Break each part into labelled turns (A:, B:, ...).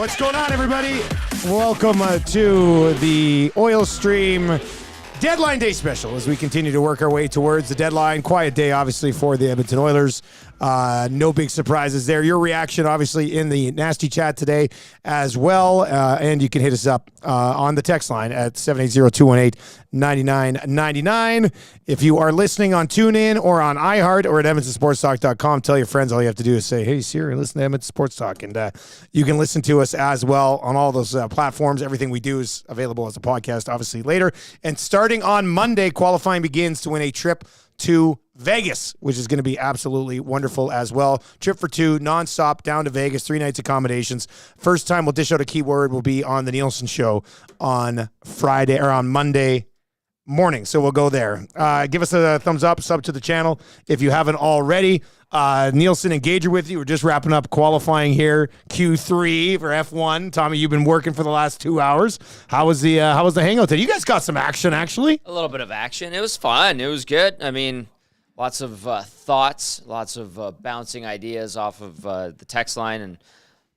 A: What's going on, everybody? Welcome to the Oil Stream Deadline Day special as we continue to work our way towards the deadline. Quiet day, obviously, for the Edmonton Oilers. No big surprises there. Your reaction, obviously, in the nasty chat today as well. And you can hit us up on the text line at 780-218-9999. If you are listening on TuneIn or on iHeart or at EdmontonSportsTalk.com, tell your friends. All you have to do is say, hey, Siri, listen to Edmonton Sports Talk. And you can listen to us as well on all those platforms. Everything we do is available as a podcast, obviously, later. And starting on Monday, qualifying begins to win a trip to Vegas, which is going to be absolutely wonderful as well. Trip for two, nonstop, down to Vegas, 3 nights accommodations. First time we'll dish out a keyword will be on the Nielson Show on Friday or on Monday morning. So we'll go there. Give us a thumbs up, sub to the channel if you haven't already. Nielson and Gage are with you. We're just wrapping up qualifying here, Q3 for F1. Tommy, you've been working for the last 2 hours. How was the hangout today? You guys got some action, actually.
B: A little bit of action. It was fun. It was good. I mean, lots of thoughts, lots of bouncing ideas off of the text line, and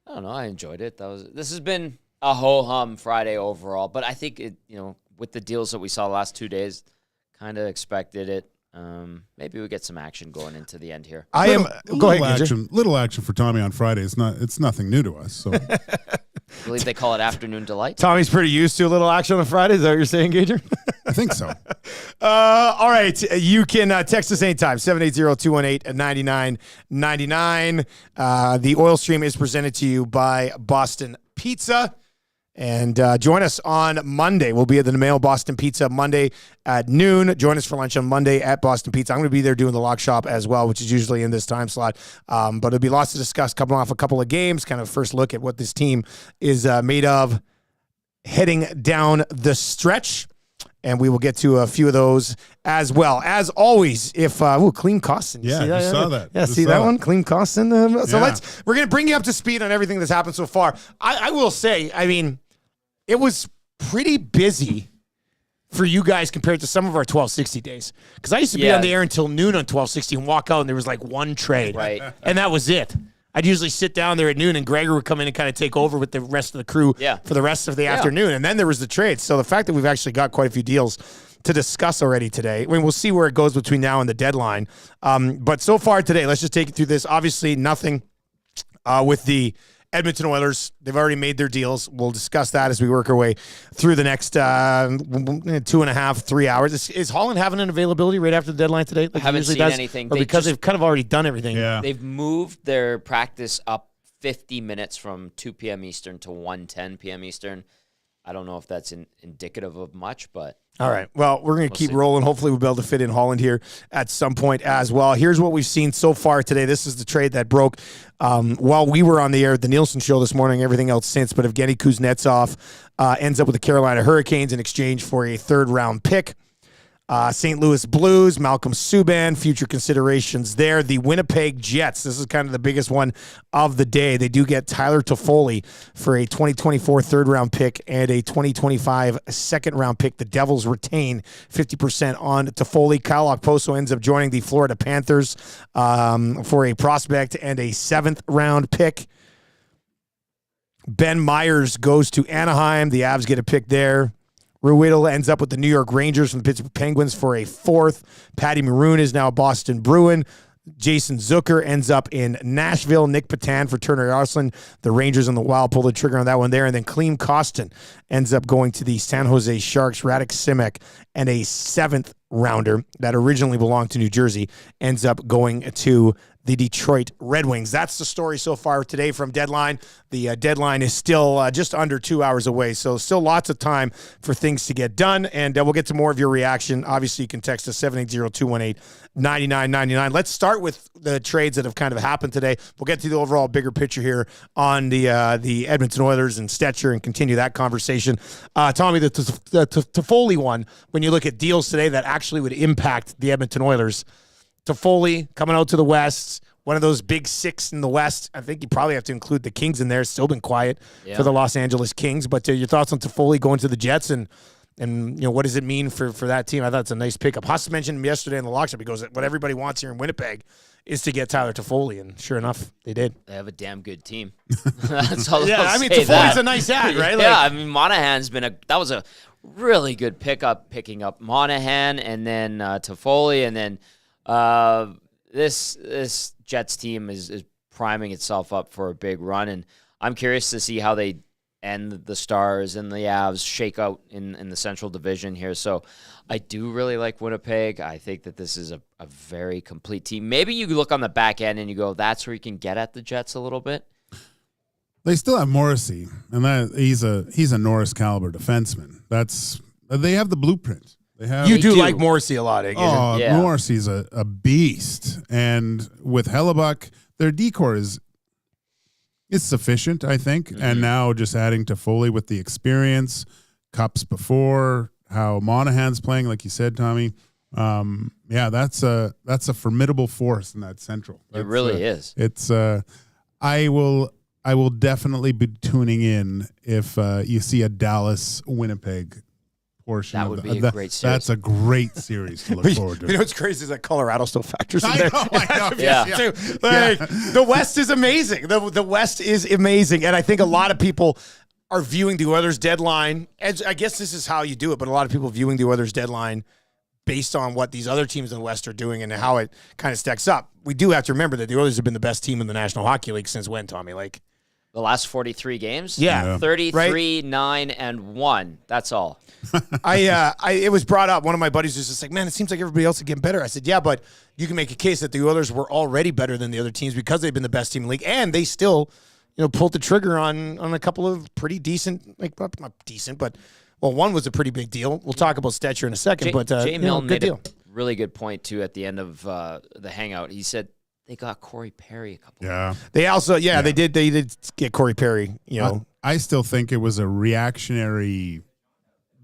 B: I don't know. I enjoyed it. This has been a ho-hum Friday overall, but I think it, with the deals that we saw the last 2 days, kind of expected it. Maybe we get some action going into the end here.
C: Go ahead, little action for Tommy on Friday. It's nothing new to us. So
B: I believe they call it afternoon delight.
A: Tommy's pretty used to a little action on Friday. Is that what you're saying, Gager?
C: I think so.
A: All right. You can text us anytime, 780-218-9999. The Oil Stream is presented to you by Boston Pizza. And join us on Monday. We'll be at the Mail Boston Pizza Monday at noon. Join us for lunch on Monday at Boston Pizza. I'm going to be there doing the lock shop as well, which is usually in this time slot. But there'll be lots to discuss, coming off a couple of games, kind of first look at what this team is made of heading down the stretch. And we will get to a few of those as well. As always, if Clean Costin.
C: Yeah, you saw that.
A: Yeah, see that one? Clean Costin. So we're going to bring you up to speed on everything that's happened so far. I will say, I mean, it was pretty busy for you guys compared to some of our 1260 days. Because I used to be on the air until noon on 1260 and walk out, and there was like one trade.
B: Right.
A: And that was it. I'd usually sit down there at noon, and Gregor would come in and kind of take over with the rest of the crew for the rest of the afternoon. And then there was the trade. So the fact that we've actually got quite a few deals to discuss already today. I mean, we'll see where it goes between now and the deadline. But so far today, let's just take you through this. Obviously, nothing with the Edmonton Oilers. They've already made their deals. We'll discuss that as we work our way through the next 2.5, 3 hours. Is Holland having an availability right after the deadline today?
B: I haven't seen anything.
A: Or because they've kind of already done everything.
C: Yeah.
B: They've moved their practice up 50 minutes from 2 p.m. Eastern to 1:10 p.m. Eastern. I don't know if that's indicative of much, but...
A: All right. Well, we're going to keep rolling. Hopefully, we'll be able to fit in Holland here at some point as well. Here's what we've seen so far today. This is the trade that broke while we were on the air at the Nielsen Show this morning, everything else since. But Evgeny Kuznetsov ends up with the Carolina Hurricanes in exchange for a third-round pick. St. Louis Blues, Malcolm Subban, future considerations there. The Winnipeg Jets, this is kind of the biggest one of the day. They do get Tyler Toffoli for a 2024 third-round pick and a 2025 second-round pick. The Devils retain 50% on Toffoli. Kyle Okposo ends up joining the Florida Panthers for a prospect and a seventh-round pick. Ben Myers goes to Anaheim. The Avs get a pick there. Ruhwedel ends up with the New York Rangers from the Pittsburgh Penguins for a fourth. Patty Maroon is now a Boston Bruin. Jason Zucker ends up in Nashville. Nick Patan for Turner Arslin. The Rangers and the Wild pull the trigger on that one there. And then Klim Kostin ends up going to the San Jose Sharks. Radek Simek and a seventh rounder that originally belonged to New Jersey ends up going to the Detroit Red Wings. That's the story so far today from Deadline. The deadline is still just under 2 hours away, so still lots of time for things to get done, and we'll get to more of your reaction. Obviously, you can text us 780-218-9999. Let's start with the trades that have kind of happened today. We'll get to the overall bigger picture here on the Edmonton Oilers and Stetcher and continue that conversation. Tommy, the Toffoli one, when you look at deals today that actually would impact the Edmonton Oilers, Toffoli coming out to the West, one of those big six in the West. I think you probably have to include the Kings in there. It's still been quiet for the Los Angeles Kings. But your thoughts on Toffoli going to the Jets and what does it mean for that team? I thought it's a nice pickup. Huss mentioned him yesterday in the lock shop. He goes, what everybody wants here in Winnipeg is to get Tyler Toffoli, and sure enough, they did.
B: They have a damn good team. That's all.
A: Yeah,
B: I'll
A: I mean,
B: say
A: Toffoli's
B: that.
A: a nice ad, right?
B: Yeah,
A: Like,
B: I mean, Monahan's that was a really good picking up Monahan and then Toffoli, and then this Jets team is priming itself up for a big run, and I'm curious to see how they end the Stars and the Avs shake out in the Central Division here. So I do really like Winnipeg. I think that this is a very complete team. Maybe you look on the back end and you go, that's where you can get at the Jets a little bit.
C: They still have Morrissey, and he's a Norris caliber defenseman. They have the blueprint.
A: you do like Morrissey a lot,
C: Oh,
B: Yeah.
C: Morrissey's a beast, and with Hellebuck, their decor is sufficient, I think. Mm-hmm. And now just adding to Foley with the experience, cups before, how Monahan's playing, like you said, Tommy. That's a formidable force in that Central.
B: It really is.
C: It's I will definitely be tuning in if you see a Dallas Winnipeg portion.
B: That would be a great series.
C: That's a great series to look forward to.
A: You know what's crazy is that Colorado still factors in
C: I
A: there.
C: know.
B: Yeah.
A: The West is amazing. The West is amazing, and I think a lot of people are viewing the Oilers deadline. And I guess this is how you do it, but a lot of people viewing the Oilers deadline based on what these other teams in the West are doing and how it kind of stacks up. We do have to remember that the Oilers have been the best team in the National Hockey League since when, Tommy? Like
B: the last 43 games?
A: Yeah.
B: 33, 9, and 1. That's all.
A: It was brought up. One of my buddies was just like, man, it seems like everybody else is getting better. I said, yeah, but you can make a case that the Oilers were already better than the other teams because they've been the best team in the league, and they still, pulled the trigger on a couple of pretty decent, like not decent, but one was a pretty big deal. We'll talk about Stetcher in a second, but
B: Jay Milne
A: good
B: made
A: deal.
B: a really good point too at the end of the hangout. He said they got Corey Perry a couple.
C: Yeah.
A: They also, they did get Corey Perry.
C: I still think it was a reactionary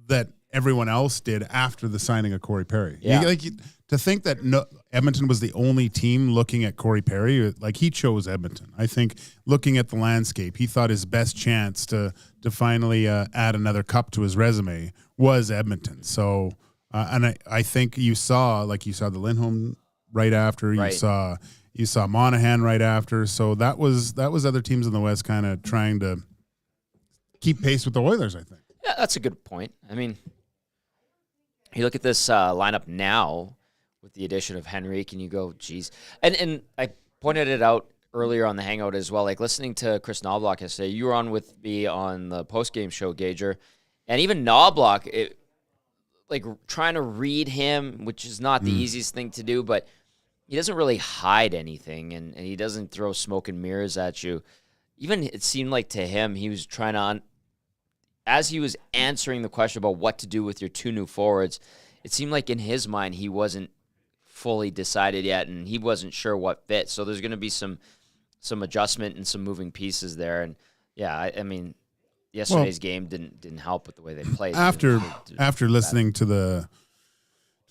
C: that everyone else did after the signing of Corey Perry.
B: Yeah.
C: To think that Edmonton was the only team looking at Corey Perry, like he chose Edmonton. I think looking at the landscape, he thought his best chance to finally add another cup to his resume was Edmonton. So, and I think you saw the Lindholm right after,
B: Right.
C: you saw Monahan right after. So that was other teams in the West kind of trying to keep pace with the Oilers, I think.
B: Yeah, that's a good point. I mean, you look at this lineup now with the addition of Henrique, and you go, geez. And I pointed it out earlier on the hangout as well, like listening to Chris Knobloch yesterday. You were on with me on the post-game show, Gager, and even Knobloch, trying to read him, which is not the easiest thing to do, but he doesn't really hide anything, and he doesn't throw smoke and mirrors at you. Even it seemed like to him, he was trying to, as he was answering the question about what to do with your two new forwards, it seemed like in his mind he wasn't fully decided yet, and he wasn't sure what fit. So there's going to be some adjustment and some moving pieces there. And yeah, I mean, yesterday's game didn't help with the way they played.
C: After listening to the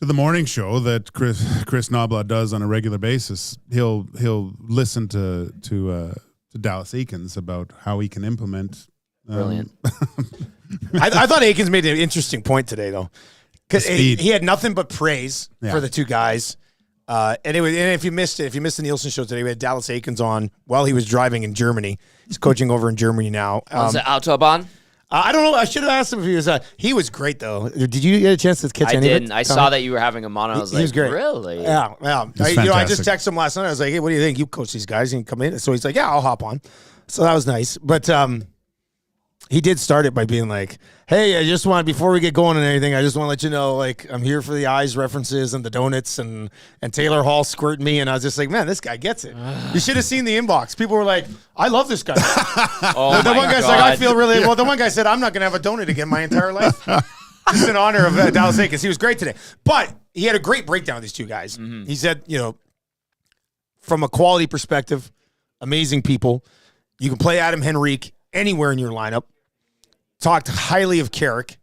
C: morning show that Chris Knobloch does on a regular basis, he'll listen to Dallas Eakins about how he can implement.
B: Brilliant.
A: I thought Aikens made an interesting point today, though, because he had nothing but praise for the two guys. And if you missed the Nielsen show today, we had Dallas Aikens on while he was driving in Germany. He's coaching over in Germany now.
B: Was it Autobahn?
A: I don't know. I should have asked him if he was. He was great, though. Did you get a chance to catch any of it?
B: I didn't. I saw that you were having him on. I was
A: he was great.
B: Really?
A: Yeah. I just texted him last night. I was like, hey, what do you think? You coach these guys and come in. So he's like, yeah, I'll hop on. So that was nice. But he did start it by being like, hey, before we get going and anything, I just want to let you know, like, I'm here for the eyes references and the donuts and Taylor Hall squirting me. And I was just like, man, this guy gets it. You should have seen the inbox. People were like, I love this guy. The one guy's like, I feel really, well, the one guy said, I'm not going to have a donut again my entire life. Just in honor of Dallas Aikens. He was great today. But he had a great breakdown of these two guys. Mm-hmm. He said, from a quality perspective, amazing people. You can play Adam Henrique anywhere in your lineup. Talked highly of Carrick,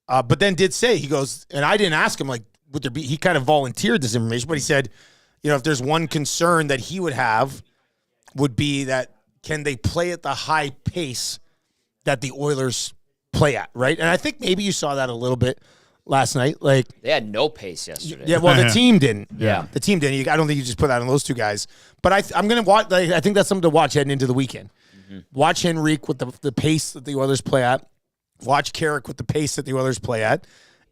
A: but then did say, he goes, and I didn't ask him, like, would there be, he kind of volunteered this information, but he said, if there's one concern that he would have would be that can they play at the high pace that the Oilers play at, right? And I think maybe you saw that a little bit last night. Like,
B: They had no pace yesterday.
A: yeah, well, the team didn't.
B: Yeah.
A: The team didn't. I don't think you just put that on those two guys. But I'm going to watch. Like, I think that's something to watch heading into the weekend. Watch Henrique with the pace that the Oilers play at. Watch Carrick with the pace that the Oilers play at.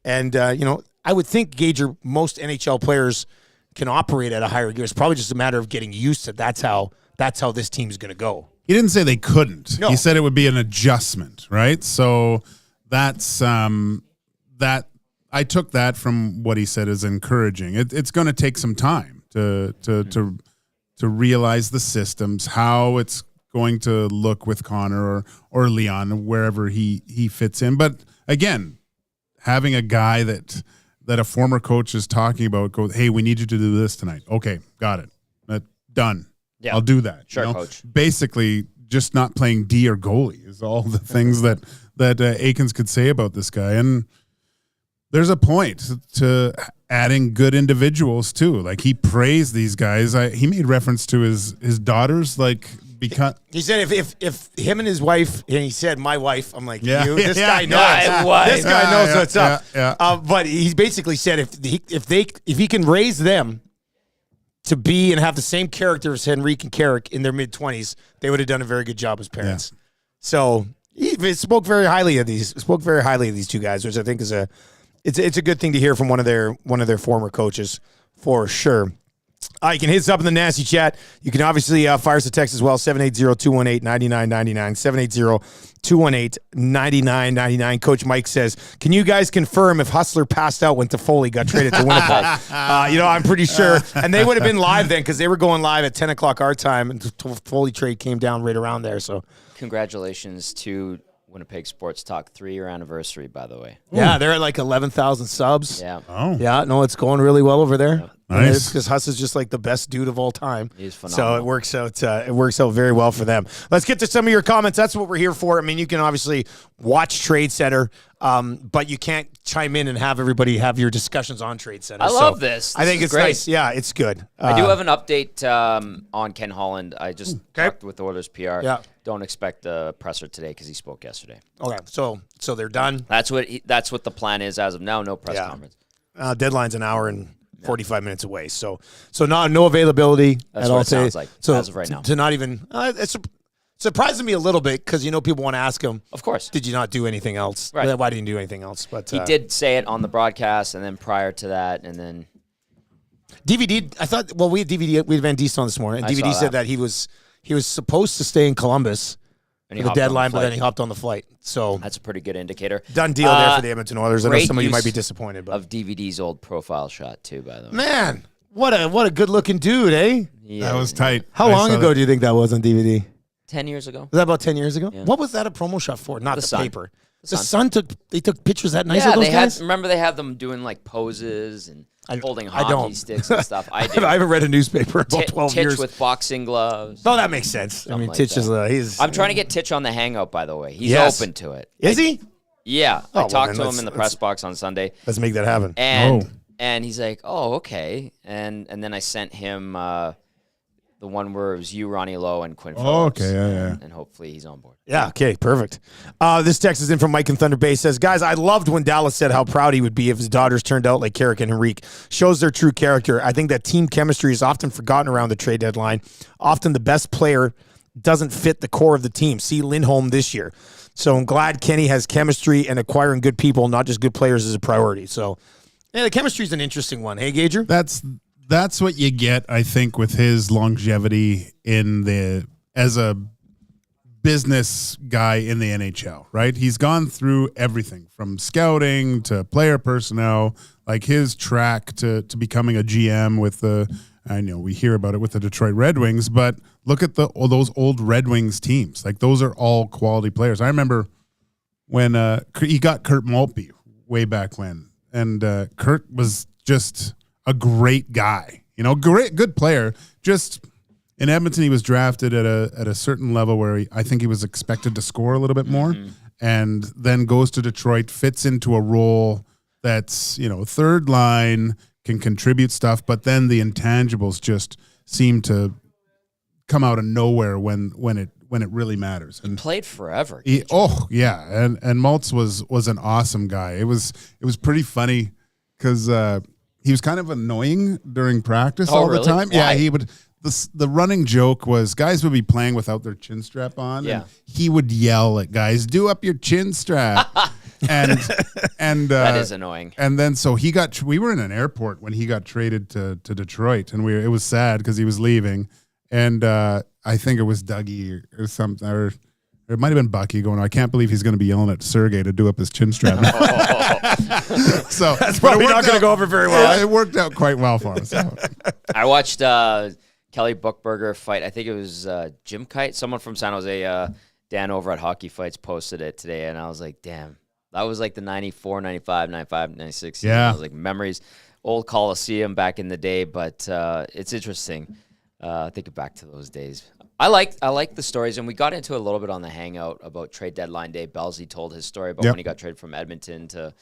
A: And, I would think, Gage, most NHL players can operate at a higher gear. It's probably just a matter of getting used to that's how this team's going to go.
C: He didn't say they couldn't.
A: No.
C: He said it would be an adjustment, right? So that's that. I took that from what he said as encouraging. It's going to take some time to realize the systems, how it's going to look with Connor or Leon, wherever he fits in. But again, having a guy that a former coach is talking about, go, hey, we need you to do this tonight. Okay, got it. Done.
B: Yeah.
C: I'll do that.
B: Sure, coach.
C: Basically, just not playing D or goalie is all the things that Aikens could say about this guy. And there's a point to adding good individuals too. Like, he praised these guys. He made reference to his daughters, like, because
A: he said if him and his wife, and he said my wife, I'm like,
C: Yeah.
A: this
C: Yeah.
A: guy knows. This guy knows what's up.
C: Yeah.
A: But he basically said if he can raise them to be and have the same character as Henrique and Carrick in their mid-20s, they would have done a very good job as parents.
C: Yeah.
A: So he spoke very highly of these two guys, which I think is it's a good thing to hear from one of their former coaches for sure. You can hit us up in the nasty chat. You can obviously fire us a text as well, 780-218-9999, 780-218-9999. Coach Mike says, can you guys confirm if Hustler passed out when Toffoli got traded to Winnipeg? I'm pretty sure. And they would have been live then because they were going live at 10 o'clock our time, and the Toffoli trade came down right around there. So
B: Congratulations to Winnipeg Sports Talk 3-year anniversary, by the way.
A: yeah, they're at like 11,000 subs.
B: Yeah.
C: Oh.
A: Yeah, no, it's going really well over there.
C: Nice.
A: Because Huss is just like the best dude of all time.
B: He's
A: So
B: phenomenal.
A: it works out. It works out very well for them. Let's get to some of your comments. That's what we're here for. I mean, you can obviously watch Trade Center, but you can't chime in and have everybody have your discussions on Trade Center.
B: I love this.
A: I think
B: This is
A: it's
B: great.
A: nice. Yeah, it's good.
B: I do have an update on Ken Holland. I just talked with the Oilers PR.
A: Yeah.
B: Don't expect a presser today because he spoke yesterday.
A: Okay, so they're done.
B: That's what the plan is as of now. No press conference.
A: Deadline's an hour and 45 minutes away. So no availability
B: That's
A: at
B: what
A: all
B: it sounds
A: today.
B: like
A: So
B: as of right now.
A: to not even it's surprising me a little bit because people want to ask him.
B: Of course.
A: Did you not do anything else?
B: Right.
A: Why didn't you do anything else? But
B: He did say it on the broadcast, and then prior to that, and then
A: DVD. I thought. Well, we had DVD. We had Van Diest on this morning, and
B: I
A: DVD
B: saw
A: said
B: that.
A: that he was supposed to stay in Columbus
B: and
A: for
B: he
A: the
B: hopped on
A: deadline, but
B: flight.
A: then he hopped on the flight. So
B: That's a pretty good indicator.
A: done deal there for the Edmonton Oilers. I know
B: great
A: some of you might
B: use
A: be disappointed, but
B: Of DVD's old profile shot too, by the way.
A: man, what a good looking dude, eh?
B: Yeah,
C: That was tight.
A: How
C: I
A: long
C: saw
A: ago
C: that.
A: do you think that was on DVD?
B: 10 years ago.
A: Was that about 10 years ago?
B: Yeah.
A: What was that a promo shot for? Not the
B: Sun.
A: paper.
B: The
A: The
B: Sun.
A: Sun took pictures that nice
B: Yeah,
A: of those
B: they
A: guys.
B: had them doing like poses and holding
A: I
B: hockey
A: don't.
B: sticks and stuff. I do.
A: I haven't read a newspaper in about 12
B: Titch
A: years.
B: with boxing gloves.
A: Oh, that makes sense. I
B: Something
A: mean,
B: like
A: Titch
B: that.
A: is
B: I'm trying to get Titch on the hangout, by the way. He's
A: Yes.
B: open to it.
A: Is he?
B: Yeah.
A: Oh,
B: I
A: well,
B: talked
A: then
B: to him in the press box on Sunday.
A: Let's make that happen.
B: And he's like, oh, okay. And then I sent him the one where it was you, Ronnie Lowe, and Quinn Phillips.
C: okay, yeah.
B: And hopefully he's on board.
A: Yeah, okay, perfect. This text is in from Mike in Thunder Bay. Says, guys, I loved when Dallas said how proud he would be if his daughters turned out like Carrick and Henrique. Shows their true character. I think that team chemistry is often forgotten around the trade deadline. Often the best player doesn't fit the core of the team. See Lindholm this year. So I'm glad Kenny has chemistry, and acquiring good people, not just good players, is a priority. So, yeah, the chemistry is an interesting one. Hey, Gager?
C: That's what you get, I think, with his longevity as a business guy in the NHL, right? He's gone through everything from scouting to player personnel, like his track to becoming a GM with I know we hear about it with the Detroit Red Wings, but look at those old Red Wings teams. Like, those are all quality players. I remember when he got Kurt Maltby way back when, and Kurt was just a great guy, good player. Just in Edmonton, he was drafted at a certain level where I think he was expected to score a little bit more, and then goes to Detroit, fits into a role that's third line, can contribute stuff, but then the intangibles just seem to come out of nowhere when it really matters. And
B: played forever.
C: and Maltz was an awesome guy. It was pretty funny because he was kind of annoying during practice all
B: really?
C: the time.
B: Why?
C: Yeah, he would. The running joke was guys would be playing without their chin strap on.
B: Yeah.
C: And he would yell at guys, "Do up your chin strap." and
B: That is annoying.
C: And then so we were in an airport when he got traded to Detroit, and it was sad because he was leaving. And I think it was Dougie or something, or it might have been Bucky going, I can't believe he's going to be yelling at Sergey to do up his chin strap. So
A: That's probably not going to go over very well.
C: Yeah, it worked out quite well for him. So.
B: I watched Kelly Buchberger fight. I think it was Jim Kite. Someone from San Jose, Dan over at Hockey Fights posted it today, and I was like, damn. That was like the 94, 95, 95, 96.
C: Yeah.
B: I was like, memories. Old Coliseum back in the day, but it's interesting thinking back to those days. I like the stories, and we got into a little bit on the Hangout about trade deadline day. Belzy told his story about when he got traded from Edmonton to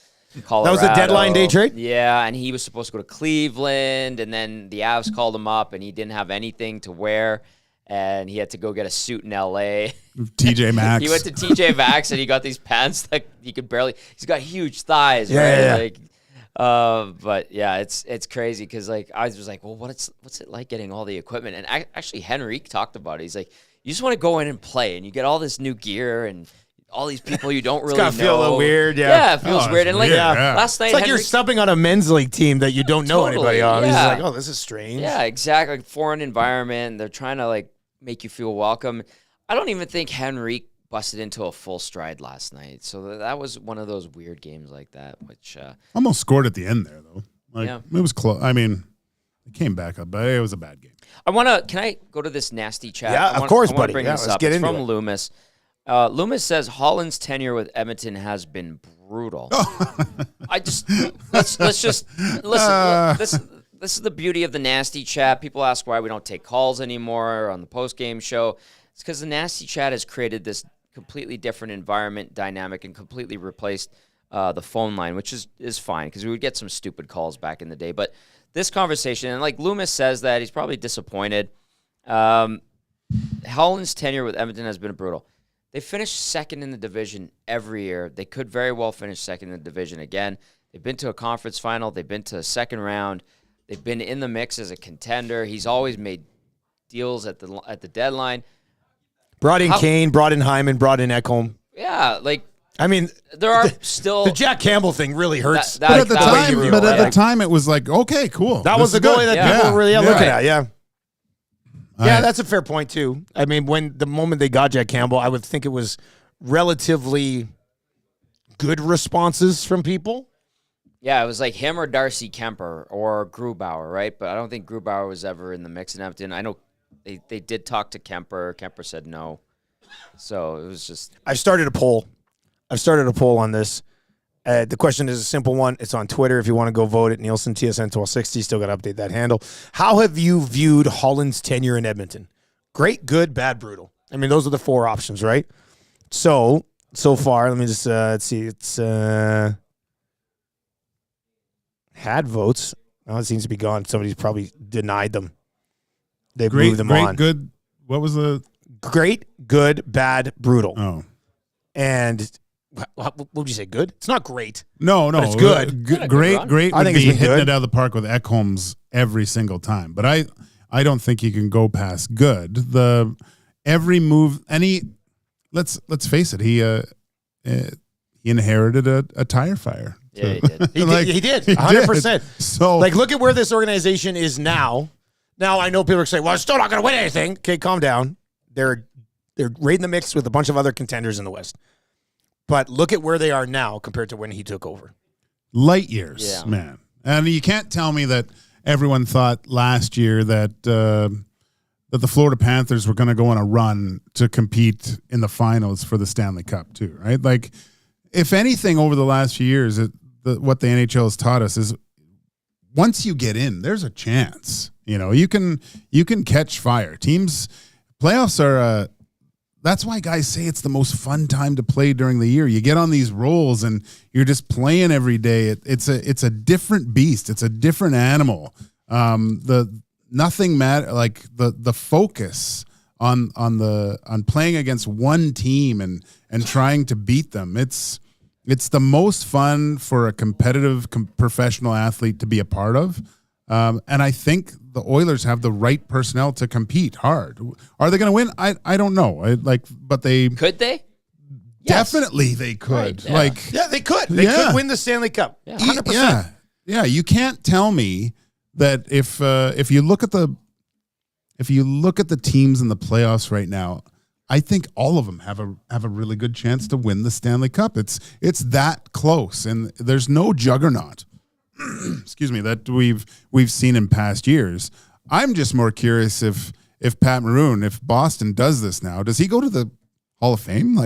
B: Colorado.
A: That was the deadline day trade?
B: Yeah, and he was supposed to go to Cleveland, and then the Avs called him up, and he didn't have anything to wear, and he had to go get a suit in L.A.
C: TJ Maxx.
B: He went to TJ Maxx, and he got these pants that he could barely. He's got huge thighs, right?
A: Yeah.
B: Like, but yeah, it's crazy because like I was like, well, what's it like getting all the equipment? And actually, Henrique talked about it. He's like, you just want to go in and play, and you get all this new gear and all these people you don't really know.
A: It's feel a little weird,
B: Yeah, it feels weird. And like last night,
A: it's like you're subbing on a men's league team that you don't know anybody on.
B: Yeah.
A: He's like, oh, this is strange.
B: Yeah, exactly. Like, foreign environment. They're trying to like make you feel welcome. I don't even think Henrique busted into a full stride last night. So that was one of those weird games like that, which
C: almost scored at the end there though. Like
B: Yeah.
C: it was close. I mean, it came back up, but it was a bad game.
B: can I go to this nasty chat?
A: Yeah, of course,
B: I wanna
A: buddy.
B: Bring
A: Yeah,
B: this
A: let's
B: up.
A: get
B: It's
A: into
B: from
A: it.
B: Loomis. Loomis says Holland's tenure with Edmonton has been brutal. let's just listen. This is the beauty of the nasty chat. People ask why we don't take calls anymore on the post game show. It's because the nasty chat has created this completely different environment dynamic and completely replaced the phone line, which is fine because we would get some stupid calls back in the day. But this conversation, and like Loomis says that he's probably disappointed. Holland's tenure with Edmonton has been brutal. They finished second in the division every year. They could very well finish second in the division again. They've been to a conference final. They've been to a second round. They've been in the mix as a contender. He's always made deals at the deadline.
A: Brought in Kane, brought in Hyman, brought in Ekholm.
B: Yeah, like
A: I mean,
B: there are still
A: the Jack Campbell thing really hurts.
C: But at the
B: that
C: time, it was like, okay, cool.
A: That was the goalie that people were really looking at. Yeah. Yeah, that's a fair point too. I mean, when the moment they got Jack Campbell, I would think it was relatively good responses from people.
B: Yeah, it was like him or Darcy Kemper or Grubauer, right? But I don't think Grubauer was ever in the mix in Edmonton. I know they did talk to Kemper. Kemper said no. So it was just...
A: I've started a poll on this. The question is a simple one. It's on Twitter if you want to go vote it. Nielson, TSN 1260. Still got to update that handle. How have you viewed Holland's tenure in Edmonton? Great, good, bad, brutal. I mean, those are the four options, right? So far, let me just let's see. It's had votes. Now it seems to be gone. Somebody's probably denied them. They've moved them on.
C: Great, good. What was the...
A: Great, good, bad, brutal.
C: Oh.
A: And... What would you say? Good? It's not great.
C: No,
A: but it's good.
C: Great.
A: I think
C: Would be
A: it's been
C: hitting
A: good.
C: it out of the park with Ekholm's every single time. But I don't think you can go past good. Every move, let's face it. He inherited a tire fire.
B: Yeah, he did.
A: He did 100%.
C: So
A: like, look at where this organization is now. Now I know people are saying, "Well, it's still not going to win anything." Okay, calm down. They're right in the mix with a bunch of other contenders in the West. But look at where they are now compared to when he took over.
C: Light years, man. And you can't tell me that everyone thought last year that the Florida Panthers were going to go on a run to compete in the finals for the Stanley Cup too, right? Like, if anything, over the last few years, what the NHL has taught us is once you get in, there's a chance. You know, you can catch fire. Playoffs are that's why guys say it's the most fun time to play during the year. You get on these rolls and you're just playing every day. It's a different beast. It's a different animal. Nothing matter. Like the focus on playing against one team and trying to beat them. It's the most fun for a competitive professional athlete to be a part of. And I think the Oilers have the right personnel to compete hard. Are they going to win? I don't know. But they
B: could they?
C: Definitely they could.
B: Right,
A: yeah, they could. They could win the Stanley Cup. 100%.
C: Yeah. You can't tell me that if you look at the teams in the playoffs right now, I think all of them have a really good chance to win the Stanley Cup. It's that close, and there's no juggernaut. Excuse me, that we've seen in past years. I'm just more curious if Pat Maroon, if Boston does this now, does he go to the Hall of Fame?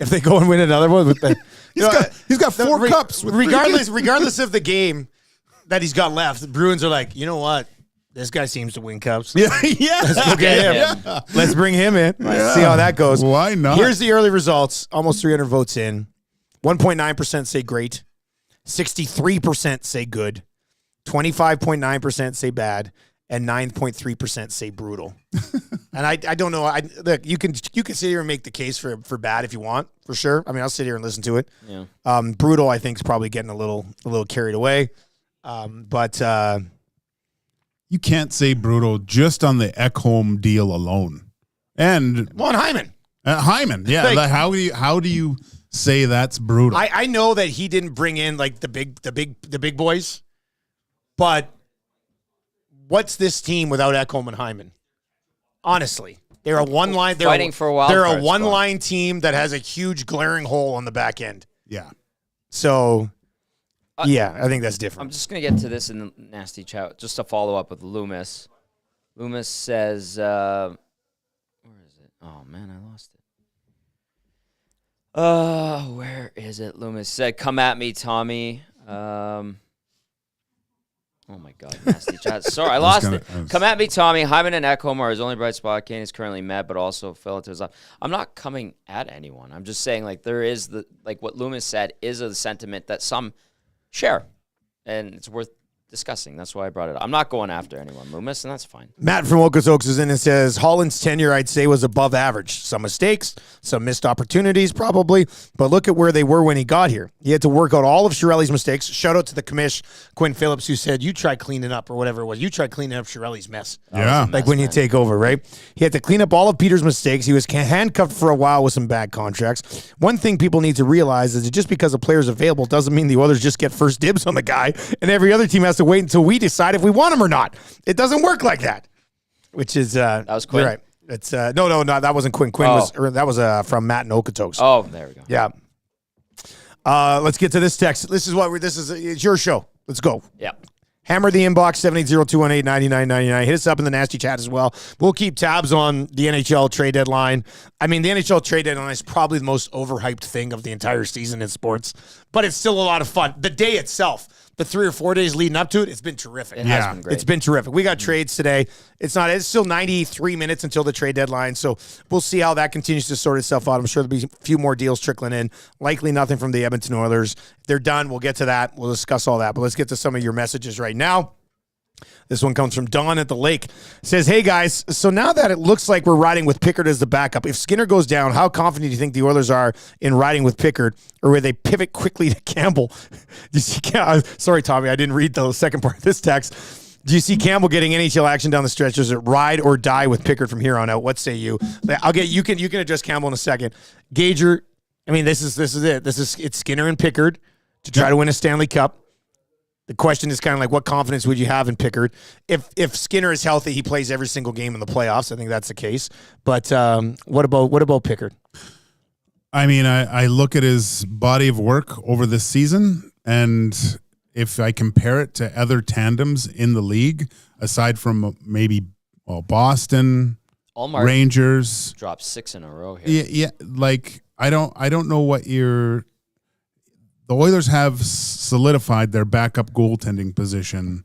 A: If they go and win another one with the,
C: he's got 4 cups.
A: Regardless of the game that he's got left, the Bruins are like, you know what? This guy seems to win cups.
C: Yeah.
A: Let's go get him. Yeah. Let's bring him in. Let's see how that goes.
C: Why not?
A: Here's the early results. Almost 300 votes in. 1.9% say great. 63% say good. 25.9% say bad. And 9.3% say brutal. And I don't know. Look, you can sit here and make the case for bad if you want, for sure. I mean, I'll sit here and listen to it.
B: Yeah.
A: Brutal, I think, is probably getting a little carried away. But
C: you can't say brutal just on the Ekholm deal alone. And
A: Hyman.
C: Hyman, yeah.
A: Like,
C: how do you say that's brutal?
A: I know that he didn't bring in like the big boys, but what's this team without Ekholm and Hyman? Honestly, they're a one line. They're
B: fighting for a wild
A: They're
B: card
A: a one
B: spot.
A: line team that has a huge glaring hole on the back end.
C: Yeah.
A: So, yeah, I think that's
B: I'm
A: different.
B: just going to get to this in the nasty chat. Just to follow up with Loomis. Loomis says, where is it? Oh, man, I lost it. Where is it? Loomis said, come at me, Tommy. Oh, my God, nasty chat. Sorry, I lost it. Come at me, Tommy. Hyman and Ekholm are his only bright spot. Kane is currently mad, but also fell into his life. I'm not coming at anyone. I'm just saying, like, there is what Loomis said is a sentiment that some share, and it's worth discussing. That's why I brought it up. I'm not going after anyone, Loomis, and that's fine.
A: Matt from Okotoks is in and says, Holland's tenure, I'd say, was above average. Some mistakes, some missed opportunities, probably, but look at where they were when he got here. He had to work out all of Chiarelli's mistakes. Shout out to the commish, Quinn Phillips, who said, you try cleaning up, or whatever it was. You try cleaning up Chiarelli's mess.
C: Yeah.
A: Like when you take over, right? He had to clean up all of Peter's mistakes. He was handcuffed for a while with some bad contracts. One thing people need to realize is that just because a player's available doesn't mean the others just get first dibs on the guy, and every other team has to wait until we decide if we want him or not. It doesn't work like that. Which is
B: that was Quinn.
A: Right. It's no, that wasn't Quinn. Quinn was from Matt and Okotoks.
B: Oh, there we go.
A: Yeah. Let's get to this text. It's your show. Let's go.
B: Yeah.
A: Hammer the inbox 780-218-9999. Hit us up in the nasty chat as well. We'll keep tabs on the NHL trade deadline. I mean, the NHL trade deadline is probably the most overhyped thing of the entire season in sports, but it's still a lot of fun. The day itself, the 3 or 4 days leading up to it, it's been terrific.
B: It has been great.
A: It's been terrific. We got trades today. It's still 93 minutes until the trade deadline, so we'll see how that continues to sort itself out. I'm sure there'll be a few more deals trickling in. Likely nothing from the Edmonton Oilers. If they're done, we'll get to that. We'll discuss all that, but let's get to some of your messages right now. This one comes from Don at the Lake. Says, hey, guys, so now that it looks like we're riding with Pickard as the backup, if Skinner goes down, how confident do you think the Oilers are in riding with Pickard, or will they pivot quickly to Campbell? Sorry, Tommy, I didn't read the second part of this text. Do you see Campbell getting NHL action down the stretch? Does it ride or die with Pickard from here on out? What say you? You can address Campbell in a second. Gager, I mean, this is it. It's Skinner and Pickard to try to win a Stanley Cup. The question is kind of like, what confidence would you have in Pickard? If Skinner is healthy, he plays every single game in the playoffs. I think that's the case. But what about Pickard?
C: I mean, I look at his body of work over this season, and if I compare it to other tandems in the league, aside from maybe Boston,
B: Allmark
C: Rangers,
B: dropped 6 in a row here.
C: Yeah. Like I don't know what the Oilers have solidified their backup goaltending position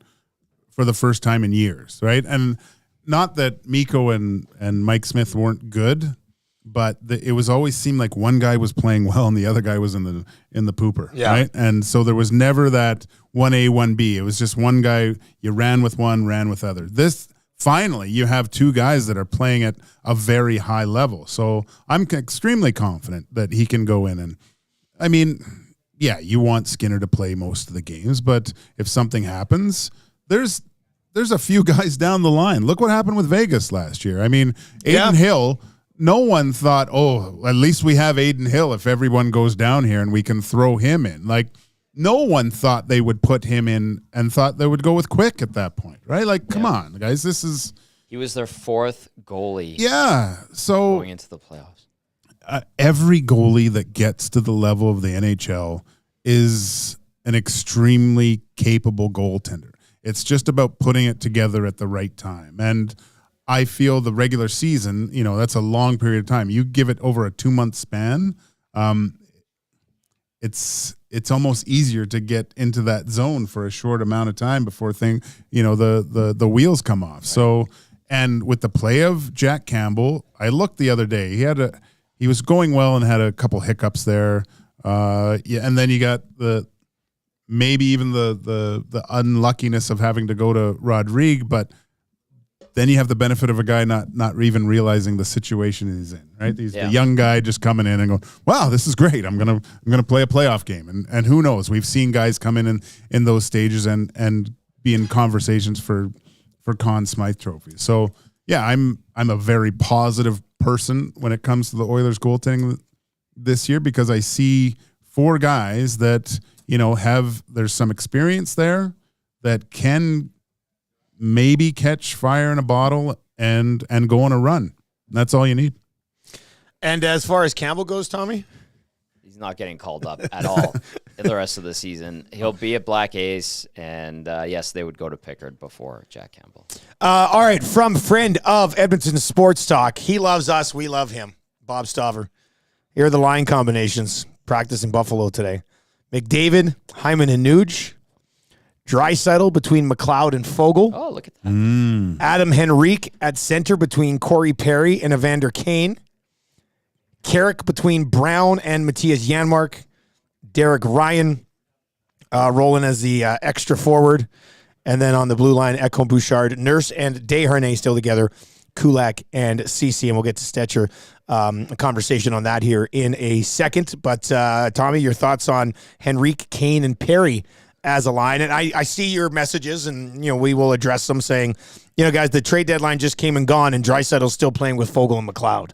C: for the first time in years, right? And not that Mikko and Mike Smith weren't good, but it was always seemed like one guy was playing well and the other guy was in the pooper, right? And so there was never that 1A, 1B. It was just one guy. You ran with one, ran with other. This finally you have two guys that are playing at a very high level. So I'm extremely confident that he can go in. And I mean, yeah, you want Skinner to play most of the games, but if something happens, there's a few guys down the line. Look what happened with Vegas last year. I mean, Aiden Hill, no one thought, oh, at least we have Aiden Hill if everyone goes down here and we can throw him in. Like, no one thought they would put him in and thought they would go with Quick at that point, right? Like, come on, guys,
B: He was their fourth goalie.
C: Yeah, so
B: going into the playoffs.
C: Every goalie that gets to the level of the NHL is an extremely capable goaltender. It's just about putting it together at the right time. And I feel the regular season, that's a long period of time. You give it over a 2-month span, it's almost easier to get into that zone for a short amount of time before the wheels come off. Right. So, and with the play of Jack Campbell, I looked the other day. He was going well and had a couple hiccups there. And then you got maybe even the unluckiness of having to go to Rodrigue, but then you have the benefit of a guy not even realizing the situation he's in, right? He's the young guy just coming in and going, wow, this is great. I'm gonna play a playoff game. And who knows? We've seen guys come in those stages and be in conversations for Conn Smythe trophies. So yeah, I'm a very positive person when it comes to the Oilers goaltending this year, because I see 4 guys that, there's some experience there that can maybe catch fire in a bottle and go on a run. That's all you need.
A: And as far as Campbell goes, Tommy?
B: He's not getting called up at all the rest of the season. He'll be at Black Ace, and yes, they would go to Pickard before Jack Campbell.
A: All right, from friend of Edmonton Sports Talk. He loves us. We love him. Bob Staver. Here are the line combinations. Practice in Buffalo today. McDavid, Hyman, and Nuge. Draisaitl between McLeod and Fogle.
B: Oh, look at that.
A: Adam Henrique at center between Corey Perry and Evander Kane. Carrick between Brown and Matthias Janmark. Derek Ryan rolling as the extra forward. And then on the blue line, Ekholm Bouchard, Nurse and Desharnais still together. Kulak and Ceci, and we'll get to Stetcher, a conversation on that here in a second. But, Tommy, your thoughts on Henrique, Kane, and Perry as a line? And I see your messages, and, we will address them saying, guys, the trade deadline just came and gone, and Draisaitl's still playing with Fogle and McLeod.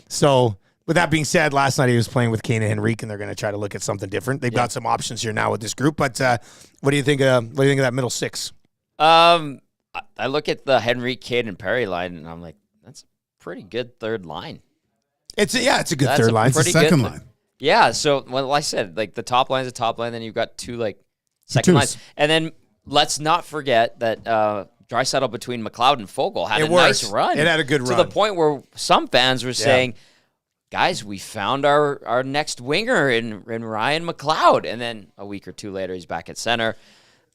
A: So, with that being said, last night he was playing with Kane and Henrique, and they're going to try to look at something different. They've got some options here now with this group. But what do you think of that middle six?
B: I look at the Henrique, Kane, and Perry line, and I'm like, that's a pretty good third line.
A: It's a good third line.
C: It's the second line.
B: Yeah, so I said, like, the top line is the top line, then you've got 2 second lines. And then let's not forget that Draisaitl between McLeod and Fogle had a nice run.
A: It had a good run.
B: To the point where some fans were saying, guys, we found our next winger in Ryan McLeod. And then a week or 2 later, he's back at center.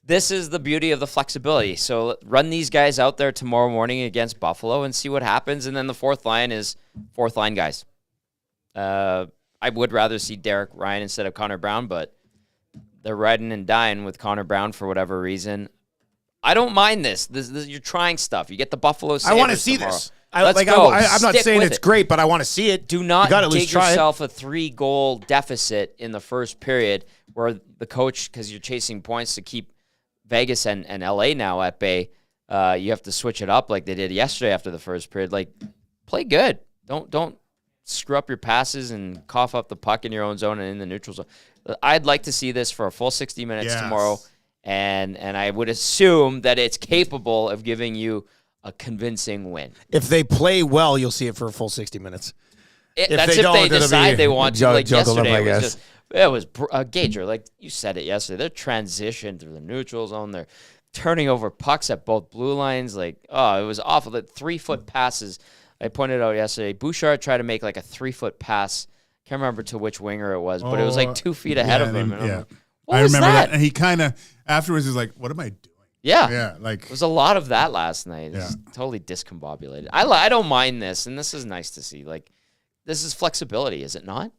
B: This is the beauty of the flexibility. So run these guys out there tomorrow morning against Buffalo and see what happens. And then the fourth line is fourth line guys. I would rather see Derek Ryan instead of Connor Brown, but they're riding and dying with Connor Brown for whatever reason. I don't mind this. This you're trying stuff. You get the Buffalo Sabres
A: I want to see
B: tomorrow.
A: this.
B: Let's go.
A: I'm not saying it's great, but I want to see it.
B: Do not dig yourself a 3-goal deficit in the first period where the coach, because you're chasing points to keep Vegas and LA now at bay, you have to switch it up like they did yesterday after the first period. Like, play good. Don't screw up your passes and cough up the puck in your own zone and in the neutral zone. I'd like to see this for a full 60 minutes tomorrow, and I would assume that it's capable of giving you a convincing win.
A: If they play well, you'll see it for a full 60 minutes.
B: That's if they decide they want to. Like yesterday, it was Gager, like you said it yesterday. Their transition through the neutral zone, they're turning over pucks at both blue lines. Like, it was awful. That 3-foot passes. I pointed out yesterday. Bouchard tried to make like a 3-foot pass. Can't remember to which winger it was, but it was like 2 feet ahead of him. And
C: I remember that. And he kind of afterwards was like, "What am I doing?"
B: Yeah, like it was a lot of that last night. It's totally discombobulated. I don't mind this, and this is nice to see. Like, this is flexibility, is it not?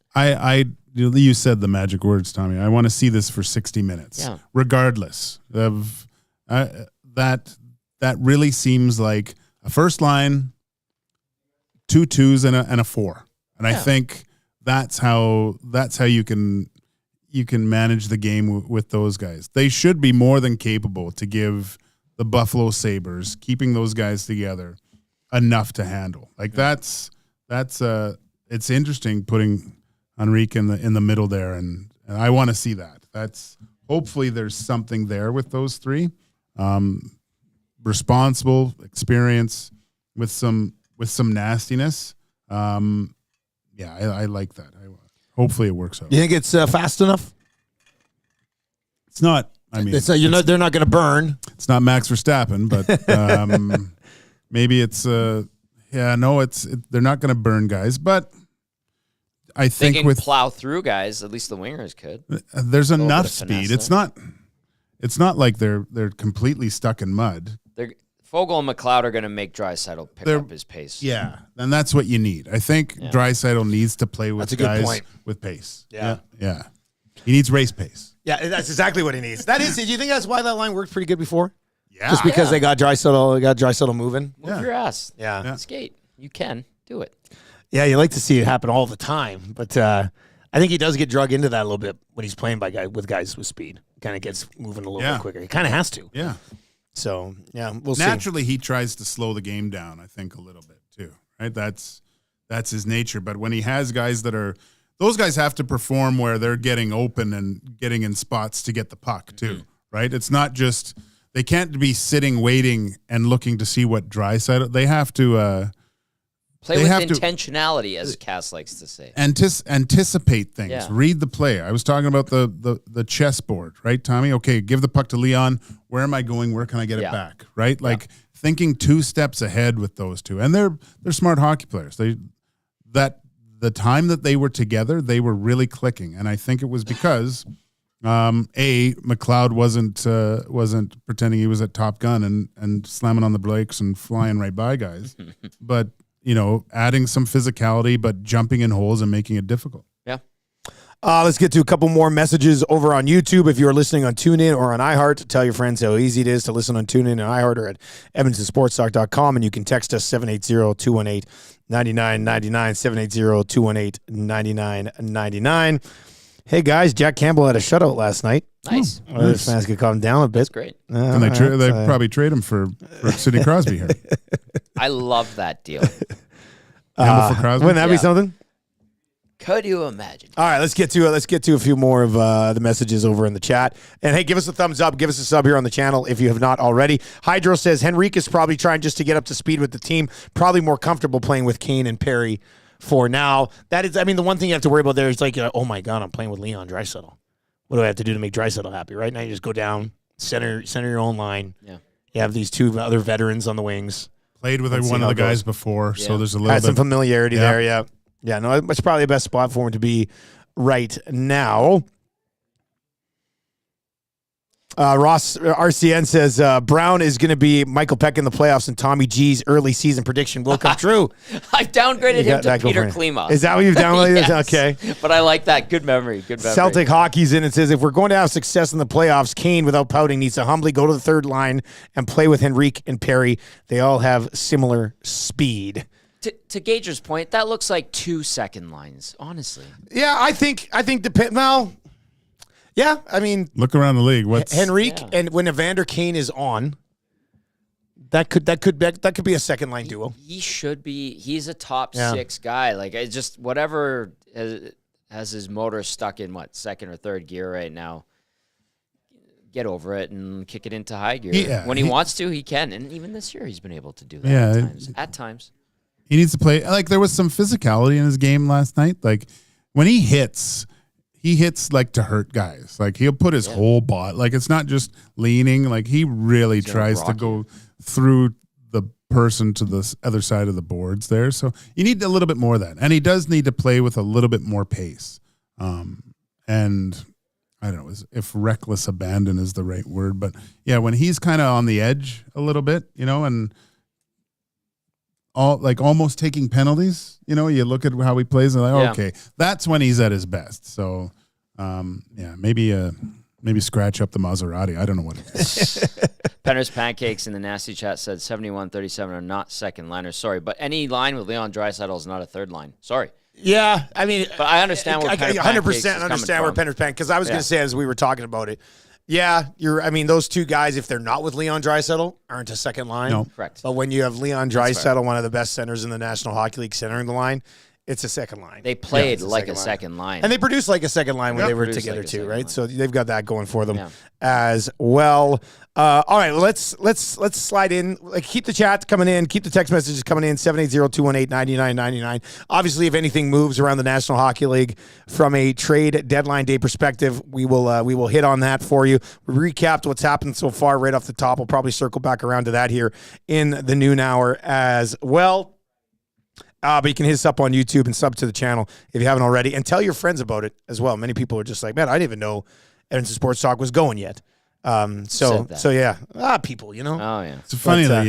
C: You said the magic words, Tommy. I want to see this for 60 minutes, regardless of that. That really seems like a first line, 2 2s and a 4. And I think that's how you can manage the game with those guys. They should be more than capable to give the Buffalo Sabres, keeping those guys together, enough to handle. Like that's it's interesting putting Henrique in the middle there, and I want to see that. That's hopefully there's something there with those three. Responsible experience with some nastiness. I like that. Hopefully it works out.
A: You think it's fast enough?
C: It's not. I mean,
A: they're not going to burn.
C: It's not Max Verstappen, but maybe it's. They're not going to burn guys, but I think
B: they can plow through guys. At least the wingers could.
C: There's enough speed. It's not like they're completely stuck in mud.
B: Fogle and McLeod are going to make Draisaitl pick up his pace.
C: Yeah, and that's what you need. I think Draisaitl needs to play with guys with pace.
A: Yeah.
C: He needs race pace.
A: Yeah, that's exactly what he needs. Do you think that's why that line worked pretty good before?
C: Yeah.
A: Just because they got Draisaitl moving?
B: Move your ass.
A: Yeah.
B: Skate. You can do it.
A: Yeah, you like to see it happen all the time, but I think he does get drug into that a little bit when he's playing with guys with speed. Kind of gets moving a little bit quicker. He kind of has to.
C: Yeah.
A: So, we'll see.
C: Naturally, he tries to slow the game down, I think, a little bit, too. Right? That's his nature. But when he has guys those guys have to perform where they're getting open and getting in spots to get the puck, too. Mm-hmm. Right? It's not just, they can't be sitting, waiting, and looking to see what Draisaitl. They have to
B: play with intentionality, as Cass likes to say.
C: Anticipate things. Yeah. Read the play. I was talking about the chessboard, right, Tommy? Okay, give the puck to Leon. Where am I going? Where can I get it back? Right? Like thinking 2 steps ahead with those two. And they're smart hockey players. The time that they were together, they were really clicking. And I think it was because McLeod wasn't pretending he was at Top Gun and slamming on the brakes and flying right by guys. But adding some physicality, but jumping in holes and making it difficult.
B: Yeah.
A: Let's get to a couple more messages over on YouTube. If you're listening on TuneIn or on iHeart, tell your friends how easy it is to listen on TuneIn and iHeart or at edmontonsportstalk.com, and you can text us 780-218-9999, 780-218-9999. Hey, guys, Jack Campbell had a shutout last night.
B: Nice.
A: Other fans could calm down a bit.
B: That's great.
C: And they probably trade him for Sidney Crosby here.
B: I love that deal.
C: Campbell for Crosby?
A: Wouldn't that be something?
B: Could you imagine?
A: All right, let's get to a few more of the messages over in the chat. And hey, give us a thumbs up, give us a sub here on the channel if you have not already. Hydro says Henrique is probably trying just to get up to speed with the team. Probably more comfortable playing with Kane and Perry for now. That is, the one thing you have to worry about there is like, oh my God, I'm playing with Leon Draisaitl. What do I have to do to make Draisaitl happy? Right now, you just go down, center your own line. Yeah, you have these 2 other veterans on the wings.
C: Played with one of the guys before, so there's a little
A: bit. Had some familiarity there, yeah. Yeah, no, it's probably the best spot for him to be right now. Ross RCN says Brown is going to be Michael Peck in the playoffs, and Tommy G's early season prediction will come true.
B: I've downgraded him to Peter Klima.
A: Is that what you've downloaded?
B: Yes.
A: Okay.
B: But I like that. Good memory.
A: Celtic Hockey's in and says, if we're going to have success in the playoffs, Kane, without pouting, needs to humbly go to the third line and play with Henrique and Perry. They all have similar speed.
B: To Gager's point, that looks like 2 second lines, honestly.
A: Yeah, I think well, yeah,
C: look around the league. What's
A: Henrique and when Evander Kane is on, that could be a second line duo.
B: He should be. He's a top 6 guy. Like it's just whatever has his motor stuck in second or third gear right now. Get over it and kick it into high gear. Yeah, when he wants to, he can. And even this year, he's been able to do that at times.
C: He needs to play. Like there was some physicality in his game last night. Like when he hits like to hurt guys. Like he'll put his whole body. Like it's not just leaning. Like he really tries to go through the person to the other side of the boards there. So you need a little bit more of that. And he does need to play with a little bit more pace. And I don't know if reckless abandon is the right word, but yeah, when he's kind of on the edge a little bit, and almost taking penalties, you look at how he plays and okay, that's when he's at his best. So, maybe Maybe scratch up the Maserati. I don't know what it is.
B: Penner's Pancakes in the Nasty Chat said 71-37 are not second liners. Sorry, but any line with Leon Draisaitl is not a third line. Sorry.
A: Yeah, I mean,
B: but I understand where Penner's
A: 100% understand where Penner's Pancakes, because I was going to say as we were talking about it, yeah, those two guys, if they're not with Leon Draisaitl, aren't a second line.
C: No.
B: Correct.
A: But when you have Leon Draisaitl, one of the best centers in the National Hockey League, centering the line, it's a second line.
B: They played like a second line.
A: And they produced like a second line when they were together too, right? So they've got that going for them as well. All right, let's slide in. Like, keep the chat coming in, keep the text messages coming in, 780-218-9999. Obviously, if anything moves around the National Hockey League from a trade deadline day perspective, we will hit on that for you. We recapped what's happened so far right off the top. We'll probably circle back around to that here in the noon hour as well. But you can hit us up on YouTube and sub to the channel if you haven't already, and tell your friends about it as well. Many people are just like, man, I didn't even know Edmonton Sports Talk was going yet. So yeah, people, you know.
B: Oh yeah,
C: it's funny that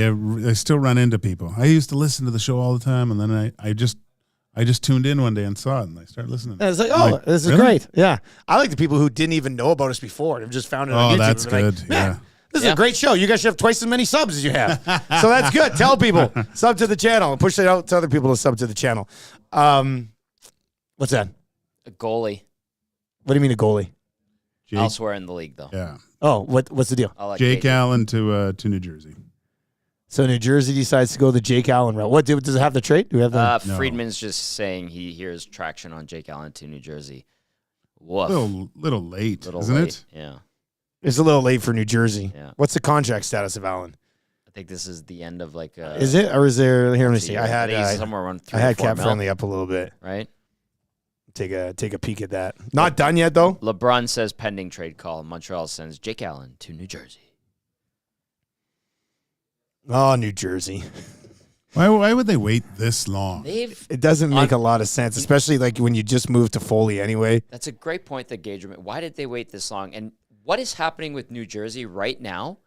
C: I still run into people. I used to listen to the show all the time, and then I just tuned in one day and saw it, and I started listening.
A: And it's like, this is great. Yeah, I like the people who didn't even know about us before. They've just found it on YouTube.
C: Oh, that's good.
A: Like, man, this is a great show. You guys should have twice as many subs as you have. So that's good. Tell people. Sub to the channel. Push it out to other people to sub to the channel. What's that?
B: a goalie.
A: What do you mean a goalie?
B: Elsewhere in the league, though.
C: Yeah.
A: Oh, what's the deal?
B: I like
C: Jake
B: Gage.
C: Allen to New Jersey.
A: So New Jersey decides to go the Jake Allen route. What does it have the trade? Do we have the?
C: No.
B: Friedman's just saying he hears traction on Jake Allen to New Jersey. Woof.
C: Little late,
B: Little
C: isn't
B: late.
C: it?
B: Yeah.
A: It's a little late for New Jersey.
B: Yeah.
A: What's the contract status of Allen?
B: I think this is the end of like a...
A: Is it, or is there? Here, let me see. I
B: think
A: had
B: he's somewhere around 3
A: I had
B: or 4
A: Cap
B: mil,
A: Friendly up a little bit.
B: right?
A: Take a peek at that. Not done yet though.
B: LeBron says pending trade call. Montreal sends Jake Allen to New Jersey.
A: Oh, New Jersey.
C: Why would they wait this long?
A: It doesn't make a lot of sense, especially like when you just moved to Foley anyway.
B: That's a great point that Gage made. Why did they wait this long? And what is happening with New Jersey right now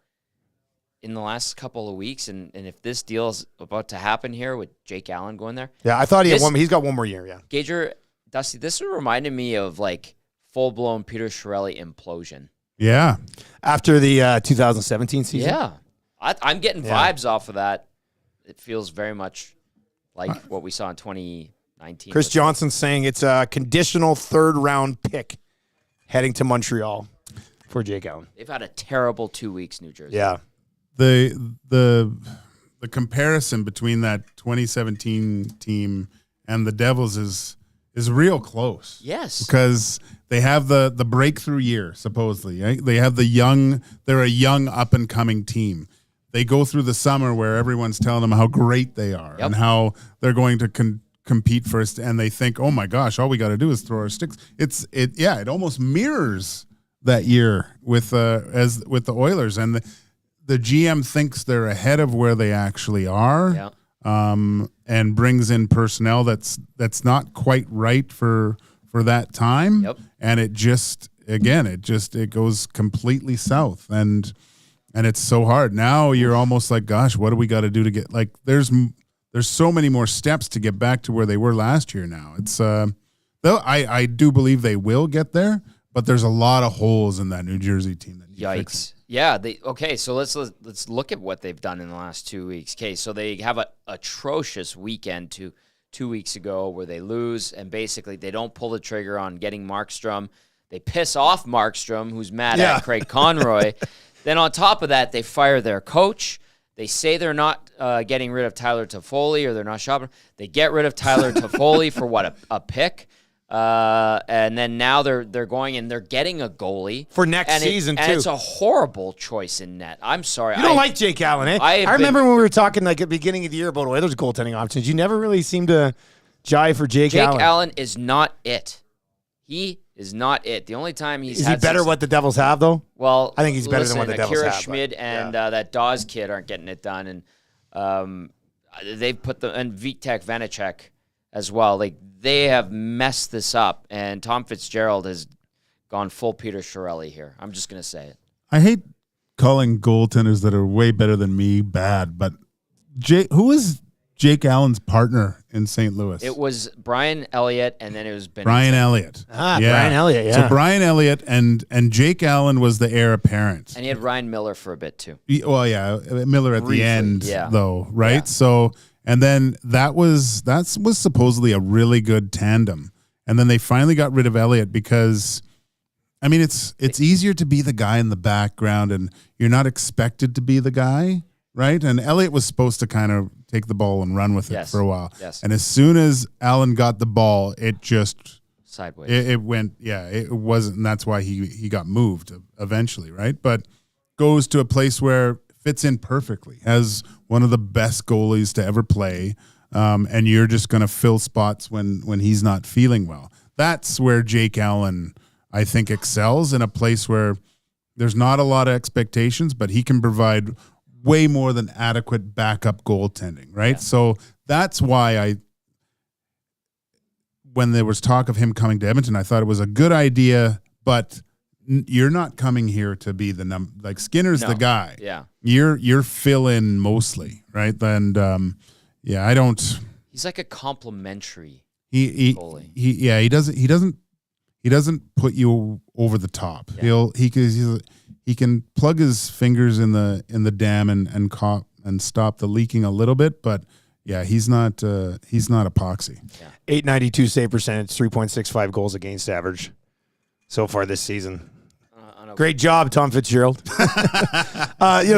B: in the last couple of weeks? And if this deal is about to happen here with Jake Allen going there?
A: Yeah, I thought he's got one more year, yeah.
B: Gager, Dusty, this reminded me of like full-blown Peter Chiarelli implosion.
C: Yeah.
A: After the 2017 season?
B: Yeah. I'm getting vibes off of that. It feels very much like what we saw in 2019.
A: Chris Johnson's saying it's a conditional third-round pick heading to Montreal for Jake Allen.
B: They've had a terrible 2 weeks, New Jersey.
A: Yeah.
C: The comparison between that 2017 team and the Devils is real close.
B: Yes.
C: Because they have the breakthrough year, supposedly. Right? They have they're a young up-and-coming team. They go through the summer where everyone's telling them how great they are and how they're going to compete first, and they think, oh my gosh, all we got to do is throw our sticks. It almost mirrors that year with the Oilers, and the GM thinks they're ahead of where they actually are, and brings in personnel that's not quite right for that time, and it goes completely south, and it's so hard. Now you're almost like, gosh, what do we got to do to get, like, there's so many more steps to get back to where they were last year now. It's I do believe they will get there, but there's a lot of holes in that New Jersey team.
B: Yikes. Yeah. So let's look at what they've done in the last 2 weeks. Okay, so they have an atrocious weekend 2 weeks ago where they lose, and basically they don't pull the trigger on getting Markstrom. They piss off Markstrom, who's mad at Craig Conroy. Then on top of that, they fire their coach. They say they're not getting rid of Tyler Toffoli, or they're not shopping. They get rid of Tyler Toffoli for what, a pick? And then now they're going and they're getting a goalie
A: for next season too.
B: And it's a horrible choice in net. I'm sorry.
A: You don't like Jake Allen, eh? I remember when we were talking like at the beginning of the year about Oilers goaltending options. You never really seemed to jive for Jake Allen.
B: Jake Allen is not it. He is not it. The only time
A: is he better what the Devils have though?
B: Well,
A: I think he's better than what the Devils
B: Akira
A: have.
B: Schmid and that Dawes kid aren't getting it done, and they've put and Vitek Vanacek as well. Like, they have messed this up, and Tom Fitzgerald has gone full Peter Chiarelli here. I'm just gonna say it.
C: I hate calling goaltenders that are way better than me bad, but who is Jake Allen's partner in St. Louis?
B: It was Brian Elliott, and then it was
C: Brian Elliott.
A: Brian Elliott,
C: So Brian Elliott and Jake Allen was the heir apparent.
B: And he had Ryan Miller for a bit, too.
C: Well, yeah, Miller at
B: Briefly,
C: the end,
B: yeah.
C: though, right?
B: Yeah.
C: So, and then that was supposedly a really good tandem. And then they finally got rid of Elliott because, I mean, it's easier to be the guy in the background, and you're not expected to be the guy, right? And Elliott was supposed to kind of take the ball and run with it for a while.
B: Yes.
C: And as soon as Allen got the ball, it just
B: sideways.
C: it went, it wasn't, and that's why he got moved eventually, right? But goes to a place where fits in perfectly, has one of the best goalies to ever play, and you're just going to fill spots when he's not feeling well. That's where Jake Allen, I think, excels, in a place where there's not a lot of expectations, but he can provide way more than adequate backup goaltending, right? Yeah. So that's why when there was talk of him coming to Edmonton, I thought it was a good idea, but you're not coming here to be the number. Like, Skinner's the guy.
B: Yeah.
C: You're fill-in mostly, right? And I don't.
B: He's like a complimentary
C: goalie. He doesn't put you over the top. Yeah. He can plug his fingers in the dam and stop the leaking a little bit, but yeah, he's not epoxy.
A: Yeah. .892 save percentage, 3.65 goals against average so far this season. Great job, Tom Fitzgerald.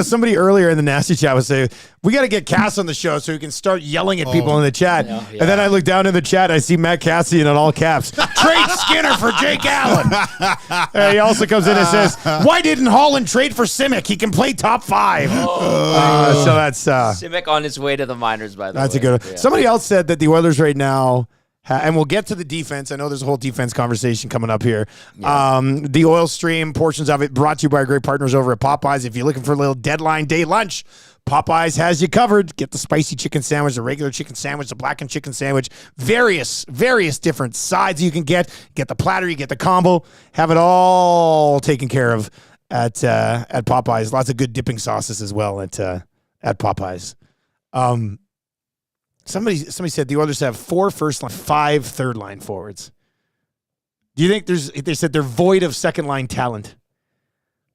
A: Somebody earlier in the Nasty Chat was saying, we got to get Cass on the show so he can start yelling at people in the chat. Yeah. And then I look down in the chat, I see Matt Cassidy in all caps. Trade Skinner for Jake Allen. He also comes in and says, why didn't Holland trade for Simic? He can play top 5. So that's
B: Simic on his way to the minors, by the way.
A: That's a good one. Yeah. Somebody else said that the Oilers right now, and we'll get to the defense. I know there's a whole defense conversation coming up here. Yeah. The oil stream, portions of it, brought to you by our great partners over at Popeyes. If you're looking for a little deadline day lunch, Popeyes has you covered. Get the spicy chicken sandwich, the regular chicken sandwich, the blackened chicken sandwich, various different sides you can get. Get the platter, you get the combo. Have it all taken care of at Popeyes. Lots of good dipping sauces as well at Popeyes. Somebody said the Oilers have 4 first line, 5 third line forwards. Do you think they said they're void of second line talent?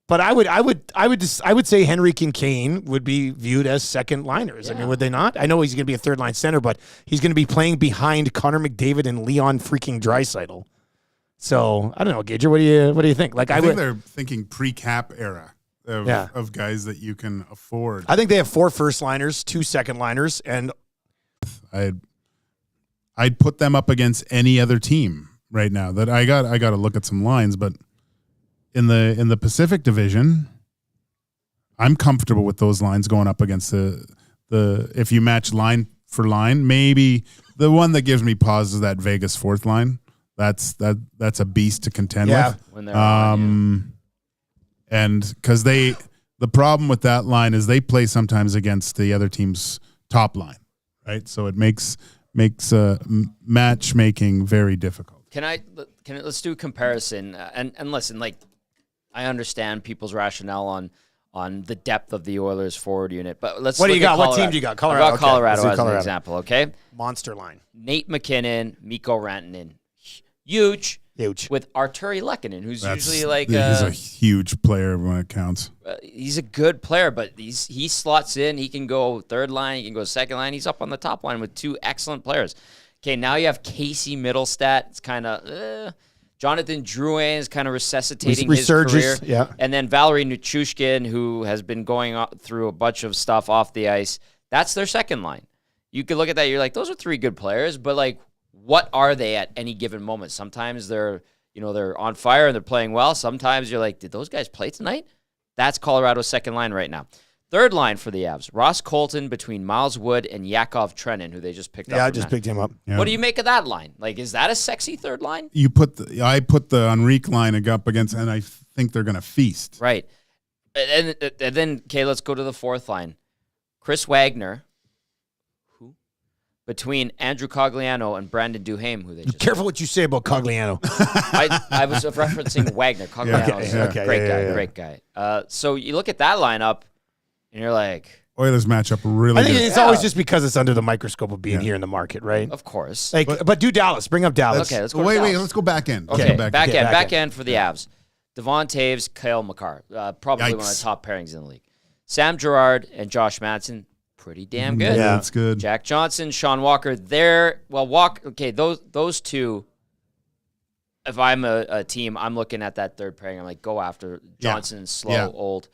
A: But I would say Henrique and Kane would be viewed as second liners. Yeah. I mean, would they not? I know he's going to be a third line center, but he's going to be playing behind Connor McDavid and Leon freaking Draisaitl. So I don't know, Gager. What do you think? Like,
C: I think they're thinking pre-cap era of guys that you can afford.
A: I think they have 4 first liners, 2 second liners, and
C: I'd put them up against any other team right now. That I got to look at some lines, but in the Pacific Division, I'm comfortable with those lines going up against the if you match line for line. Maybe the one that gives me pause is that Vegas 4th line. That's a beast to contend with.
B: When they're on,
C: and because the problem with that line is they play sometimes against the other team's top line. Right, so it makes matchmaking very difficult.
B: Let's do a comparison and listen. Like, I understand people's rationale on the depth of the Oilers forward unit, but let's.
A: What do you got?
B: Colorado.
A: What team do you got? Colorado.
B: I got Colorado as an example. Okay,
A: monster line.
B: Nate McKinnon, Mikko Rantanen, huge. With Arturi Lehkonen, who's usually like
C: he's a huge player when it counts.
B: He's a good player, but he slots in. He can go third line. He can go second line. He's up on the top line with 2 excellent players. Okay, now you have Casey Middlestat. It's kind of Jonathan Drouin is kind of resuscitating his career.
A: Yeah.
B: And then Valerie Nichushkin, who has been going through a bunch of stuff off the ice. That's their second line. You could look at that. You're like, those are 3 good players, but like, what are they at any given moment? Sometimes they're on fire and they're playing well. Sometimes you're like, did those guys play tonight? That's Colorado's second line right now. Third line for the Avs, Ross Colton between Miles Wood and Yakov Trenin, who they just picked up.
A: Yeah, I just picked him up.
C: Yeah.
B: What do you make of that line? Like, is that a sexy third line?
C: I put the Enrique line up against, and I think they're going to feast.
B: Right. And then, okay, let's go to the 4th line. Chris Wagner. Between Andrew Cogliano and Brandon Duhaime, who they just
A: careful what you say about Cogliano.
B: I was referencing Wagner. Cogliano is a great guy. So you look at that lineup, and you're like,
C: Oilers match up really
A: I think
C: good.
A: it's always just because it's under the microscope of being here in the market, right?
B: Of course.
A: Like, but do Dallas. Bring up Dallas.
B: Okay, let's go.
C: Wait,
B: to Dallas.
C: let's go back end. Let's
B: Okay,
C: go
B: back end for the Avs. Devon Taves, Kyle McCarr, probably one of
C: Yikes.
B: the top pairings in the league. Sam Girard and Josh Manson, pretty damn good.
C: Yeah, that's good.
B: Jack Johnson, Sean Walker, those two. If I'm a team, I'm looking at that third pairing. I'm like, go after Johnson, slow, old.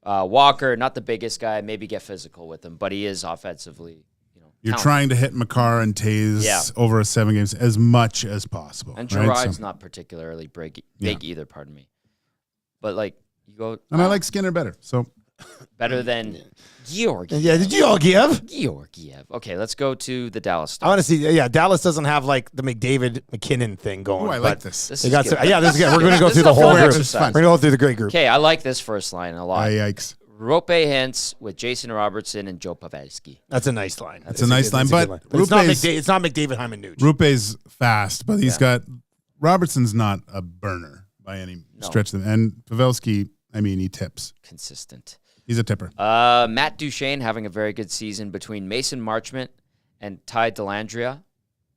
B: Walker, not the biggest guy. Maybe get physical with him, but he is offensively.
C: You're trying to hit McCarr and Taves over a 7 games as much as possible.
B: And Girard's not particularly big either, pardon me. But like you go,
C: and I like Skinner better. So
B: better than Georgiev.
A: Yeah, did you all give?
B: Georgiev. Okay, let's go to the Dallas
A: I
B: Stars.
A: want to see. Yeah, Dallas doesn't have like the McDavid McKinnon thing going.
C: I like this.
B: This
A: They
B: is
A: got
B: good.
A: some, this is good. We're going to go
B: This
A: through
B: is
A: the
B: a
A: whole
B: fun
A: group.
B: exercise.
A: We're going to go through the great group.
B: Okay, I like this first line a lot.
C: Yikes.
B: Rope Hintz with Jason Robertson and Joe Pavelski.
A: That's a nice line.
C: It's a nice line, but
A: it's not
C: Rupe's-
A: it's not McDavid Hyman Nuge.
C: Rupe's fast, but he's got Robertson's not a burner by any stretch of and Pavelski, I mean, he tips.
B: Consistent.
C: He's a tipper.
B: Matt Duchene having a very good season between Mason Marchment and Ty Dellandrea.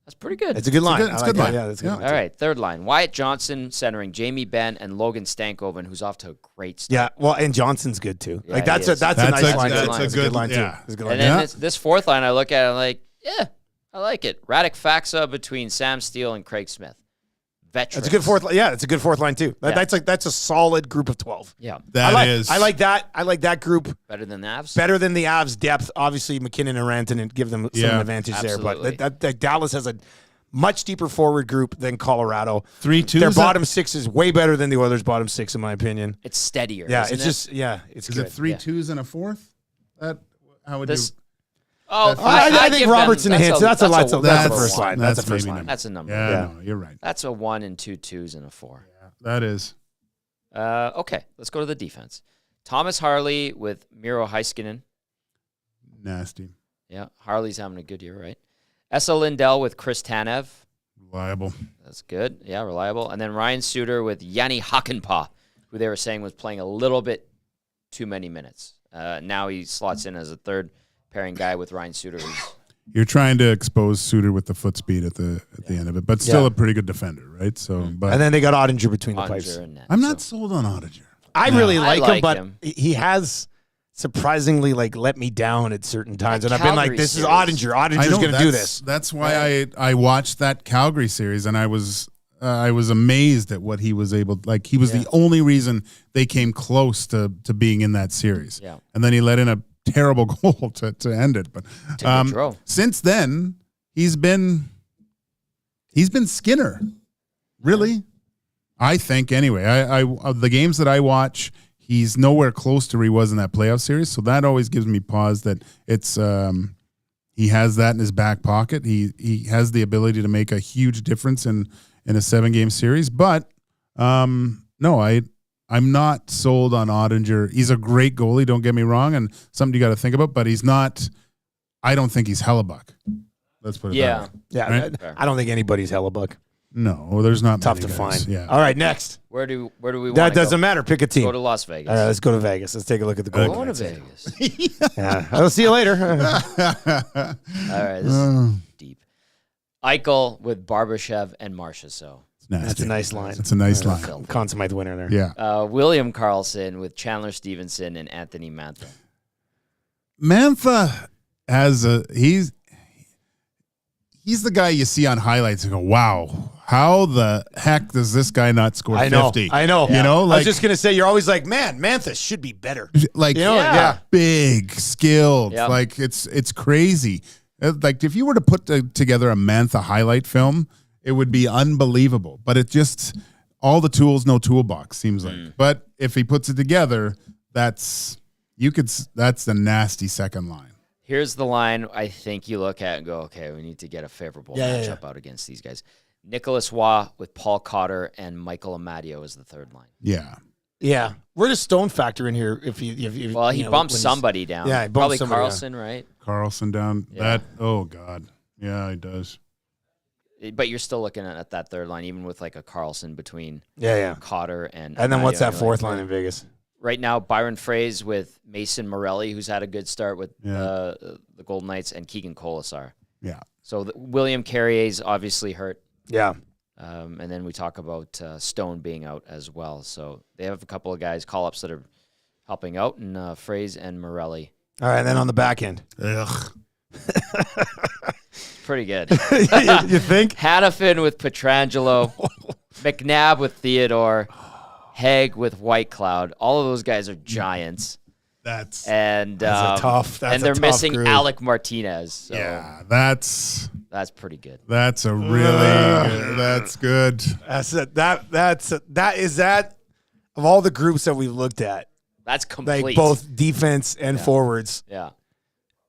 B: That's pretty good.
A: It's a good line.
C: It's a
A: I
C: good
A: like
C: line.
A: that. Yeah, that's a good
C: Yeah.
A: line.
B: All right, third line. Wyatt Johnson centering Jamie Benn and Logan Stankoven, who's off to a great start.
A: Yeah, well, and Johnson's good too.
B: Yeah,
A: like that's
B: he
A: a
B: is.
A: that's a
C: That's
A: nice
C: a-
A: line.
C: that's
A: too.
C: a
A: It's
C: good-
A: line too.
C: yeah.
A: It's a good line.
B: And then
C: Yeah.
B: this fourth line, I look at it, I'm like, yeah, I like it. Radek Faxa between Sam Steele and Craig Smith. Veterans.
A: That's a good fourth. Yeah, it's a good fourth line too.
B: Yeah.
A: That's a solid group of 12.
B: Yeah,
A: I like that. I like that group
B: better than the Avs.
A: better than the Avs depth. Obviously, McKinnon and Rantanen give them some advantage
B: absolutely.
A: there, but that Dallas has a much deeper forward group than Colorado.
C: 3-2.
A: Their bottom six is way better than the Oilers' bottom six, in my opinion.
B: It's steadier.
A: Yeah,
B: isn't
A: it's
B: it?
A: just it's
C: Is
A: good.
C: it 3 2s and a fourth? How would
B: This.
C: you?
B: Oh,
A: I think
B: give
A: Robertson
B: them,
A: hits. That's a first
B: one.
A: line. That's a first
C: maybe
A: line.
C: number.
B: That's a number.
C: Yeah,
A: Yeah.
C: no, you're right.
B: That's a 1 and 2 2s and a 4.
C: That is.
B: Okay, let's go to the defense. Thomas Harley with Miro Heiskanen.
C: Nasty.
B: Yeah, Harley's having a good year, right? Essa Lindell with Chris Tanev.
C: Reliable.
B: That's good. Yeah, reliable. And then Ryan Suter with Yanni Hakanpää, who they were saying was playing a little bit too many minutes. Now he slots in as a third pairing guy with Ryan Suter.
C: You're trying to expose Suter with the foot speed at the end of it, but still
A: Yeah.
C: a pretty good defender, right? So, but
A: And then they got Ottinger between the pipes.
B: And net.
C: I'm not sold on Oettinger.
A: I really
B: I
A: like him,
B: like
A: but
B: him.
A: he has surprisingly let me down at certain times, and I've been like,
B: Calgary
A: "This is
B: series.
A: Ottinger. Ottinger's going to do this."
C: That's why I watched that Calgary series, and I was amazed at what he was able. Like he was the only reason they came close to being in that series.
B: Yeah.
C: And then he let in a terrible goal to end it. But
B: Gaudreau.
C: since then, he's been Skinner. Really, I think anyway. I of the games that I watch, he's nowhere close to where he was in that playoff series. So that always gives me pause that it's he has that in his back pocket. He has the ability to make a huge difference in a 7-game series. But no, I'm not sold on Ottinger. He's a great goalie, don't get me wrong, and something you got to think about, but he's not I don't think he's Hellebuck. Let's put it that way.
A: Yeah.
C: Right?
A: I don't think anybody's Hellebuck.
C: No, there's not
A: Tough
C: many
A: to
C: guys.
A: find.
C: Yeah.
A: All right, next.
B: Where do we want
A: That
B: to go?
A: doesn't matter. Pick a team.
B: Go to Las Vegas.
A: All right, let's go to Vegas. Let's take a look at the goal.
B: Going to Vegas.
A: Yeah, I'll see you later.
B: All right, this is deep. Eichel with Barbashev and Marcia. So
C: Nasty.
A: That's a nice line.
C: It's a nice line.
A: Consummate winner there.
C: Yeah.
B: William Karlsson with Chandler Stevenson and Anthony Mantha.
C: Mantha has he's the guy you see on highlights and go, wow, how the heck does this guy not score 50?
A: I know.
C: You know,
A: I
C: like,
A: was just gonna say, you're always like, man, Mantha should be better.
C: like
A: You know,
B: Yeah.
C: big, skilled.
B: Yeah.
C: Like it's crazy. Like if you were to put together a Mantha highlight film, it would be unbelievable. But it just all the tools, no toolbox seems like. But if he puts it together, that's the nasty second line.
B: Here's the line I think you look at and go, okay, we need to get a favorable matchup out against these guys. Nicholas Waugh with Paul Cotter and Michael Amadio as the third line.
C: Yeah.
A: Yeah. Where does Stone factor in here? If
B: Well, he
A: you know,
B: bumps
A: when he's-
B: somebody down.
A: Yeah, he bumps
B: probably
A: somebody
B: Carlson, right?
C: Carlson down.
B: Yeah.
C: That oh God. Yeah, he does.
B: But you're still looking at that third line, even with like a Carlson between
A: Yeah.
B: Cotter and
A: And then what's
B: Amadio,
A: that
B: you're
A: fourth
B: like,
A: line in Vegas?
B: right now, Byron Fraze with Mason Morelli, who's had a good start with the Golden Knights, and Keegan Colasar.
C: Yeah.
B: So William Carrier's obviously hurt.
A: Yeah.
B: And then we talk about Stone being out as well. So they have a couple of guys, call-ups that are helping out, and Fraze and Morelli.
A: All right, and then on the back end.
C: Ugh.
B: Pretty good.
A: You think?
B: Hannafin with Petrangelo, McNabb with Theodore, Haig with White Cloud. All of those guys are giants.
C: That's
B: And
A: a tough
B: and they're
A: tough
B: missing
A: group.
B: Alec Martinez. So
C: yeah. That's
B: pretty good.
C: a really that's good.
A: That is of all the groups that we've looked at,
B: That's complete.
A: like both defense and forwards,
B: Yeah.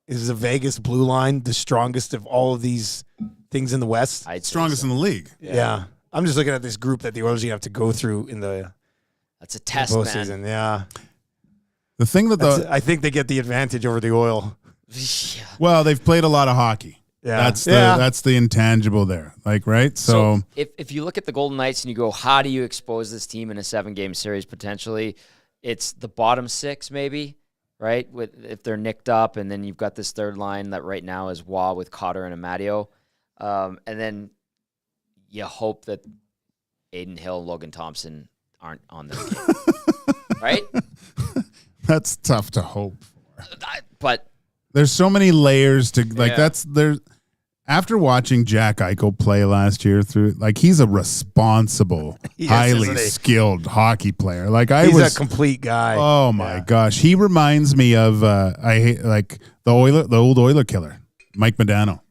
A: is the Vegas blue line the strongest of all of these things in the West?
B: I'd say
C: Strongest
B: so.
C: in the league.
A: Yeah. I'm just looking at this group that the Oilers have to go through in the
B: That's a test, man.
A: postseason. Yeah.
C: The thing that
A: I think they get the advantage over the Oil.
B: Yeah.
C: well, they've played a lot of hockey.
A: Yeah.
C: That's the intangible there. Like, right? So
B: if you look at the Golden Knights and you go, how do you expose this team in a 7-game series potentially? It's the bottom 6 maybe, right? If they're nicked up, and then you've got this third line that right now is Waugh with Cotter and Amadio. And then you hope that Aiden Hill and Logan Thompson aren't on their game. Right?
C: that's tough to hope for.
B: But
C: There's so many layers to like
B: Yeah.
C: that's there. After watching Jack Eichel play last year he's a responsible,
A: Yes,
C: highly
A: isn't he?
C: skilled hockey player. Like
A: He's a complete guy.
C: oh my gosh, he reminds me of I hate like the old Oiler killer, Mike Modano.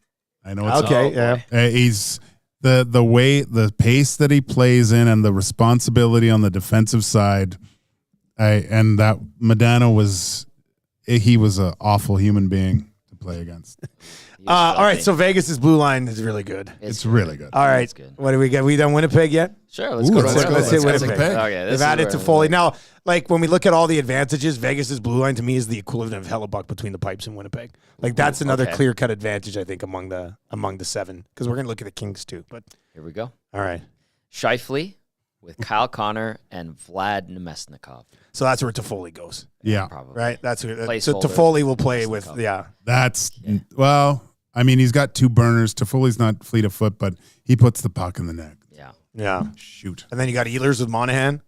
C: I know it's
A: Okay, yeah.
C: he's the way the pace that he plays in and the responsibility on the defensive side. And that Modano was an awful human being to play against.
A: All right, so Vegas's blue line is really good.
C: It's really good.
A: All right,
B: It's good.
A: what do we get? We done Winnipeg yet?
B: Sure, let's
C: Ooh,
B: go to
C: let's
B: Winnipeg.
A: Let's hit
C: go
A: Winnipeg.
C: Winnipeg.
B: Okay, this
A: They've
B: is
A: added
B: where
A: to
B: we're
A: Foley.
B: at.
A: Now, like when we look at all the advantages, Vegas's blue line to me is the equivalent of Hellebuck between the pipes in Winnipeg. Like that's another
B: okay.
A: clear-cut advantage, I think, among the 7, because we're going to look at the Kings too. But
B: Here we go.
A: all right,
B: Shifley with Kyle Connor and Vlad Nemesnikov.
A: so that's where Toffoli goes,
C: Yeah,
B: Probably.
A: right? That's who. So
B: Placeholder.
A: Toffoli will play with,
B: Nemesnikov.
A: yeah.
C: that's well. I mean, he's got 2 burners. Toffoli's not fleet of foot, but he puts the puck in the net.
B: Yeah.
A: Yeah.
C: Shoot.
A: And then you got Ehlers with Monahan.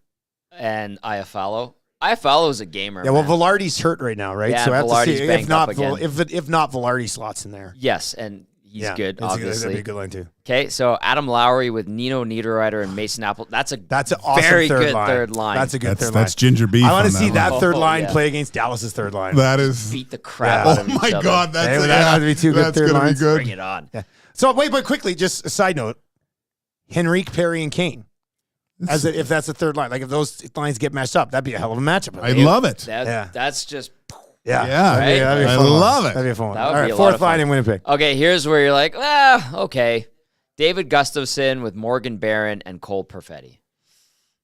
B: And Iafallo. Iafallo's a gamer.
A: Yeah, well,
B: man.
A: Velarde's hurt right now, right?
B: Yeah,
A: so I have to
B: Velarde's
A: see if
B: banged
A: not,
B: up again.
A: if not, Velarde slots in there.
B: Yes, and he's good,
A: that'd
B: obviously.
A: be a good line too.
B: Okay, so Adam Lowry with Nino Niederreiter and Mason Apple. That's an
A: awesome
B: very
A: third
B: good
A: line.
B: third line.
A: That's a good
C: That's
A: third line.
C: ginger beef.
A: I want
C: on
A: to see
C: one.
A: that third
B: Oh,
A: line
B: yeah.
A: play against Dallas's third line.
C: That is.
B: beat the crap
A: Yeah.
B: out
C: Oh
B: of each
C: my
B: other.
C: God, that's
A: Hey, that would be 2 good
C: that's
A: third
C: gonna
A: lines.
C: be good.
B: Bring it on.
A: Yeah. So wait, but quickly, just a side note: Henrique, Perry, and Kane. If that's the third line, like if those lines get mashed up, that'd be a hell of a matchup.
C: I love it.
B: That's just
A: yeah,
C: Yeah,
B: Right?
A: that'd be a
C: I
A: fun one.
C: love it.
A: That'd be a fun one.
B: That would
A: All
B: be
A: right,
B: a lot of
A: fourth line
B: fun.
A: in Winnipeg.
B: okay. Here's where you're like, okay. David Gustafson with Morgan Barron and Cole Perfetti.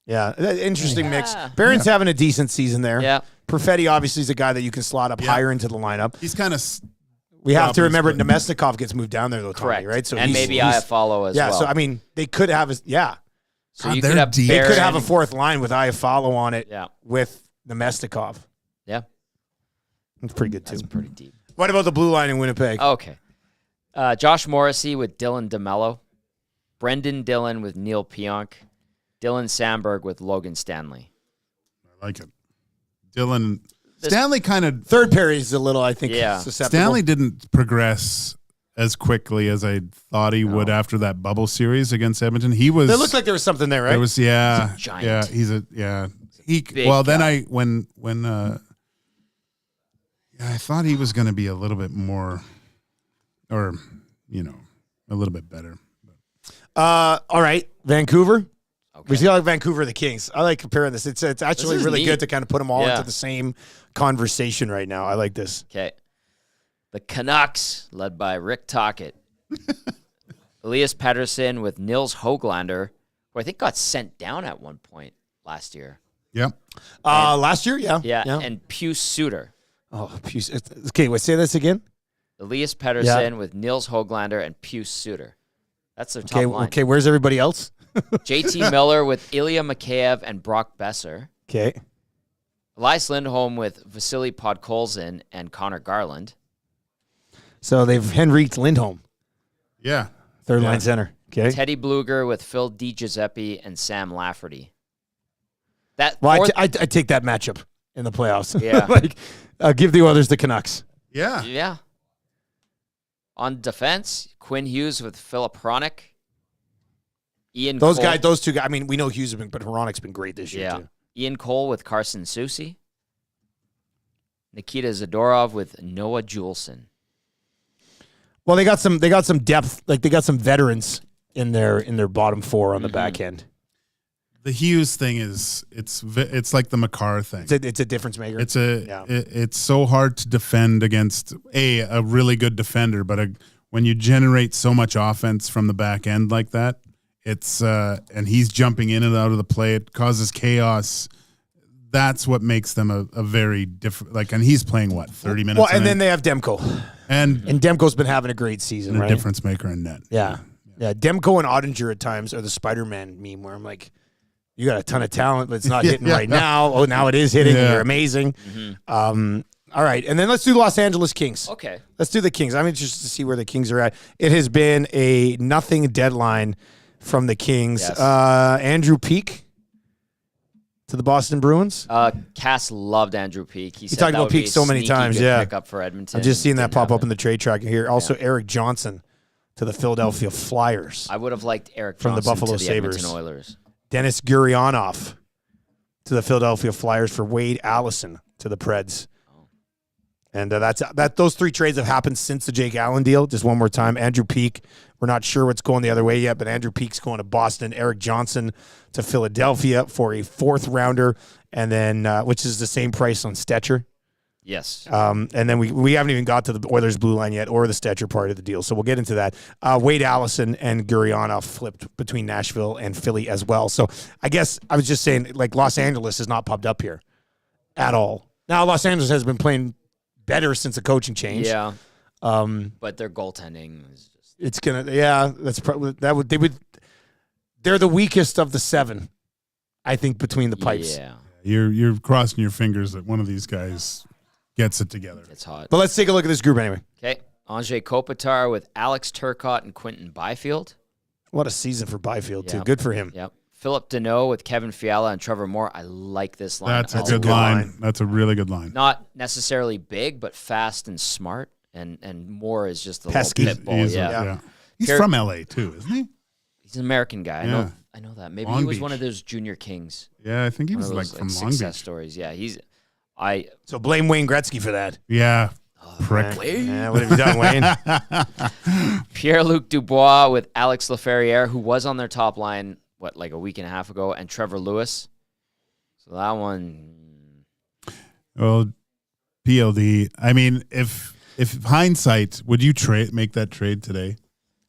A: Yeah, interesting mix.
B: Yeah.
A: Barron's having a decent season there.
B: Yeah.
A: Perfetti obviously is a guy that you can slot up higher into the lineup.
C: He's kind of.
A: We have to
C: Probably
A: remember
C: split.
A: Nemesnikov gets moved down there though, Tommy,
B: Correct.
A: right? So
B: and maybe
A: he's
B: Iafallo as
A: yeah.
B: well.
A: So I mean, they could have
B: So
C: God,
B: you
C: they're
B: could have
C: deep.
A: they
B: Barron.
A: could have a fourth line with Iafallo on it.
B: Yeah.
A: With Nemesnikov.
B: Yeah.
A: That's pretty good too.
B: That's pretty deep.
A: What about the blue line in Winnipeg?
B: Okay. Josh Morrissey with Dylan DeMello. Brendan Dillon with Neil Pionk. Dylan Sandberg with Logan Stanley.
C: I like it. Dylan. Stanley kind of.
A: Third pair is a little, I think,
B: Yeah.
A: susceptible.
C: Stanley didn't progress as quickly as I thought he would after that bubble series against Edmonton. He was.
A: It looked like there was something there, right?
C: There was, yeah.
B: He's a giant.
C: Yeah, he's a, yeah. He,
B: Big
C: well, then
B: guy.
C: I thought he was going to be a little bit more, or, a little bit better.
A: All right, Vancouver.
B: Okay.
A: We see like Vancouver, the Kings. I like comparing this. It's actually
B: is
A: really
B: neat.
A: good to kind of put them all
B: Yeah.
A: into the same conversation right now. I like this.
B: Okay. The Canucks, led by Rick Tocchet. Elias Pettersson with Nils Höglander, who I think got sent down at one point last year.
C: Yep.
A: Last year, yeah.
B: Yeah. And Pius Suter.
A: Oh, okay. Wait, say this again.
B: Elias Pettersson with Nils Höglander and Pius Suter. That's their top
A: Okay.
B: line.
A: Okay. Where's everybody else?
B: JT Miller with Ilya Mikheyev and Brock Besser.
A: Okay.
B: Elias Lindholm with Vasily Podkolzin and Connor Garland.
A: So they've Henrik Lindholm,
C: Yeah.
A: third line center. Okay.
B: Teddy Bluger with Phil DiGiuseppe and Sam Lafferty.
A: Well, I take that matchup in the playoffs.
B: Yeah.
A: Give the Oilers the Canucks.
C: Yeah.
B: Yeah. On defense, Quinn Hughes with Philip Hronik.
A: Those two guys. I mean, we know Hughes has been, but Hronik's been great this year too.
B: Ian Cole with Carson Soucy. Nikita Zadorov with Noah Juleson.
A: Well, they got some depth. Like they got some veterans in their bottom four on the back end.
C: The Hughes thing is it's like the Makar thing.
A: It's a difference maker.
C: It's so hard to defend against a really good defender, but when you generate so much offense from the back end like that, it's and he's jumping in and out of the play. It causes chaos. That's what makes them a very different. and he's playing 30 minutes.
A: Well, and then they have Demko, and Demko's been having a great season,
C: a
A: right?
C: difference maker in net.
A: Yeah. Demko and Ottinger at times are the Spider-Man meme where I'm like, you got a ton of talent, but it's not hitting right now. Oh, now it is hitting.
C: Yeah.
A: You're amazing. Mm-hmm. All right, and then let's do the Los Angeles Kings.
B: Okay.
A: Let's do the Kings. I'm interested to see where the Kings are at. It has been a nothing deadline from the Kings.
B: Yes.
A: Andrew Peeke to the Boston Bruins.
B: Cass loved Andrew Peeke. He
A: talked about Peeke so many times. Yeah,
B: pick up for Edmonton.
A: I've just seen that pop up in the trade tracker here. Also, Eric Johnson to the Philadelphia Flyers.
B: I would have liked Eric
A: from
B: Johnson
A: the Buffalo
B: to the
A: Sabres.
B: Edmonton Oilers.
A: Dennis Gurionov to the Philadelphia Flyers for Wade Allison to the Preds. And those three trades have happened since the Jake Allen deal. Just one more time. Andrew Peeke, we're not sure what's going the other way yet, but Andrew Peake's going to Boston. Eric Johnson to Philadelphia for a fourth rounder, and then which is the same price on Stetcher.
B: Yes.
A: And then we haven't even got to the Oilers blue line yet or the Stetcher part of the deal. So we'll get into that. Wade Allison and Gurionov flipped between Nashville and Philly as well. So I guess I was just saying, Los Angeles has not popped up here at all. Now Los Angeles has been playing better since the coaching change.
B: Yeah. But their goaltending is just...
A: It's going to, that's probably, they're the weakest of the seven, I think, between the pipes.
B: Yeah.
C: You're crossing your fingers that one of these guys gets it together.
B: It's hot.
A: But let's take a look at this group anyway.
B: Okay. Andrei Kopitar with Alex Turcotte and Quentin Byfield.
A: What a season for Byfield, too.
B: Yep.
A: Good for him.
B: Yep. Philip Deneau with Kevin Fiala and Trevor Moore. I like this line.
C: That's a good line. That's a really good line.
B: Not necessarily big, but fast and smart. And Moore is just a
A: pesky
B: little pit bull. Yeah.
C: He's from LA too, isn't he?
B: He's an American guy.
C: Yeah.
B: I know that. Maybe
C: Long
B: he was
C: Beach.
B: one of those junior kings.
C: Yeah, I think he was
B: One of
C: from
B: those,
C: Long
B: success
C: Beach.
B: stories. Yeah,
A: So blame Wayne Gretzky for that.
C: Yeah. Prick.
A: Yeah, what have you done, Wayne?
B: Pierre-Luc Dubois with Alex Laferriere, who was on their top line, a week and a half ago, and Trevor Lewis. So that one...
C: Well, PLD. I mean, if hindsight, would you make that trade today?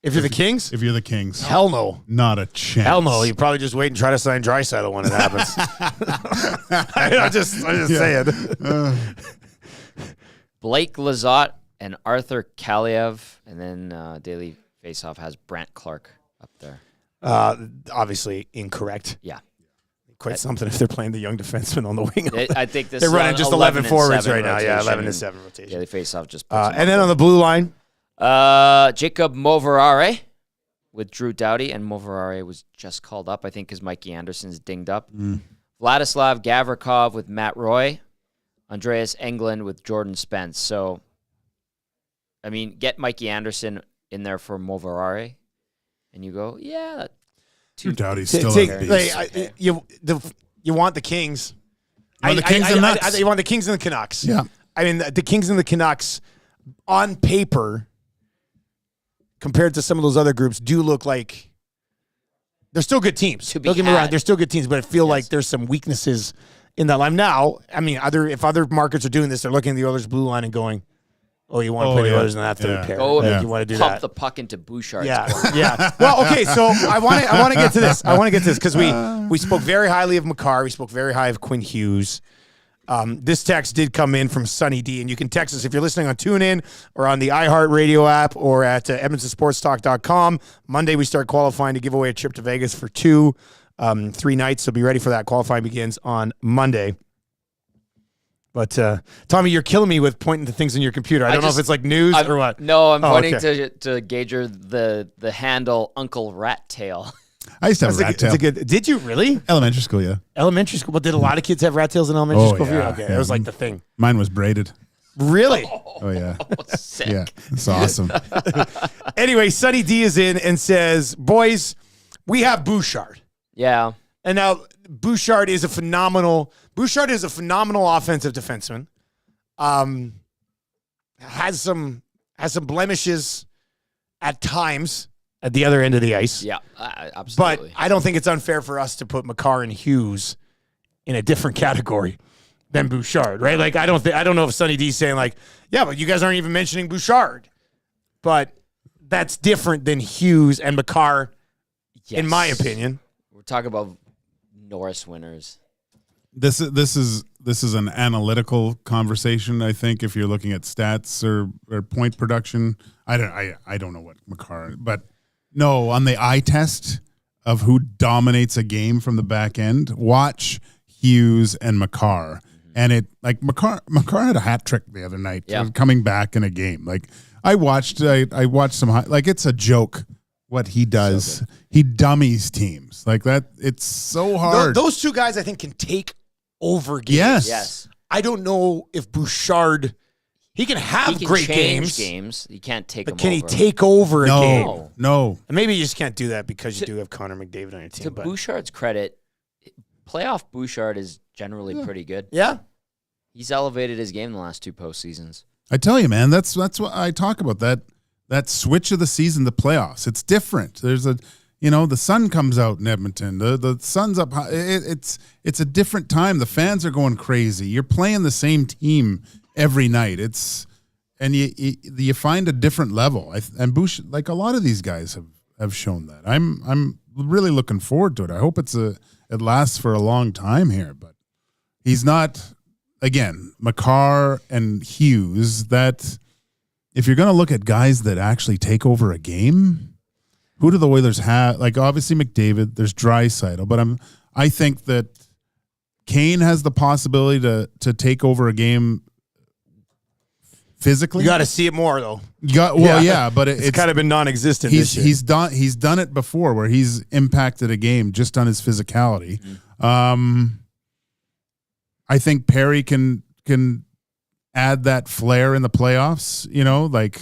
A: If you're the Kings?
C: If you're the Kings.
A: Hell no.
C: Not a chance.
A: Hell no. You probably just wait and try to sign Draisaitl when it happens. I'm just saying.
B: Blake Lizotte and Arthur Kaliev, and then Daily Faceoff has Brant Clark up there.
A: Obviously incorrect.
B: Yeah.
A: Quite something if they're playing the young defenseman on the wing.
B: I think this
A: they're
B: is
A: running just 11 forwards right now.
B: rotation,
A: Yeah, 11 to 7 rotation.
B: Daily Faceoff just
A: and then on the blue line,
B: Jacob Moverare with Drew Doughty, and Moverare was just called up, I think, because Mikey Anderson's dinged up. Vladislav Gavrikov with Matt Roy, Andreas Englund with Jordan Spence. So, I mean, get Mikey Anderson in there for Moverare, and you go, yeah.
C: Drew Doughty's still a beast.
A: You want the Kings.
C: The Kings and Nuts.
A: You want the Kings and the Canucks.
C: Yeah.
A: I mean, the Kings and the Canucks, on paper, compared to some of those other groups, do look like they're still good teams. Don't get me wrong, they're still good teams, but I feel like there's some weaknesses in that line. Now, I mean, if other markets are doing this, they're looking at the Oilers' blue line and going, "Oh, you want to play the Oilers in that third pair? You want to do
B: pump
A: that?
B: the puck into Bouchard's
A: court." Yeah. Well, okay. So I want to get to this. Because we spoke very highly of Makar. We spoke very high of Quinn Hughes. This text did come in from Sunny D, and you can text us if you're listening on TuneIn or on the iHeartRadio app or at EdmontonSportsTalk.com. Monday, we start qualifying to give away a trip to Vegas for 3 nights, so be ready for that. Qualifying begins on Monday. But Tommy, you're killing me with pointing to things on your computer. I don't know if it's like news or what.
B: No, I'm pointing to Gager the handle Uncle Rat Tail.
C: I used to have rat tail.
A: Did you really?
C: Elementary school, yeah.
A: Elementary school. Well, did a lot of kids have rat tails in elementary school for you?
C: Yeah,
A: Okay,
C: yeah.
A: it was like the thing.
C: Mine was braided.
A: Really?
C: Oh, yeah.
B: Sick.
C: Yeah, it's awesome.
A: Anyway, Sonny D is in and says, boys, we have Bouchard.
B: Yeah.
A: And now Bouchard is a phenomenal offensive defenseman. Has some blemishes at times at the other end of the ice.
B: Yeah, absolutely.
A: But I don't think it's unfair for us to put Makar and Hughes in a different category than Bouchard, right? Like I don't know if Sonny D's saying like, yeah, but you guys aren't even mentioning Bouchard. But that's different than Hughes and Makar, in my opinion.
B: We're talking about Norris winners.
C: This is an analytical conversation. I think if you're looking at stats or point production, I don't know what Makar, but no, on the eye test of who dominates a game from the back end, watch Hughes and Makar. And it like Makar had a hat trick the other night coming back in a game. Like I watched some like it's a joke what he does. So he dummies teams like that. It's so hard.
A: Those two guys I think can take over games.
C: Yes.
A: I don't know if Bouchard he can have great games.
B: He can't take them over.
A: But can he take over a game?
C: No.
A: And maybe you just can't do that because you do have Connor McDavid on your team.
B: To Bouchard's credit, playoff Bouchard is generally pretty good.
A: Yeah.
B: He's elevated his game in the last 2 postseasons.
C: I tell you, man, that's what I talk about, that switch of the season, the playoffs. It's different. There's the sun comes out in Edmonton. The sun's up high. It's a different time. The fans are going crazy. You're playing the same team every night. And you find a different level. And Bush, like a lot of these guys have shown that. I'm really looking forward to it. I hope it lasts for a long time here. But he's not. Again, Makar and Hughes. That if you're going to look at guys that actually take over a game, who do the Oilers have? Like obviously McDavid. There's Draisaitl, but I think that Kane has the possibility to take over a game physically.
A: You got to see it more though.
C: But it's
A: kind of been non-existent.
C: He's done it before where he's impacted a game just on his physicality. Mm-hmm. I think Perry can add that flair in the playoffs. Like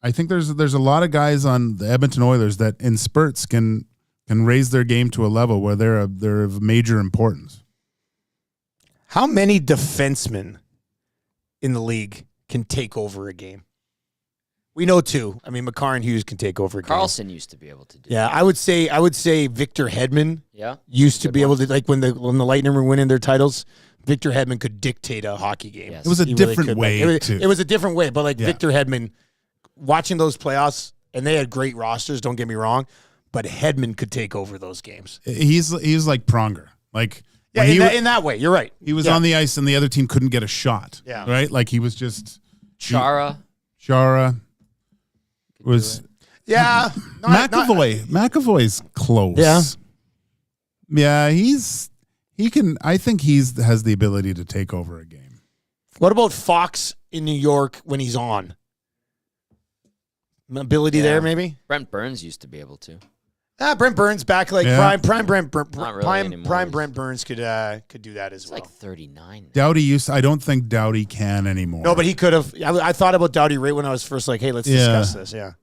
C: I think there's a lot of guys on the Edmonton Oilers that in spurts can raise their game to a level where they're of major importance.
A: How many defensemen in the league can take over a game? We know 2. I mean, Makar and Hughes can take over a game.
B: Carlson used to be able to do
A: that. I would say Victor Hedman used to be able to, like when the Lightning were winning their titles, Victor Hedman could dictate a hockey game.
B: Yes.
C: It was a different way.
A: It was a different way, but Victor Hedman, watching those playoffs, and they had great rosters, don't get me wrong, but Hedman could take over those games.
C: He's like Pronger. Like
A: in that way, you're right.
C: He was on the ice and the other team couldn't get a shot.
A: Yeah.
C: Right? Like he was just
B: Chara
C: was
A: McAvoy.
C: McAvoy's close.
A: Yeah.
C: Yeah, he can I think has the ability to take over a game.
A: What about Fox in New York when he's on? Ability there, maybe?
B: Brent Burns used to be able to.
A: Brent Burns back like prime Brent Burns could do that as well.
B: Like 39.
C: Doughty I don't think Doughty can anymore.
A: No, but he could have. I thought about Doughty right when I was first like, hey, let's discuss this. Yeah.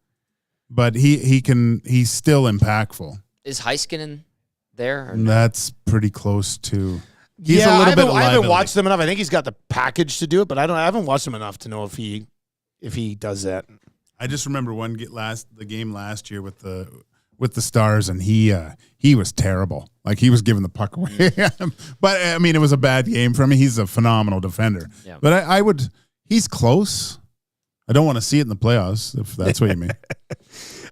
C: But he's still impactful.
B: Is Heiskanen there? Or
C: That's pretty close to. He's a little bit.
A: I haven't watched him enough. I think he's got the package to do it, but I haven't watched him enough to know if he does that.
C: I just remember the game last year with the Stars, and he was terrible. Like he was giving the puck away. But I mean, it was a bad game for him. He's a phenomenal defender. Yeah. But he's close. I don't want to see it in the playoffs, if that's what you mean.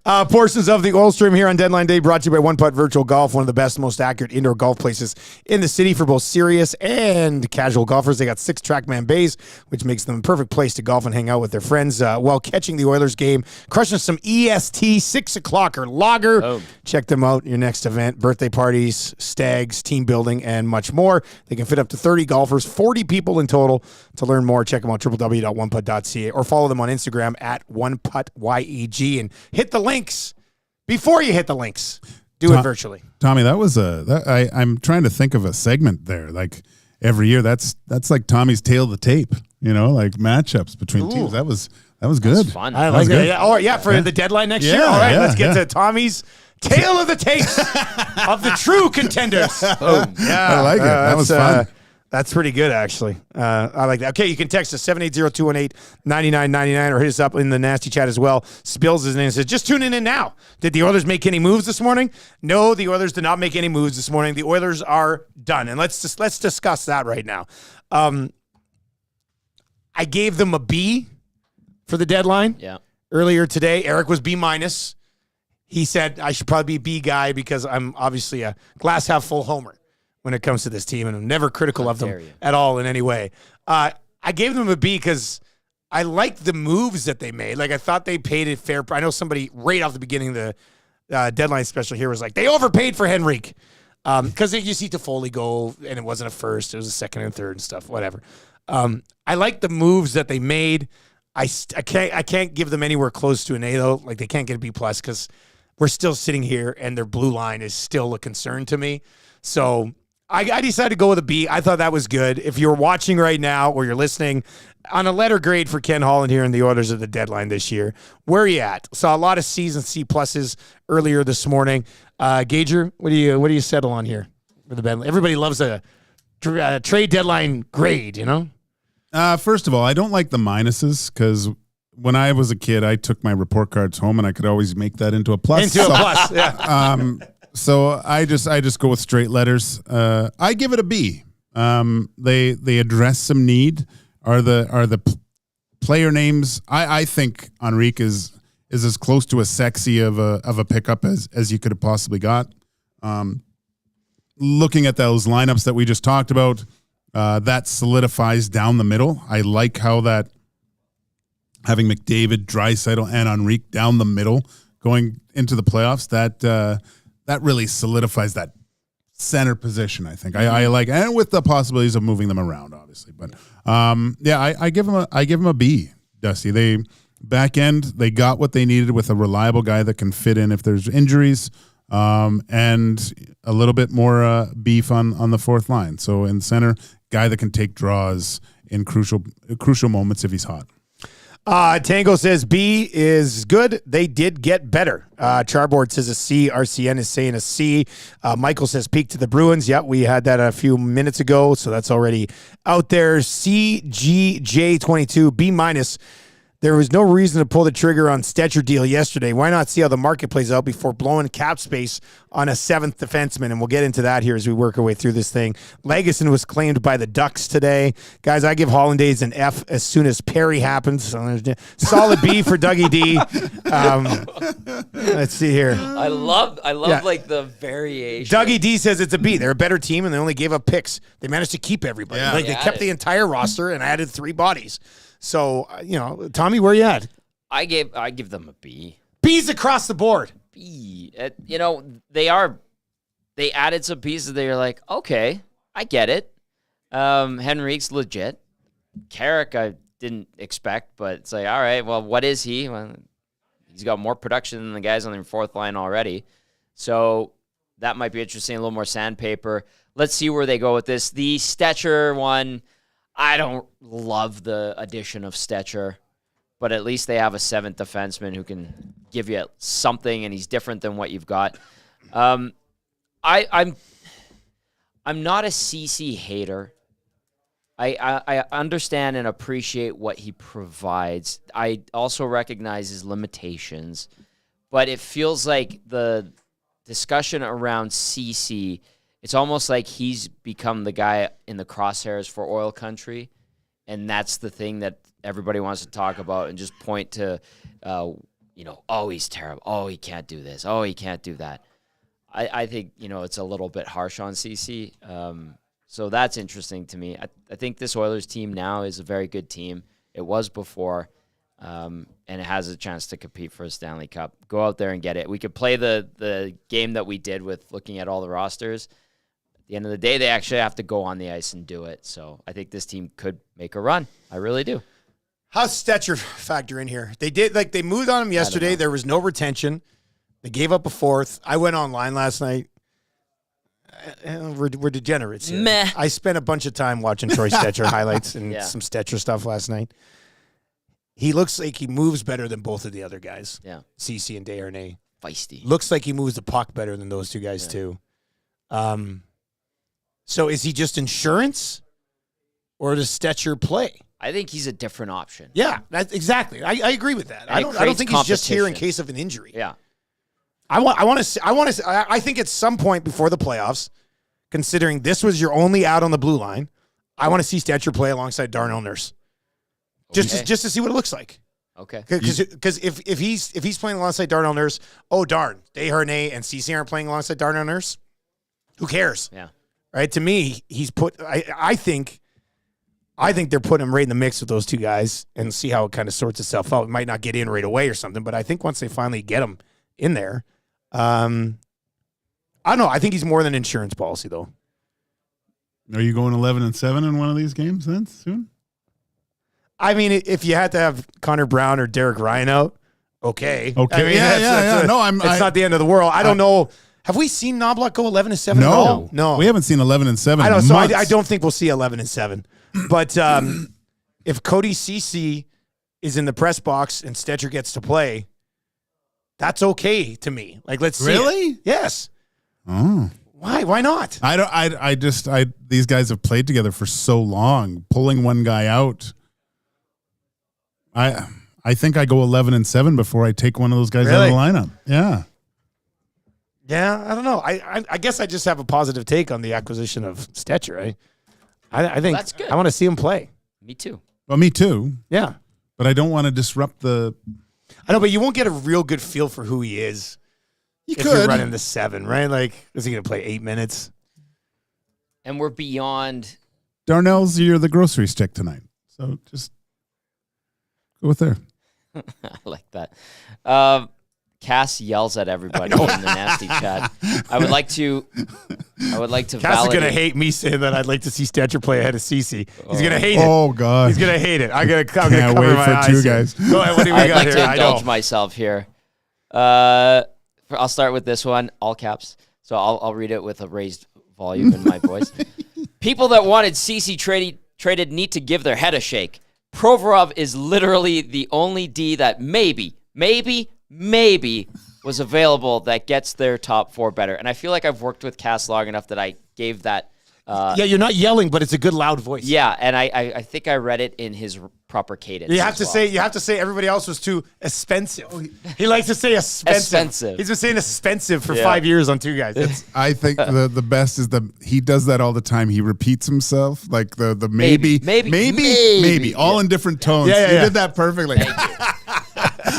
A: Portions of the Oil Stream here on Deadline Day brought to you by One Putt Virtual Golf, one of the best, most accurate indoor golf places in the city for both serious and casual golfers. They got 6 TrackMan bays, which makes them a perfect place to golf and hang out with their friends while catching the Oilers game, crushing some EST 6 o'clocker lager.
B: Oh.
A: Check them out. Your next event, birthday parties, stags, team building, and much more. They can fit up to 30 golfers, 40 people in total. To learn more, check them out, www.oneputt.ca, or follow them on Instagram at OnePuttYEG, and hit the links before you hit the links. Do it virtually.
C: Tommy, that was I'm trying to think of a segment there. Like every year, that's like Tommy's tail of the tape, like matchups between teams. That was good.
B: That's fun.
A: I like that. Yeah. For the deadline next year. All right, let's get to Tommy's tail of the tape of the true contenders.
B: Boom.
A: Yeah,
C: I like it. That was fun.
A: That's pretty good, actually. I like that. Okay, you can text us 780-218-9999 or hit us up in the nasty chat as well. Spills his name and says, just tuning in now. Did the Oilers make any moves this morning? No, the Oilers did not make any moves this morning. The Oilers are done. And let's discuss that right now. I gave them a B for the deadline.
B: Yeah.
A: Earlier today, Eric was B-. He said I should probably be B guy because I'm obviously a glass half full homer when it comes to this team, and I'm never critical of them at all in any way. I gave them a B because I liked the moves that they made. Like, I thought they paid it fair. I know somebody right off the beginning of the deadline special here was like, they overpaid for Henrique. Because you see Toffoli go, and it wasn't a first. It was a second and third and stuff, whatever. I like the moves that they made. I can't give them anywhere close to an A, though. Like, they can't get a B+ because we're still sitting here, and their blue line is still a concern to me. So I decided to go with a B. I thought that was good. If you're watching right now or you're listening, on a letter grade for Ken Holland here in the Oilers at the deadline this year, where are you at? Saw a lot of C's and C+ earlier this morning. Gager, what do you settle on here for the deadline? Everybody loves a trade deadline grade,
C: First of all, I don't like the minuses because when I was a kid, I took my report cards home and I could always make that into a plus.
A: Yeah.
C: So I just go with straight letters. I give it a B. They address some need. Are the player names? I think Henrique is as close to a sexy of a pickup as you could have possibly got. Looking at those lineups that we just talked about, that solidifies down the middle. I like how that having McDavid, Draisaitl, and Henrique down the middle going into the playoffs. That really solidifies that center position, I think. I like, and with the possibilities of moving them around, obviously. But I give them a B, Dusty. They back end, they got what they needed with a reliable guy that can fit in if there's injuries, and a little bit more beef on the fourth line. So in center, guy that can take draws in crucial moments if he's hot.
A: Tango says B is good. They did get better. Charboard says a C. RCN is saying a C. Michael says peak to the Bruins. Yeah, we had that a few minutes ago, so that's already out there. CGJ22, B-. There was no reason to pull the trigger on Stetcher deal yesterday. Why not see how the market plays out before blowing cap space on a 7th defenseman? And we'll get into that here as we work our way through this thing. Legason was claimed by the Ducks today. Guys, I give Hollandaise an F as soon as Perry happens. So solid B for Dougie D. Let's see here.
B: I love like the variation.
A: Dougie D says it's a B. They're a better team, and they only gave up picks. They managed to keep everybody.
C: Yeah.
A: They kept the entire roster and added 3 bodies. So, Tommy, where you at?
B: I give them a B.
A: B's across the board.
B: B. They added some pieces that you're like, okay, I get it. Henrique's legit. Carrick, I didn't expect, but it's like, all right, well, what is he? Well, he's got more production than the guys on the fourth line already. So that might be interesting, a little more sandpaper. Let's see where they go with this. The Stetcher one, I don't love the addition of Stetcher, but at least they have a 7th defenseman who can give you something, and he's different than what you've got. I'm not a CC hater. I understand and appreciate what he provides. I also recognize his limitations, but it feels like the discussion around CC, it's almost like he's become the guy in the crosshairs for oil country, and that's the thing that everybody wants to talk about and just point to oh, he's terrible. Oh, he can't do this. Oh, he can't do that. I think, it's a little bit harsh on CC. So that's interesting to me. I think this Oilers team now is a very good team. It was before, and it has a chance to compete for a Stanley Cup. Go out there and get it. We could play the game that we did with looking at all the rosters. At the end of the day, they actually have to go on the ice and do it. So I think this team could make a run. I really do.
A: How's Stetcher factor in here? They moved on him yesterday. There was no retention. They gave up a fourth. I went online last night. We're degenerates here.
B: Meh.
A: I spent a bunch of time watching Troy Stetcher highlights and some Stetcher stuff last night. He looks like he moves better than both of the other guys.
B: Yeah.
A: CC and Desharnais.
B: Feisty.
A: Looks like he moves the puck better than those two guys too. So is he just insurance, or does Stetcher play?
B: I think he's a different option.
A: Yeah, that's exactly. I agree with that.
B: And
A: I don't think he's just here in case of an injury.
B: Yeah.
A: I think at some point before the playoffs, considering this was your only out on the blue line, I want to see Stetcher play alongside Darnell Nurse, just to see what it looks like.
B: Okay.
A: Because if he's playing alongside Darnell Nurse, oh darn, Desharnais and CC aren't playing alongside Darnell Nurse. Who cares?
B: Yeah.
A: Right. To me, he's put. I think they're putting him right in the mix with those two guys and see how it kind of sorts itself out. It might not get in right away or something, but I think once they finally get him in there, I don't know. I think he's more than an insurance policy, though.
C: Are you going 11-7 in one of these games then soon?
A: I mean, if you had to have Connor Brown or Derek Ryan out, okay.
C: Okay.
A: I mean, it's not the end of the world. I don't know. Have we seen Knobloch go 11-7? No.
C: We haven't seen 11-7.
A: I don't. So I don't think we'll see 11-7. But if Cody Ceci is in the press box and Stetcher gets to play, that's okay to me. Like, let's see.
C: Really?
A: Yes.
C: Oh.
A: Why? Why not?
C: These guys have played together for so long. Pulling one guy out, I think I go 11-7 before I take one of those guys out of the lineup. Yeah.
A: Yeah, I don't know. I guess I just have a positive take on the acquisition of Stetcher. I think
B: that's good.
A: I want to see him play.
B: Me too.
C: Well, me too.
A: Yeah.
C: But I don't want to disrupt the...
A: I know, but you won't get a real good feel for who he is if you're running the 7, right? Like, is he going to play 8 minutes?
B: And we're beyond...
C: Darnell's you're the grocery stick tonight. So just go with there.
B: I like that. Cass yells at everybody in the nasty chat. I would like to
A: Cass
B: validate.
A: is going to hate me saying that I'd like to see Stetcher play ahead of CC. He's going to hate it.
C: Oh, God.
A: He's going to hate it. I'm going to cover
C: Can't wait
A: my
C: for
A: eyes
C: two
A: here.
C: guys.
A: Go ahead. What do we
B: I'd
A: got
B: like
A: here?
B: to
A: I
B: indulge
A: know.
B: myself here. I'll start with this one, all caps. So I'll read it with a raised volume in my voice. People that wanted CC traded need to give their head a shake. Provorov is literally the only D that maybe was available that gets their top 4 better. And I feel like I've worked with Cass long enough that I gave that.
A: Yeah, you're not yelling, but it's a good loud voice.
B: Yeah, and I think I read it in his proper cadence.
A: You have to say everybody else was too expensive. He likes to say expensive. He's been saying expensive for 5 years on two guys.
C: I think the best is he does that all the time. He repeats himself, like the maybe, all in different tones.
A: Yeah.
C: You did that perfectly.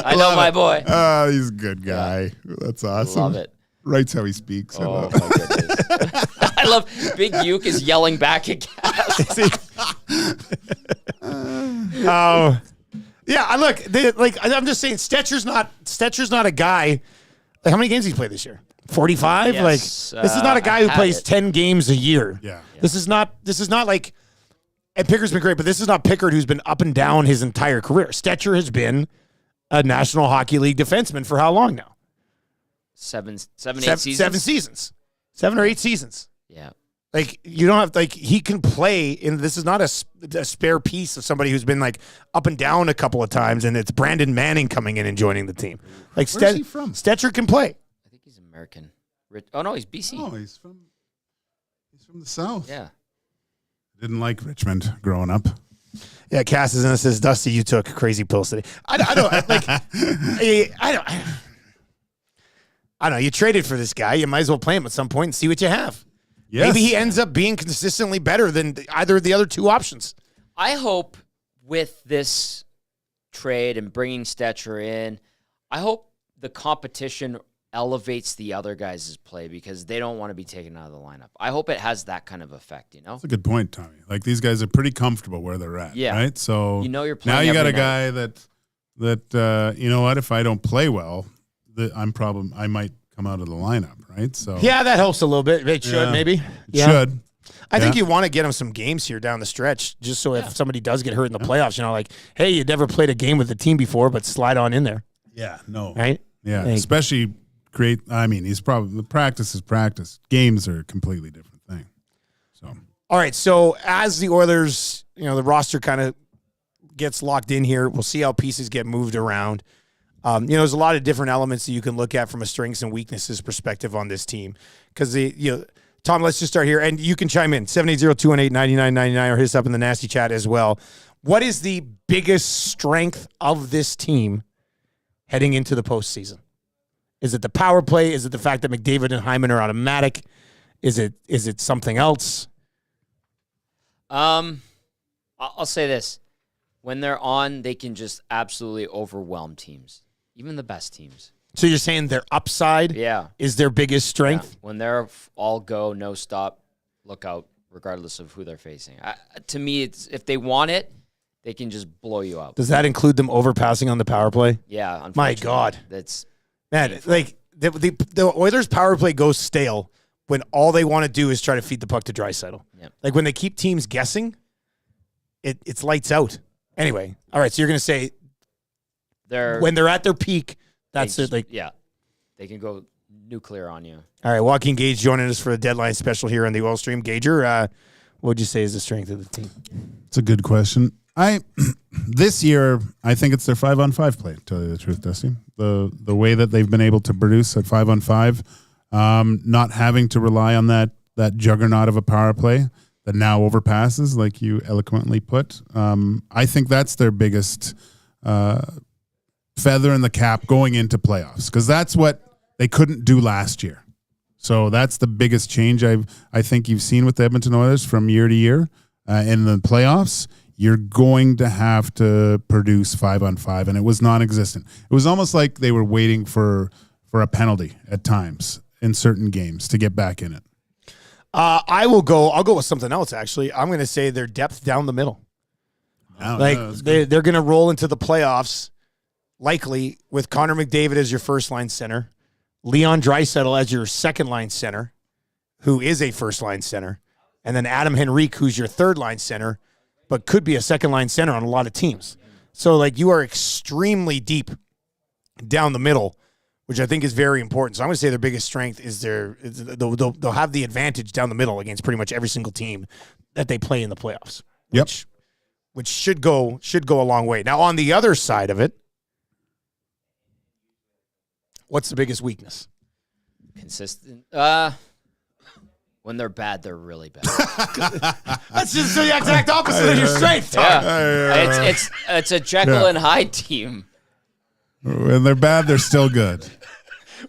B: I know my boy.
C: Oh, he's a good guy. That's awesome.
B: Love it.
C: Writes how he speaks.
B: Oh, my goodness. I love Big Uke is yelling back at Cass.
A: Oh, yeah. I'm just saying, Stetcher's not a guy. Like, how many games did he play this year? 45.
B: Yes,
A: Like, this is not a guy who plays 10 games a year.
C: Yeah.
A: This is not like. And Pickett's been great, but this is not Pickard who's been up and down his entire career. Stetcher has been a National Hockey League defenseman for how long now?
B: 7, 8 seasons.
A: 7 seasons. 7 or 8 seasons.
B: Yeah.
A: Like, you don't have, he can play in, this is not a spare piece of somebody who's been up and down a couple of times, and it's Brandon Manning coming in and joining the team. Like,
C: where's he from?
A: Stetcher can play.
B: I think he's American. Oh, no, he's BC.
C: Oh, he's from the South.
B: Yeah.
C: Didn't like Richmond growing up.
A: Yeah, Cass is in and says, Dusty, you took crazy pills today. I don't know. You traded for this guy. You might as well play him at some point and see what you have. Yes. Maybe he ends up being consistently better than either of the other two options.
B: I hope with this trade and bringing Stetcher in, I hope the competition elevates the other guys' play because they don't want to be taken out of the lineup. I hope it has that kind of effect,
C: That's a good point, Tommy. Like, these guys are pretty comfortable where they're at, right? So
B: you're playing
C: now you got a
B: every
C: guy that you know what, if I don't play well, I might come out of the lineup, right? So
A: Yeah, that helps a little bit. It should, maybe.
C: It should.
A: I think you want to get him some games here down the stretch, just so if somebody does get hurt in the playoffs, like, hey, you never played a game with the team before, but slide on in there.
C: Yeah, no.
A: Right?
C: Yeah, especially he's probably, the practice is practice. Games are a completely different thing. So,
A: all right, so as the Oilers, the roster kind of gets locked in here, we'll see how pieces get moved around. There's a lot of different elements that you can look at from a strengths and weaknesses perspective on this team. Because, Tom, let's just start here. And you can chime in, 780-218-9999, or hit us up in the nasty chat as well. What is the biggest strength of this team heading into the postseason? Is it the power play? Is it the fact that McDavid and Hyman are automatic? Is it something else?
B: I'll say this. When they're on, they can just absolutely overwhelm teams, even the best teams.
A: So you're saying their upside is their biggest strength?
B: Yeah. When they're all go, no stop, look out, regardless of who they're facing. To me, it's if they want it, they can just blow you out.
A: Does that include them overpassing on the power play?
B: Yeah, unfortunately.
A: My God.
B: That's
A: painful. Like the Oilers' power play goes stale when all they want to do is try to feed the puck to Draisaitl.
B: Yep.
A: Like when they keep teams guessing, it's lights out. Anyway, all right, so you're going to say when they're at their peak, that's it. Like,
B: they can go nuclear on you.
A: All right, Joaquin Gage joining us for the deadline special here on the Oil Stream. Gager, what would you say is the strength of the team?
C: It's a good question. This year, I think it's their 5-on-5 play, to tell you the truth, Dusty. The way that they've been able to produce at 5-on-5, not having to rely on that juggernaut of a power play that now overpasses, like you eloquently put. I think that's their biggest feather in the cap going into playoffs, because that's what they couldn't do last year. So that's the biggest change I think you've seen with the Edmonton Oilers from year to year. In the playoffs, you're going to have to produce 5-on-5, and it was non-existent. It was almost like they were waiting for a penalty at times in certain games to get back in it.
A: I'll go with something else, actually. I'm going to say their depth down the middle. They're going to roll into the playoffs likely with Connor McDavid as your first-line center, Leon Draisaitl as your second-line center, who is a first-line center, and then Adam Henrique, who's your third-line center, but could be a second-line center on a lot of teams. So, you are extremely deep down the middle, which I think is very important. So I'm going to say their biggest strength is they'll have the advantage down the middle against pretty much every single team that they play in the playoffs. Which should go a long way. Now, on the other side of it, what's the biggest weakness?
B: Consistent. When they're bad, they're really bad.
A: That's just the exact opposite of your strength.
B: Yeah. It's a Jekyll and Hyde team.
C: When they're bad, they're still good.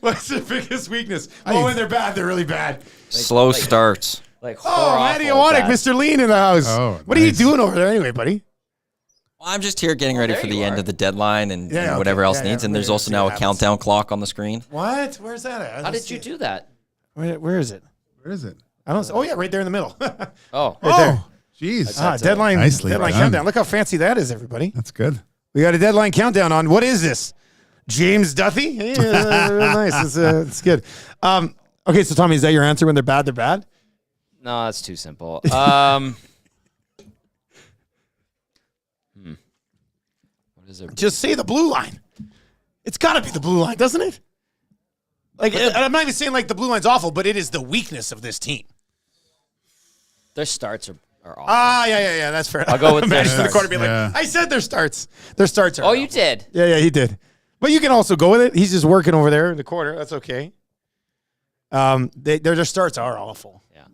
A: What's their biggest weakness? When they're bad, they're really bad.
D: Slow starts.
A: Matty Iwanek, Mr. Lean in the house. What are you doing over there anyway, buddy?
D: Well, I'm just here getting ready for the end of the deadline and whatever else needs. And there's also now a countdown clock on the screen.
A: What? Where's that at?
B: How did you do that?
A: Where is it?
C: Where is it?
A: I don't. Oh yeah, right there in the middle.
B: Right
A: there.
C: Jeez.
A: Deadline.
C: Nicely
A: deadline
C: done.
A: countdown. Look how fancy that is, everybody.
C: That's good.
A: We got a deadline countdown on. What is this? James Duthie? Yeah, real nice. It's good. Okay, so Tommy, is that your answer? When they're bad, they're bad?
B: No, that's too simple. What is it?
A: Just say the blue line. It's got to be the blue line, doesn't it? I'm not even saying the blue line's awful, but it is the weakness of this team.
B: Their starts are awful.
A: Yeah. That's fair.
B: I'll go with their
A: Imagine the
B: starts.
A: quarter being I said their starts. Their starts are awful.
B: You did.
A: Yeah, he did. But you can also go with it. He's just working over there in the corner. That's okay. Their starts are awful.
B: Yeah.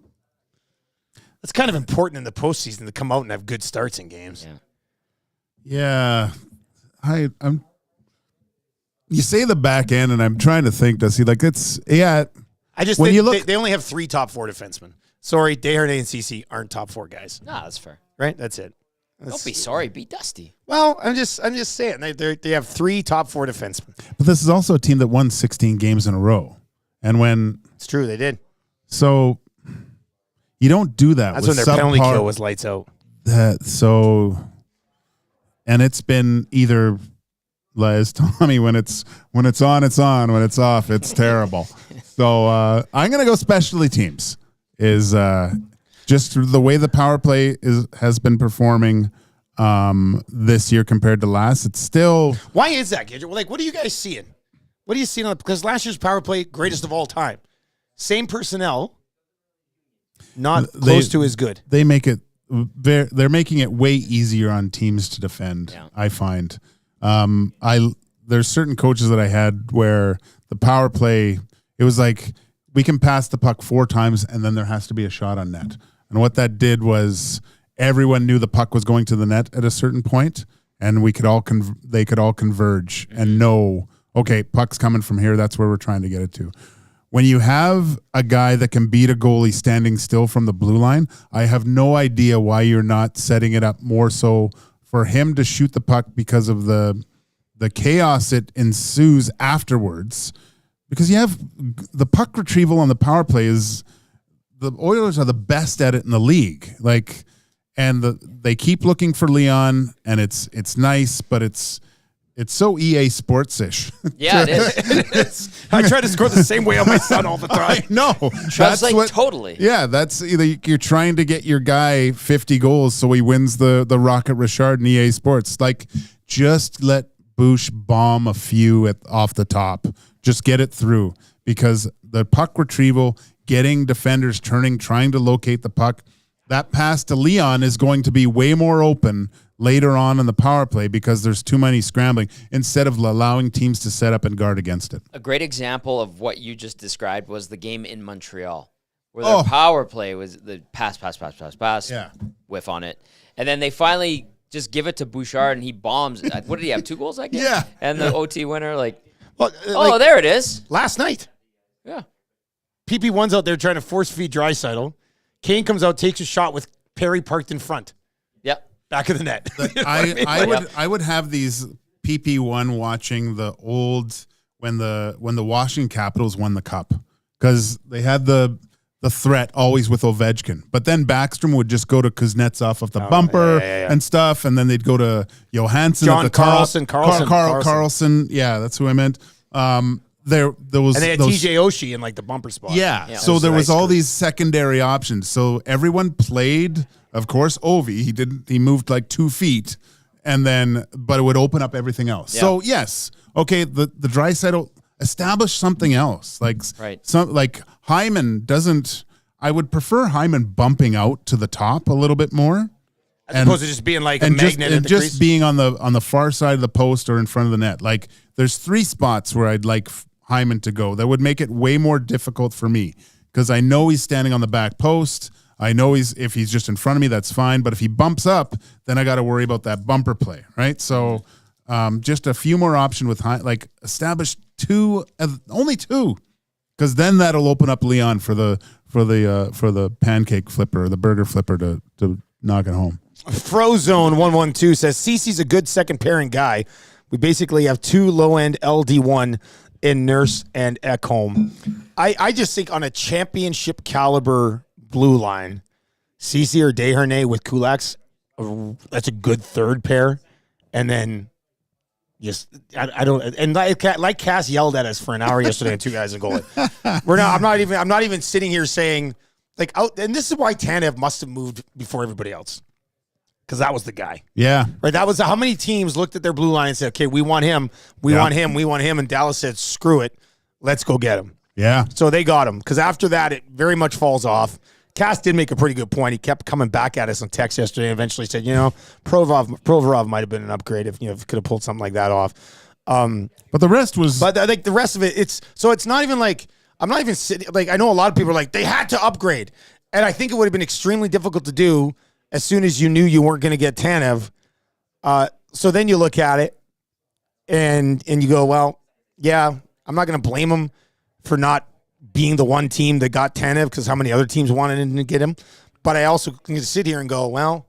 A: It's kind of important in the postseason to come out and have good starts in games.
C: Yeah. I'm. You say the back end, and I'm trying to think. Does he
A: I just think they only have 3 top 4 defensemen. Sorry, Desharnais and CeCe aren't top 4 guys.
B: No, that's fair.
A: Right? That's it.
B: Don't be sorry. Be Dusty.
A: Well, I'm just saying they have 3 top 4 defensemen.
C: But this is also a team that won 16 games in a row. And when
A: It's true, they did.
C: So you don't do that.
A: That's
C: with
A: when their penalty kill was lights out.
C: And it's been either, as Tommy, when it's on, it's on. When it's off, it's terrible. So I'm gonna go specialty teams. Is just the way the power play has been performing this year compared to last. It's still.
A: Why is that, Gage? Like, what are you guys seeing? What are you seeing? Because last year's power play, greatest of all time. Same personnel, not close to as good.
C: They make it. They're making it way easier on teams to defend. Yeah. I find. There's certain coaches that I had where the power play, it was like we can pass the puck 4 times and then there has to be a shot on net. And what that did was everyone knew the puck was going to the net at a certain point, and we could all they could all converge and know, okay, puck's coming from here. That's where we're trying to get it to. When you have a guy that can beat a goalie standing still from the blue line, I have no idea why you're not setting it up more so for him to shoot the puck because of the chaos it ensues afterwards. Because you have the puck retrieval on the power play is the Oilers are the best at it in the league. Like, and they keep looking for Leon, and it's nice, but it's so EA Sports-ish.
B: Yeah, it is.
A: I try to score the same way on my son all the time.
C: No,
B: that's like totally.
C: Yeah, that's either you're trying to get your guy 50 goals so he wins the Rocket Richard in EA Sports. Like, just let Bush bomb a few off the top. Just get it through, because the puck retrieval, getting defenders turning, trying to locate the puck, that pass to Leon is going to be way more open later on in the power play because there's too many scrambling instead of allowing teams to set up and guard against it.
B: A great example of what you just described was the game in Montreal, where their power play was the pass, whiff on it. And then they finally just give it to Bouchard, and he bombs. What did he have, 2 goals, I guess?
C: Yeah.
B: And the OT winner,
A: well,
B: there it is.
A: Last night.
B: Yeah.
A: PP1's out there trying to force feed Draisaitl. Kane comes out, takes a shot with Perry parked in front.
B: Yep.
A: Back of the net.
C: I would have these PP1 watching the old when the Washington Capitals won the cup, because they had the threat always with Ovechkin, but then Backstrom would just go to Kuznetsov off the bumper and stuff, and then they'd go to Johansson,
A: John
C: at the
A: Carlson,
C: Carlson. Yeah, that's who I meant. There was,
A: and they had TJ Oshie in like the bumper spot.
C: Yeah, so there was all these secondary options. So everyone played, of course, Ovi. He moved like 2 feet, and then but it would open up everything else. Yeah. So yes, okay, the Draisaitl establish something else. Like Hyman doesn't. I would prefer Hyman bumping out to the top a little bit more,
A: as opposed to just being like a magnet
C: and just being on the far side of the post or in front of the net. Like, there's 3 spots where I'd like Hyman to go. That would make it way more difficult for me, because I know he's standing on the back post. I know if he's just in front of me, that's fine. But if he bumps up, then I got to worry about that bumper play, right? So just a few more options with like establish 2, only 2, because then that'll open up Leon for the pancake flipper, the burger flipper to knock it home.
A: Frozone 112 says Cece's a good second pairing guy. We basically have 2 low end LD1 in Nurse and Ekholm. I just think on a championship caliber blue line, Cece or Desharnais with Kulaks, that's a good third pair. And then just I don't, and like Cass yelled at us for an hour yesterday on 2 guys in goalie. I'm not even sitting here saying like out, and this is why Tanev must have moved before everybody else. Because that was the guy.
C: Yeah.
A: Right. That was how many teams looked at their blue line and said, okay, we want him. We want him. And Dallas said, screw it. Let's go get him.
C: Yeah.
A: So they got him. Because after that, it very much falls off. Cass did make a pretty good point. He kept coming back at us on text yesterday and eventually said, Provorov might have been an upgrade if could have pulled something like that off.
C: But the rest was.
A: But I think the rest of it, it's not even like, I'm not even sitting, like, I know a lot of people are like, they had to upgrade. And I think it would have been extremely difficult to do as soon as you knew you weren't going to get Tanev. So then you look at it and you go, well, yeah, I'm not going to blame him for not being the one team that got Tanev, because how many other teams wanted to get him. But I also can sit here and go, well,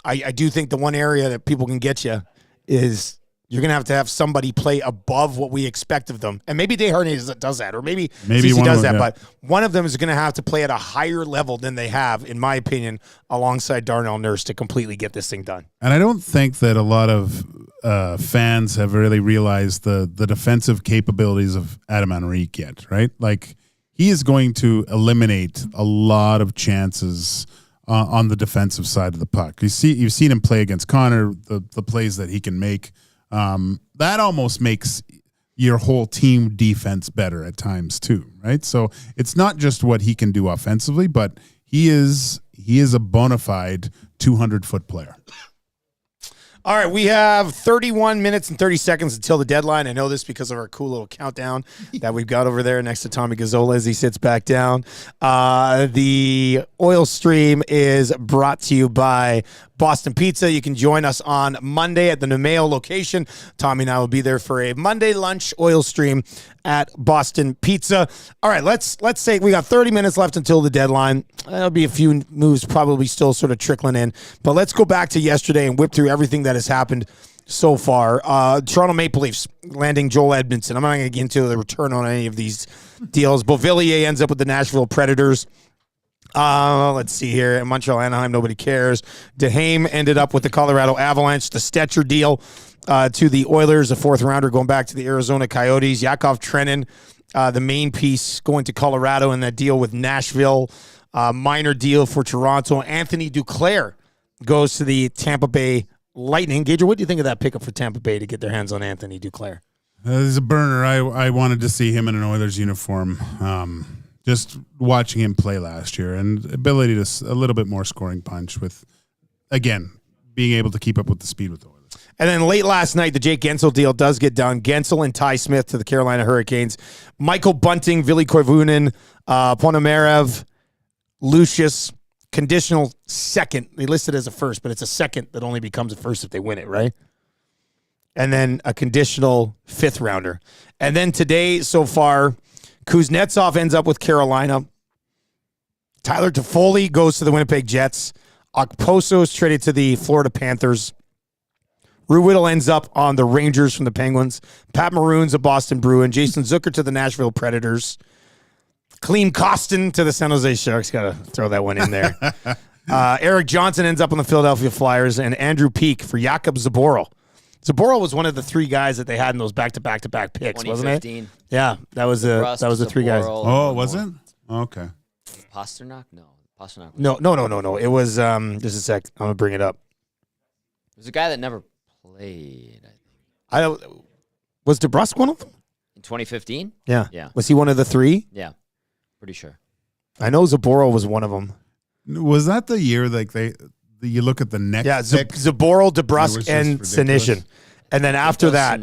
A: I do think the one area that people can get you is you're going to have somebody play above what we expect of them. And maybe Desharnais does that, or maybe CeCe does that. Yeah. But one of them is going to have to play at a higher level than they have, in my opinion, alongside Darnell Nurse to completely get this thing done.
C: And I don't think that a lot of fans have really realized the defensive capabilities of Adam Henrique yet, right? Like, he is going to eliminate a lot of chances on the defensive side of the puck. You've seen him play against Connor, the plays that he can make. That almost makes your whole team defense better at times too, right? So it's not just what he can do offensively, but he is a bona fide 200-foot player.
A: All right, we have 31 minutes and 30 seconds until the deadline. I know this because of our cool little countdown that we've got over there next to Tommy Gazzola as he sits back down. The oil stream is brought to you by Boston Pizza. You can join us on Monday at the Nemeo location. Tommy and I will be there for a Monday lunch oil stream at Boston Pizza. All right, let's say we got 30 minutes left until the deadline. There'll be a few moves probably still sort of trickling in. But let's go back to yesterday and whip through everything that has happened so far. Toronto Maple Leafs landing Joel Edmondson. I'm not going to get into the return on any of these deals. Beauvillier ends up with the Nashville Predators. Let's see here. In Montreal, Anaheim, nobody cares. DeHame ended up with the Colorado Avalanche. The Stetcher deal to the Oilers, a fourth rounder going back to the Arizona Coyotes. Yakov Trenin, the main piece, going to Colorado in that deal with Nashville. Minor deal for Toronto. Anthony Duclair goes to the Tampa Bay Lightning. Gager, what do you think of that pickup for Tampa Bay to get their hands on Anthony Duclair?
C: He's a burner. I wanted to see him in an Oilers uniform. Just watching him play last year, and ability to a little bit more scoring punch with, again, being able to keep up with the speed with the Oilers.
A: And then late last night, the Jake Gensel deal does get done. Gensel and Ty Smith to the Carolina Hurricanes. Michael Bunting, Ville Koivunen, Ponomarev, Lucius, conditional second. They listed as a first, but it's a second that only becomes a first if they win it, right? And then a conditional fifth rounder. And then today, so far, Kuznetsov ends up with Carolina. Tyler Toffoli goes to the Winnipeg Jets. Okposo is traded to the Florida Panthers. Ruhwedel ends up on the Rangers from the Penguins. Pat Maroon's a Boston Bruin. Jason Zucker to the Nashville Predators. Klim Kostin to the San Jose Sharks. Got to throw that one in there. Eric Johnson ends up on the Philadelphia Flyers. And Andrew Peeke for Jakub Zaboral. Zaboral was one of the three guys that they had in those back-to-back picks, wasn't it? Yeah, that was the three guys.
C: Oh, was it? Okay.
B: Pasternak? No. Pasternak.
A: No. It was just a sec. I'm gonna bring it up.
B: There's a guy that never played.
A: I don't. Was DeBrusk one of them?
B: In 2015?
A: Yeah.
B: Yeah.
A: Was he one of the three?
B: Yeah. Pretty sure.
A: I know Zaboral was one of them.
C: Was that the year you look at the next?
A: Yeah, Zaboral, DeBrusk, and Senyshyn. And then after that,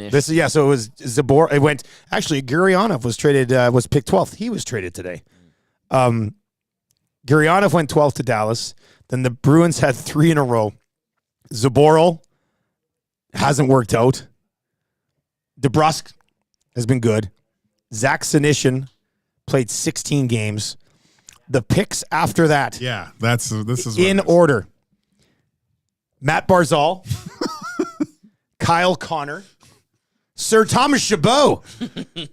A: so it was Zabor. It went actually. Gurionov was traded. Was picked 12th. He was traded today. Gurionov went 12th to Dallas. Then the Bruins had 3 in a row. Zaboral hasn't worked out. DeBrusk has been good. Zach Senyshyn played 16 games. The picks after that.
C: Yeah, this is
A: in order. Matt Barzal. Kyle Connor, Sir Thomas Chabot.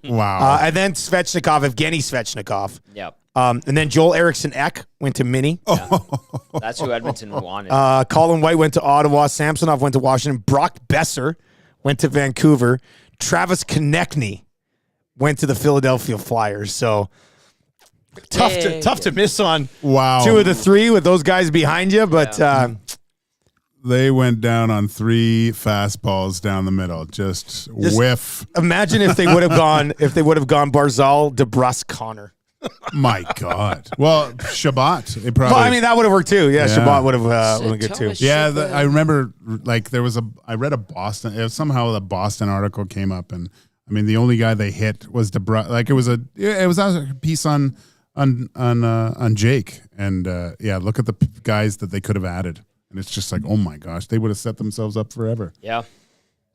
C: Wow.
A: And then Svechnikov, Evgeny Svechnikov.
B: Yep.
A: And then Joel Eriksson Ek went to Mini.
B: Yeah. That's who Edmonton wanted.
A: Colin White went to Ottawa. Samsonov went to Washington. Brock Besser went to Vancouver. Travis Konechny went to the Philadelphia Flyers. So tough to miss on 2 of the 3 with those guys behind you, but
C: they went down on 3 fastballs down the middle. Just whiff.
A: Imagine if they would have gone Barzal, DeBrusk, Connor.
C: My God. Well, Shabbat. It probably.
A: Well, I mean, that would have worked too. Yeah, Shabbat would have been good too.
C: Yeah, I remember. I read a Boston. Somehow the Boston article came up, and I mean, the only guy they hit was DeBrusk. Like it was a piece on Jake, and look at the guys that they could have added. And it's just like, oh my gosh, they would have set themselves up forever.
B: Yeah.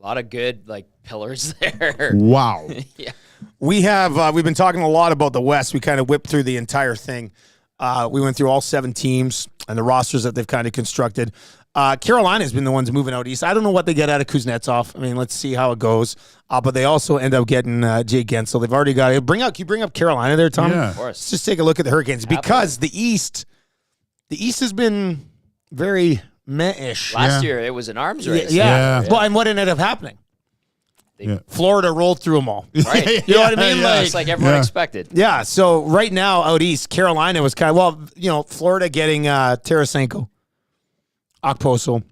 B: A lot of good pillars there.
C: Wow.
B: Yeah.
A: We've been talking a lot about the West. We kind of whipped through the entire thing. We went through all 7 teams and the rosters that they've kind of constructed. Carolina's been the ones moving out east. I don't know what they get out of Kuznetsov. I mean, let's see how it goes. But they also end up getting Jay Gensel. They've already got it. Can you bring up Carolina there, Tom?
C: Yeah.
B: Of course.
A: Let's just take a look at the Hurricanes because the East has been very meh-ish.
B: Last year, it was an arms race.
A: Yeah. Well, and what ended up happening? Florida rolled through them all.
B: Right.
A: You know what I mean?
B: Just like everyone expected.
A: Yeah. So right now out east, Carolina was kind of, Florida getting Tarasenko, Okposo,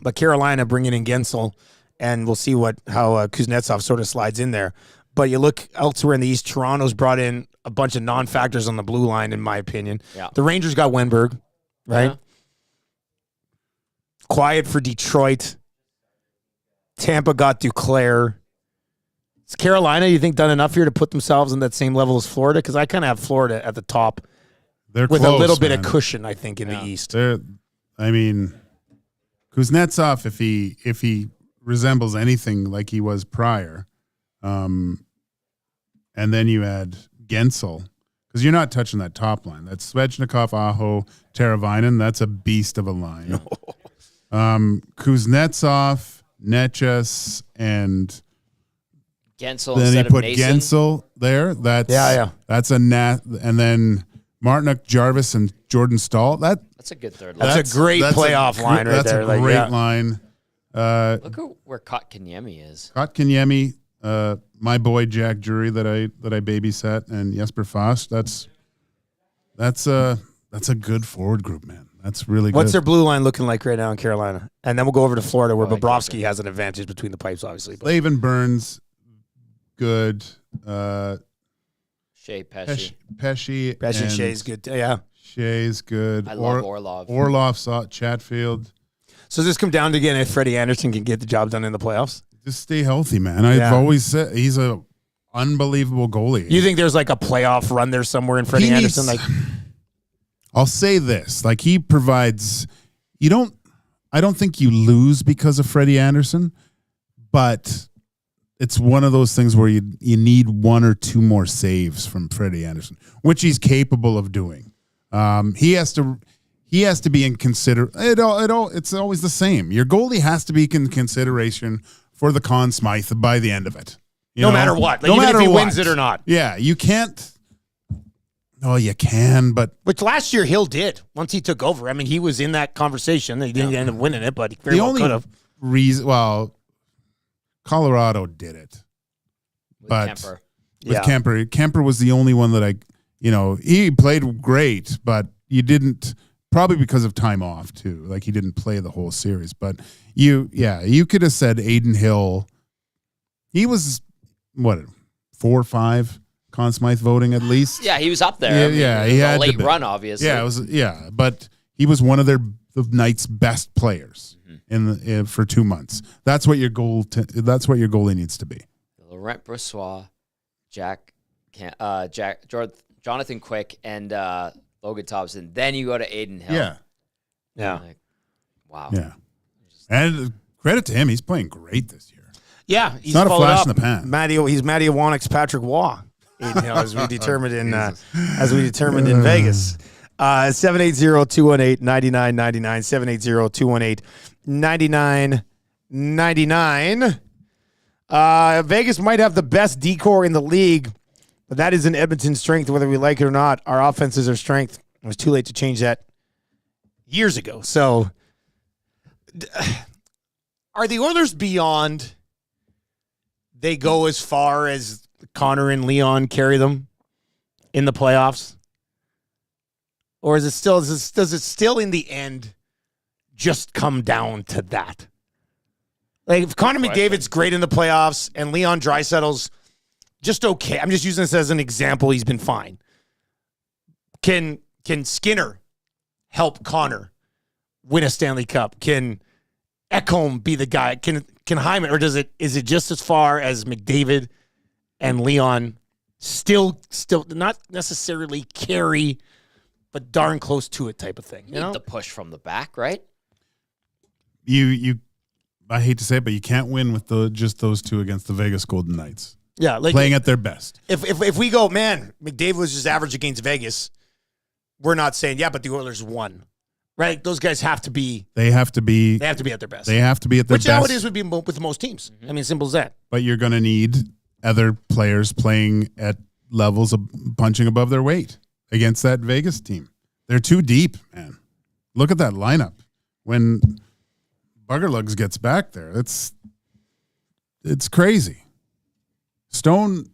A: but Carolina bringing in Gensel, and we'll see how Kuznetsov sort of slides in there. But you look elsewhere in the East, Toronto's brought in a bunch of non-factors on the blue line, in my opinion. Yeah. The Rangers got Wenberg, right? Yeah. Quiet for Detroit. Tampa got Duclair. Is Carolina, you think, done enough here to put themselves in that same level as Florida? Because I kind of have Florida at the top.
C: They're
A: with
C: close,
A: a little bit of cushion, I think, in the East.
C: Kuznetsov, if he resembles anything like he was prior, and then you add Gensel, because you're not touching that top line. That's Svechnikov, Aho, Teravainen. That's a beast of a line. Kuznetsov, Netchus, and
B: Gensel.
C: Then
B: instead
C: you put
B: of Mason.
C: Gensel there. That's a and then Martinook, Jarvis, and Jordan Stahl.
B: That's a good third line.
A: That's a great playoff line right there.
C: That's a great line.
B: Look where Kotkaniemi is.
C: Kotkaniemi, my boy Jack Drury that I babysat, and Jesper Fast. That's a good forward group, man. That's really good.
A: What's their blue line looking like right now in Carolina? And then we'll go over to Florida, where Bobrovsky has an advantage between the pipes, obviously.
C: Slavin, Burns, good.
B: Shea, Pesci.
C: Pesci,
A: Shea's good. Yeah.
C: Shea's good.
B: I love Orlov.
C: Orlov, Chatfield.
A: So does this come down to, again, if Freddie Anderson can get the job done in the playoffs?
C: Just stay healthy, man. I've always said he's a unbelievable goalie.
A: You think there's like a playoff run there somewhere in Freddie Anderson?
C: I'll say this: like he provides. I don't think you lose because of Freddie Anderson, but it's one of those things where you need one or two more saves from Freddie Anderson, which he's capable of doing. He has to be in It's always the same. Your goalie has to be in consideration for the Conn Smythe by the end of it.
A: No matter what.
C: No
A: even
C: matter
A: if he
C: what.
A: wins it or not.
C: Yeah, you can't. Oh, you can, but
A: which last year Hill did once he took over. I mean, he was in that conversation. He didn't end up winning it, but he very well could have.
C: Colorado did it, but
B: Kemper.
C: With Kemper, Kemper was the only one that he played great, but you didn't. Probably because of time off too. Like he didn't play the whole series, but you could have said Aiden Hill. He was 4 or 5 Conn Smythe voting at least.
B: Yeah, he was up there.
C: He had
B: a late run, obviously.
C: Yeah, but he was one of the Knights' best players for 2 months. That's what your goalie needs to be.
B: Laurent Brossoit, Jonathan Quick, and Logan Thompson. Then you go to Aiden Hill.
A: Yeah.
B: Wow.
C: Yeah. And credit to him, he's playing great this year.
A: Yeah,
C: he's not a flash in the pan.
A: He's Matty Iwanik's Patrick Waugh. As we determined in Vegas. 780-218-9999. 780-218-9999. Vegas might have the best decor in the league, but that is an Edmonton strength, whether we like it or not. Our offense is our strength. It was too late to change that years ago. So, are the Oilers beyond? They go as far as Connor and Leon carry them in the playoffs? Or is it still does it still in the end just come down to that? Like if Connor McDavid's great in the playoffs and Leon Draisaitl's just okay. I'm just using this as an example. He's been fine. Can Skinner help Connor win a Stanley Cup? Can Ekholm be the guy? Can Hyman, or is it just as far as McDavid and Leon still not necessarily carry, but darn close to it type of thing?
B: You need the push from the back, right?
C: You I hate to say it, but you can't win with just those two against the Vegas Golden Knights.
A: Yeah, like
C: playing at their best.
A: If we go, man, McDavid was just average against Vegas, we're not saying, yeah, but the Oilers won. Right? Those guys have to be.
C: They have to be.
A: They have to be at their best.
C: They have to be at their
A: Which
C: best.
A: nowadays would be with most teams. I mean, simple as that.
C: But you're going to need other players playing at levels of punching above their weight against that Vegas team. They're too deep, man. Look at that lineup. When Buggerlugs gets back there, it's crazy. Stone,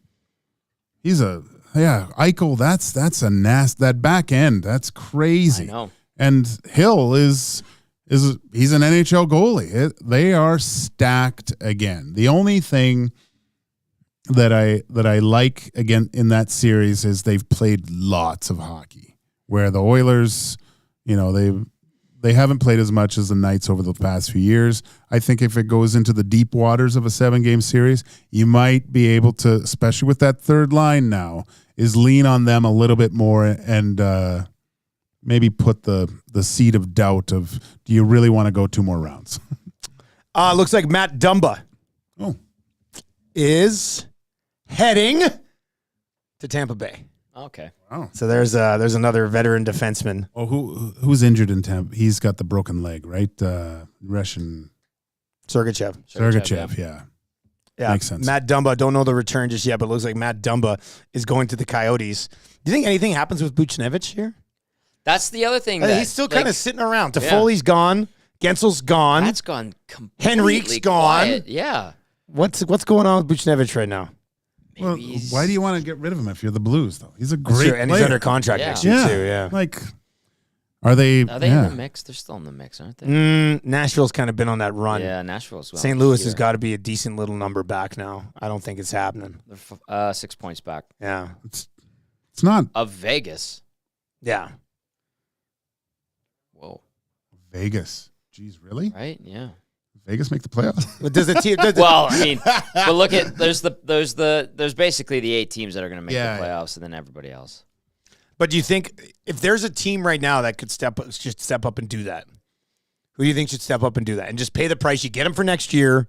C: Eichel, that's a nasty, that back end, that's crazy.
B: I know.
C: And Hill he's an NHL goalie. They are stacked again. The only thing that I like again in that series is they've played lots of hockey. Where the Oilers, they haven't played as much as the Knights over the past few years. I think if it goes into the deep waters of a 7-game series, you might be able to, especially with that third line now, is lean on them a little bit more and maybe put the seed of doubt of, do you really want to go 2 more rounds?
A: Looks like Matt Dumba is heading to Tampa Bay.
B: Okay.
C: Wow.
A: So there's another veteran defenseman.
C: Oh, who's injured in Tampa? He's got the broken leg, right? Russian
A: Sergachev,
C: yeah.
A: Yeah,
C: Makes sense.
A: Matt Dumba, don't know the return just yet, but it looks like Matt Dumba is going to the Coyotes. Do you think anything happens with Buchnevich here?
B: That's the other thing.
A: He's still kind of sitting around. Toffoli's gone. Gensel's gone.
B: That's gone completely
A: Henrique's gone.
B: quiet. Yeah.
A: What's going on with Buchnevich right now?
C: Well, why do you want to get rid of him if you're the Blues, though? He's a great
A: Sure, and
C: player.
A: he's under contract next year, too, yeah.
C: Like, are they
B: in the mix? They're still in the mix, aren't they?
A: Nashville's kind of been on that run.
B: Yeah, Nashville's well.
A: St. Louis has got to be a decent little number back now. I don't think it's happening.
B: They're 6 points back.
A: Yeah.
C: It's not.
B: Of Vegas.
A: Yeah.
B: Whoa.
C: Vegas. Jeez, really?
B: Right? Yeah.
C: Vegas make the playoffs?
A: But does the team?
B: Well, I mean, but look at there's basically the 8 teams that are going to make the playoffs, and then everybody else.
A: But do you think if there's a team right now that could step up and do that, who do you think should step up and do that and just pay the price? You get him for next year.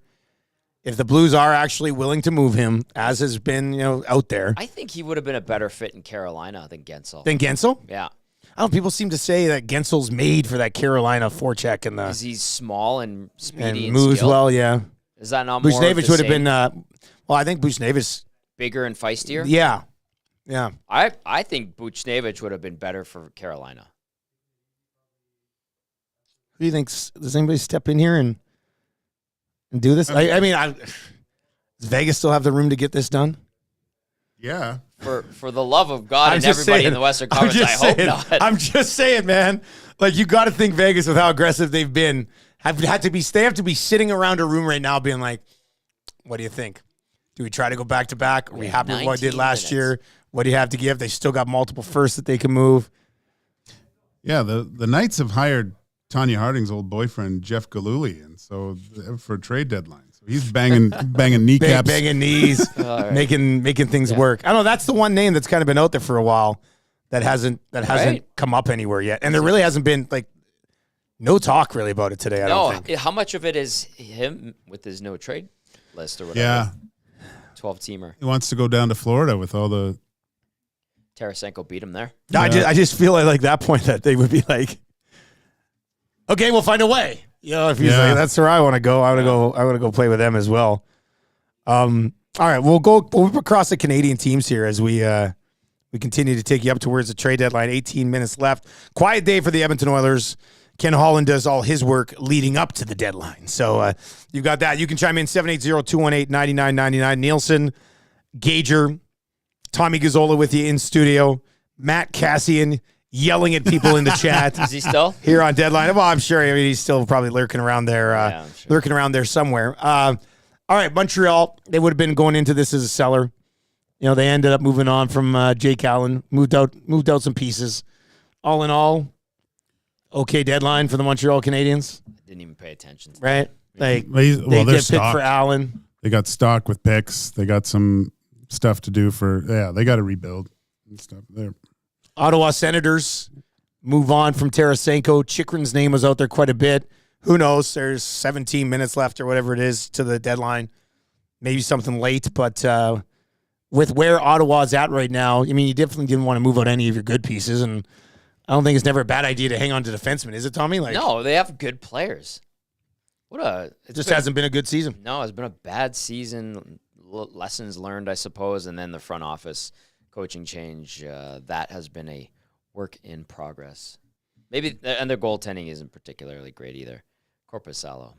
A: If the Blues are actually willing to move him, as has been out there,
B: I think he would have been a better fit in Carolina than Gensel.
A: Yeah. I don't know, people seem to say that Gensel's made for that Carolina forecheck and
B: because he's small and speedy and
A: moves
B: skilled.
A: well. Yeah.
B: Is that not more?
A: Buchnevich would have been. I think Buchnevich
B: bigger and feistier.
A: Yeah. Yeah.
B: I think Buchnevich would have been better for Carolina.
A: Who do you think? Does anybody step in here and do this? I mean, does Vegas still have the room to get this done?
C: Yeah.
B: For the love of God and everybody in the Western Conference, I hope not.
A: I'm just saying, man. Like, you got to think Vegas with how aggressive they've been. They have to be sitting around a room right now being like, what do you think? Do we try to go back to back? Are we happy with what I did last year? What do you have to give? They still got multiple firsts that they can move.
C: Yeah, the Knights have hired Tanya Harding's old boyfriend, Jeff Gillooly, and so for a trade deadline. So he's banging kneecaps.
A: Banging knees, making things work. I don't know. That's the one name that's kind of been out there for a while that hasn't come up anywhere yet. And there really hasn't been, like, no talk really about it today, I don't think.
B: How much of it is him with his no trade list or whatever?
C: Yeah.
B: 12-teamer.
C: He wants to go down to Florida with all the...
B: Tarasenko beat him there.
A: No, I just feel like that point that they would be like, okay, we'll find a way. If he's like, that's where I want to go. I want to go play with them as well. All right, we'll whip across the Canadian teams here as we continue to take you up towards the trade deadline. 18 minutes left. Quiet day for the Edmonton Oilers. Ken Holland does all his work leading up to the deadline. So you've got that. You can chime in 780-218-9999. Nielsen, Gager, Tommy Gazzola with you in studio. Matt Cassian yelling at people in the chat.
B: Is he still
A: here on deadline? Well, I'm sure. I mean, he's still probably lurking around there. Lurking around there somewhere. All right, Montreal. They would have been going into this as a seller. They ended up moving on from Jake Allen. Moved out some pieces. All in all, okay deadline for the Montreal Canadiens.
B: Didn't even pay attention.
A: Right? They
C: they're
A: get picked
C: stocked
A: for Allen.
C: They got stock with picks. They got some stuff to do they got to rebuild and stuff there.
A: Ottawa Senators move on from Tarasenko. Chikrin's name was out there quite a bit. Who knows? There's 17 minutes left or whatever it is to the deadline. Maybe something late, but with where Ottawa's at right now, I mean, you definitely didn't want to move out any of your good pieces. And I don't think it's never a bad idea to hang on to defensemen, is it, Tommy? Like,
B: no, they have good players.
A: It just hasn't been a good season.
B: No, it's been a bad season. Lessons learned, I suppose, and then the front office coaching change. That has been a work in progress. Maybe, and their goaltending isn't particularly great either. Korpisalo.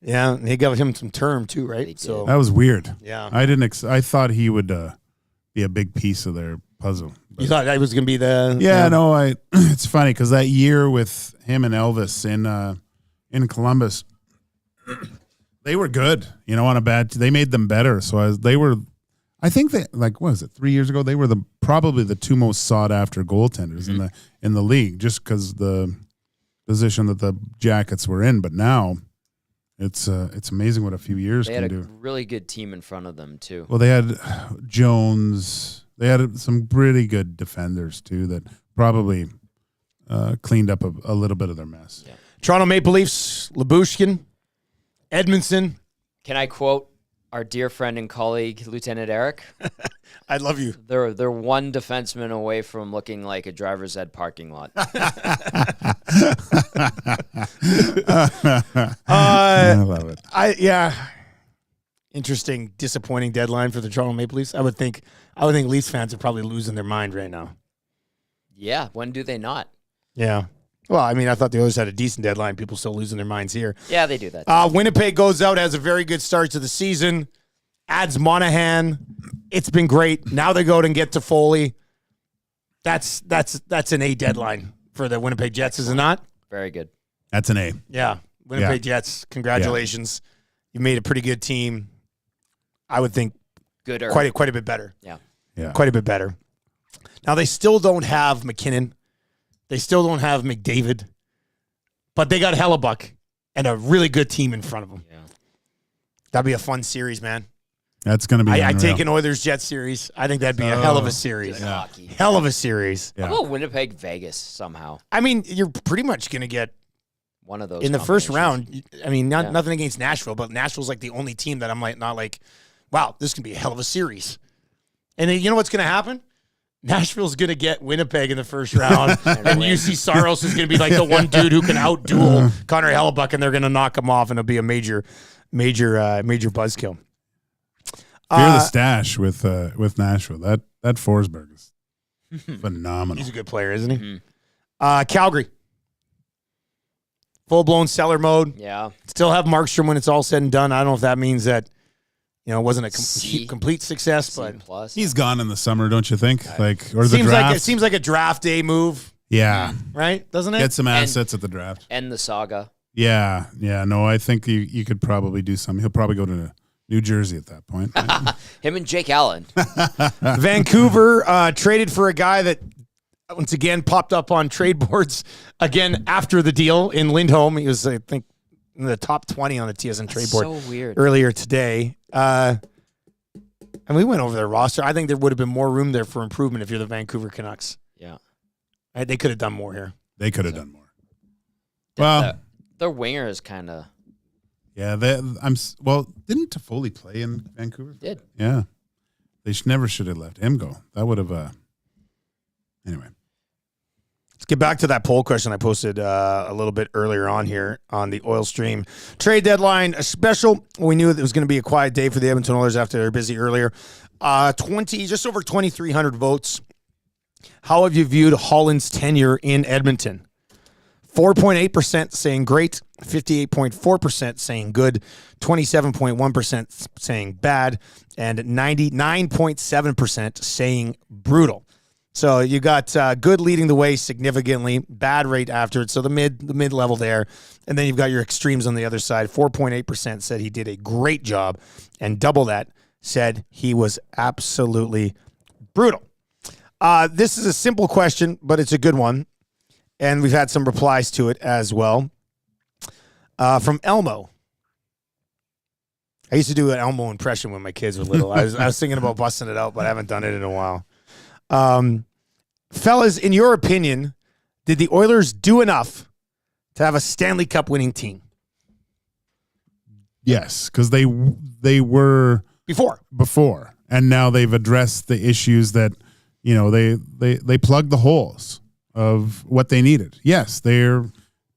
A: Yeah, and he got him some term too, right?
C: So that was weird.
A: Yeah,
C: I thought he would be a big piece of their puzzle.
A: You thought that was going to be the?
C: Yeah, no. It's funny because that year with him and Elvis in Columbus, they were good. You know, on a bad, they made them better. So they were. I think they what was it? 3 years ago, they were probably the two most sought after goaltenders in the league, just because the position that the Jackets were in. But now. It's amazing what a few years can do.
B: They had a really good team in front of them, too.
C: Well, they had Jones. They had some pretty good defenders, too, that probably cleaned up a little bit of their mess.
B: Yeah.
A: Toronto Maple Leafs, Lyubushkin, Edmondson.
B: Can I quote our dear friend and colleague, Lieutenant Eric?
A: I love you.
B: They're one defenseman away from looking like a driver's ed parking lot.
C: I love it.
A: Interesting, disappointing deadline for the Toronto Maple Leafs. I would think Leafs fans are probably losing their mind right now.
B: Yeah, when do they not?
A: Yeah. Well, I mean, I thought the others had a decent deadline. People still losing their minds here.
B: Yeah, they do that.
A: Winnipeg goes out, has a very good start to the season, adds Monahan. It's been great. Now they go out and get Toffoli. That's an A deadline for the Winnipeg Jets, is it not?
B: Very good.
C: That's an A.
A: Yeah. Winnipeg Jets, congratulations. You made a pretty good team. I would think
B: Gooder.
A: Quite a bit better.
B: Yeah.
A: Quite a bit better. Now, they still don't have McKinnon. They still don't have McDavid. But they got Hellebuck and a really good team in front of them.
B: Yeah.
A: That'd be a fun series, man.
C: That's going to be
A: I take an Oilers-Jets series. I think that'd be a hell of a series.
B: Yeah.
A: Hell of a series.
C: Yeah.
B: How about Winnipeg, Vegas somehow?
A: I mean, you're pretty much going to get
B: one of those
A: in the first
B: combinations.
A: round. I mean, nothing against Nashville, but Nashville's like the only team that I'm not like, wow, this can be a hell of a series. And then you know what's going to happen? Nashville's going to get Winnipeg in the first round, and UC Saros is going to be like the one dude who can outduel Connor Hellebuck, and they're going to knock him off, and it'll be a major buzzkill.
C: Fear the stash with Nashville. That Forsberg is phenomenal.
A: He's a good player, isn't he? Calgary, full blown cellar mode.
B: Yeah,
A: still have Markstrom when it's all said and done. I don't know if that means that it wasn't a complete success, but
C: he's gone in the summer, don't you think? Or the
A: seems
C: draft.
A: It seems like a draft day move.
C: Yeah,
A: right, doesn't it?
C: Get some assets at the draft.
B: End the saga.
C: Yeah. No, I think you could probably do something. He'll probably go to New Jersey at that point.
B: Him and Jake Allen.
A: Vancouver traded for a guy that once again popped up on trade boards again after the deal in Lindholm. He was, I think, in the top 20 on the TSN trade board
B: so weird.
A: Earlier today. And we went over their roster. I think there would have been more room there for improvement if you're the Vancouver Canucks.
B: Yeah.
A: Right? They could have done more here.
C: They could have done more. Well,
B: their winger is kind of.
C: Yeah, didn't Toffoli play in Vancouver?
B: Did.
C: Yeah. They never should have let him go. That would have anyway.
A: Let's get back to that poll question I posted a little bit earlier on here on the Oil Stream trade deadline. A special. We knew it was going to be a quiet day for the Edmonton Oilers after they were busy earlier. Just over 2,300 votes. How have you viewed Holland's tenure in Edmonton? 4.8% saying great, 58.4% saying good, 27.1% saying bad, and 99.7% saying brutal. So you got good leading the way significantly, bad right after it. So the mid level there, and then you've got your extremes on the other side. 4.8% said he did a great job, and double that said he was absolutely brutal. This is a simple question, but it's a good one, and we've had some replies to it as well. From Elmo. I used to do an Elmo impression when my kids were little. I was thinking about busting it out, but I haven't done it in a while. Fellas, in your opinion, did the Oilers do enough to have a Stanley Cup winning team?
C: Yes, because they were before, and now they've addressed the issues that they plugged the holes. of what they needed. Yes, they're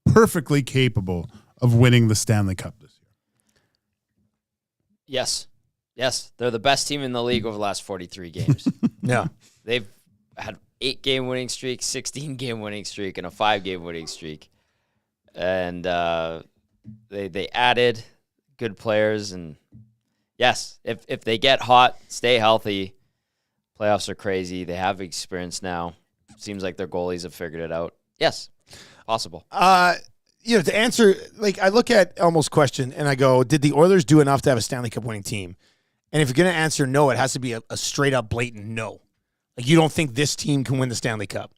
C: perfectly capable of winning the Stanley Cup this year.
B: Yes, they're the best team in the league over the last 43 games.
A: Yeah.
B: They've had 8-game winning streak, 16-game winning streak, and a 5-game winning streak. And they added good players. And yes, if they get hot, stay healthy, playoffs are crazy. They have experience now. Seems like their goalies have figured it out. Yes, possible.
A: To answer, like, I look at Elmo's question and I go, did the Oilers do enough to have a Stanley Cup winning team? And if you're going to answer no, it has to be a straight up blatant no. Like, you don't think this team can win the Stanley Cup.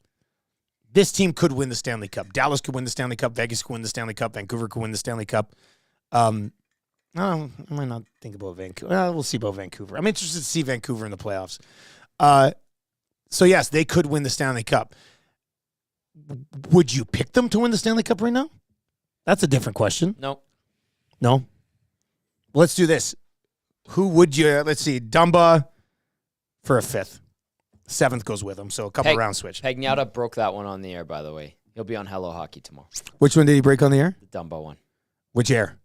A: This team could win the Stanley Cup. Dallas could win the Stanley Cup. Vegas could win the Stanley Cup. Vancouver could win the Stanley Cup. No, I might not think about Vancouver. Well, we'll see about Vancouver. I'm interested to see Vancouver in the playoffs. So, yes, they could win the Stanley Cup. Would you pick them to win the Stanley Cup right now? That's a different question.
B: No.
A: Well, let's do this. Who would you, let's see, Dumba for a 5th. 7th goes with him, so a couple round switch.
B: Pagnotta broke that one on the air, by the way. He'll be on Hello Hockey tomorrow.
A: Which one did he break on the air?
B: The Dumbo one.
A: Which air?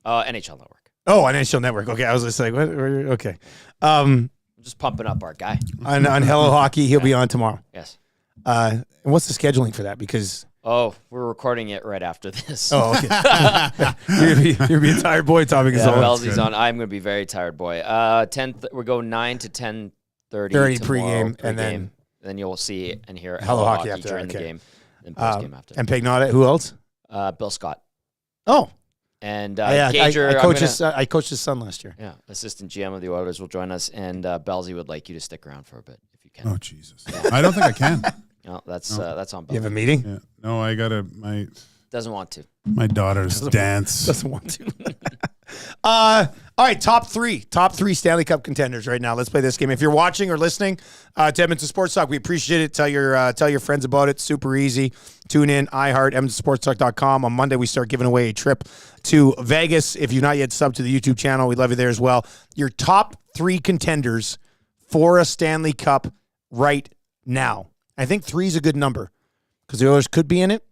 B: NHL Network.
A: Oh, on NHL Network. Okay, I was just like, what? Okay.
B: I'm just pumping up our guy.
A: On Hello Hockey, he'll be on tomorrow.
B: Yes.
A: And what's the scheduling for that? Because...
B: Oh, we're recording it right after this.
A: Oh, okay. You're gonna be a tired boy, Tommy Gazzola.
B: Belsey's on. I'm going to be very tired boy. 10. We go 9 to 10:30
A: pregame, and
B: then you'll see and hear
A: Hello Hockey after
B: during
A: that,
B: the game, and post game after.
A: And Pagnotta, who else?
B: Bill Scott.
A: Oh,
B: and
A: Gager. I coached his son last year.
B: Yeah, assistant GM of the Oilers will join us, and Belsey would like you to stick around for a bit if you can.
C: Oh Jesus! I don't think I can.
B: No, that's on.
A: You have a meeting?
C: Yeah. No, I gotta
B: doesn't want to.
C: My daughter's dance.
A: Doesn't want to. All right, top three Stanley Cup contenders right now. Let's play this game. If you're watching or listening to Edmonton Sports Talk, we appreciate it. Tell your friends about it. Super easy. Tune in, iHeart, EdmontonSportsTalk.com. On Monday, we start giving away a trip to Vegas. If you're not yet subbed to the YouTube channel, we love you there as well. Your top 3 contenders for a Stanley Cup right now. I think 3 is a good number because the Oilers could be in it.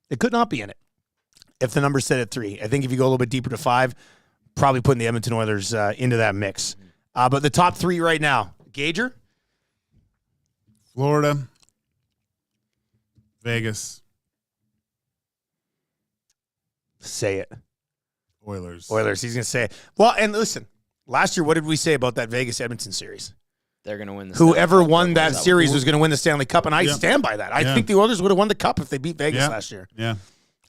A: They could not be in it if the number's set at 3. I think if you go a little bit deeper to 5, probably putting the Edmonton Oilers into that mix. But the top 3 right now, Gager?
C: Florida, Vegas.
A: Say it.
C: Oilers.
A: He's going to say it. Well, and listen, last year, what did we say about that Vegas-Edmonton series?
B: They're going to win the
A: Whoever won that series was going to win the Stanley Cup, and I stand by that. I think the Oilers would have won the Cup if they beat Vegas last year.
C: Yeah.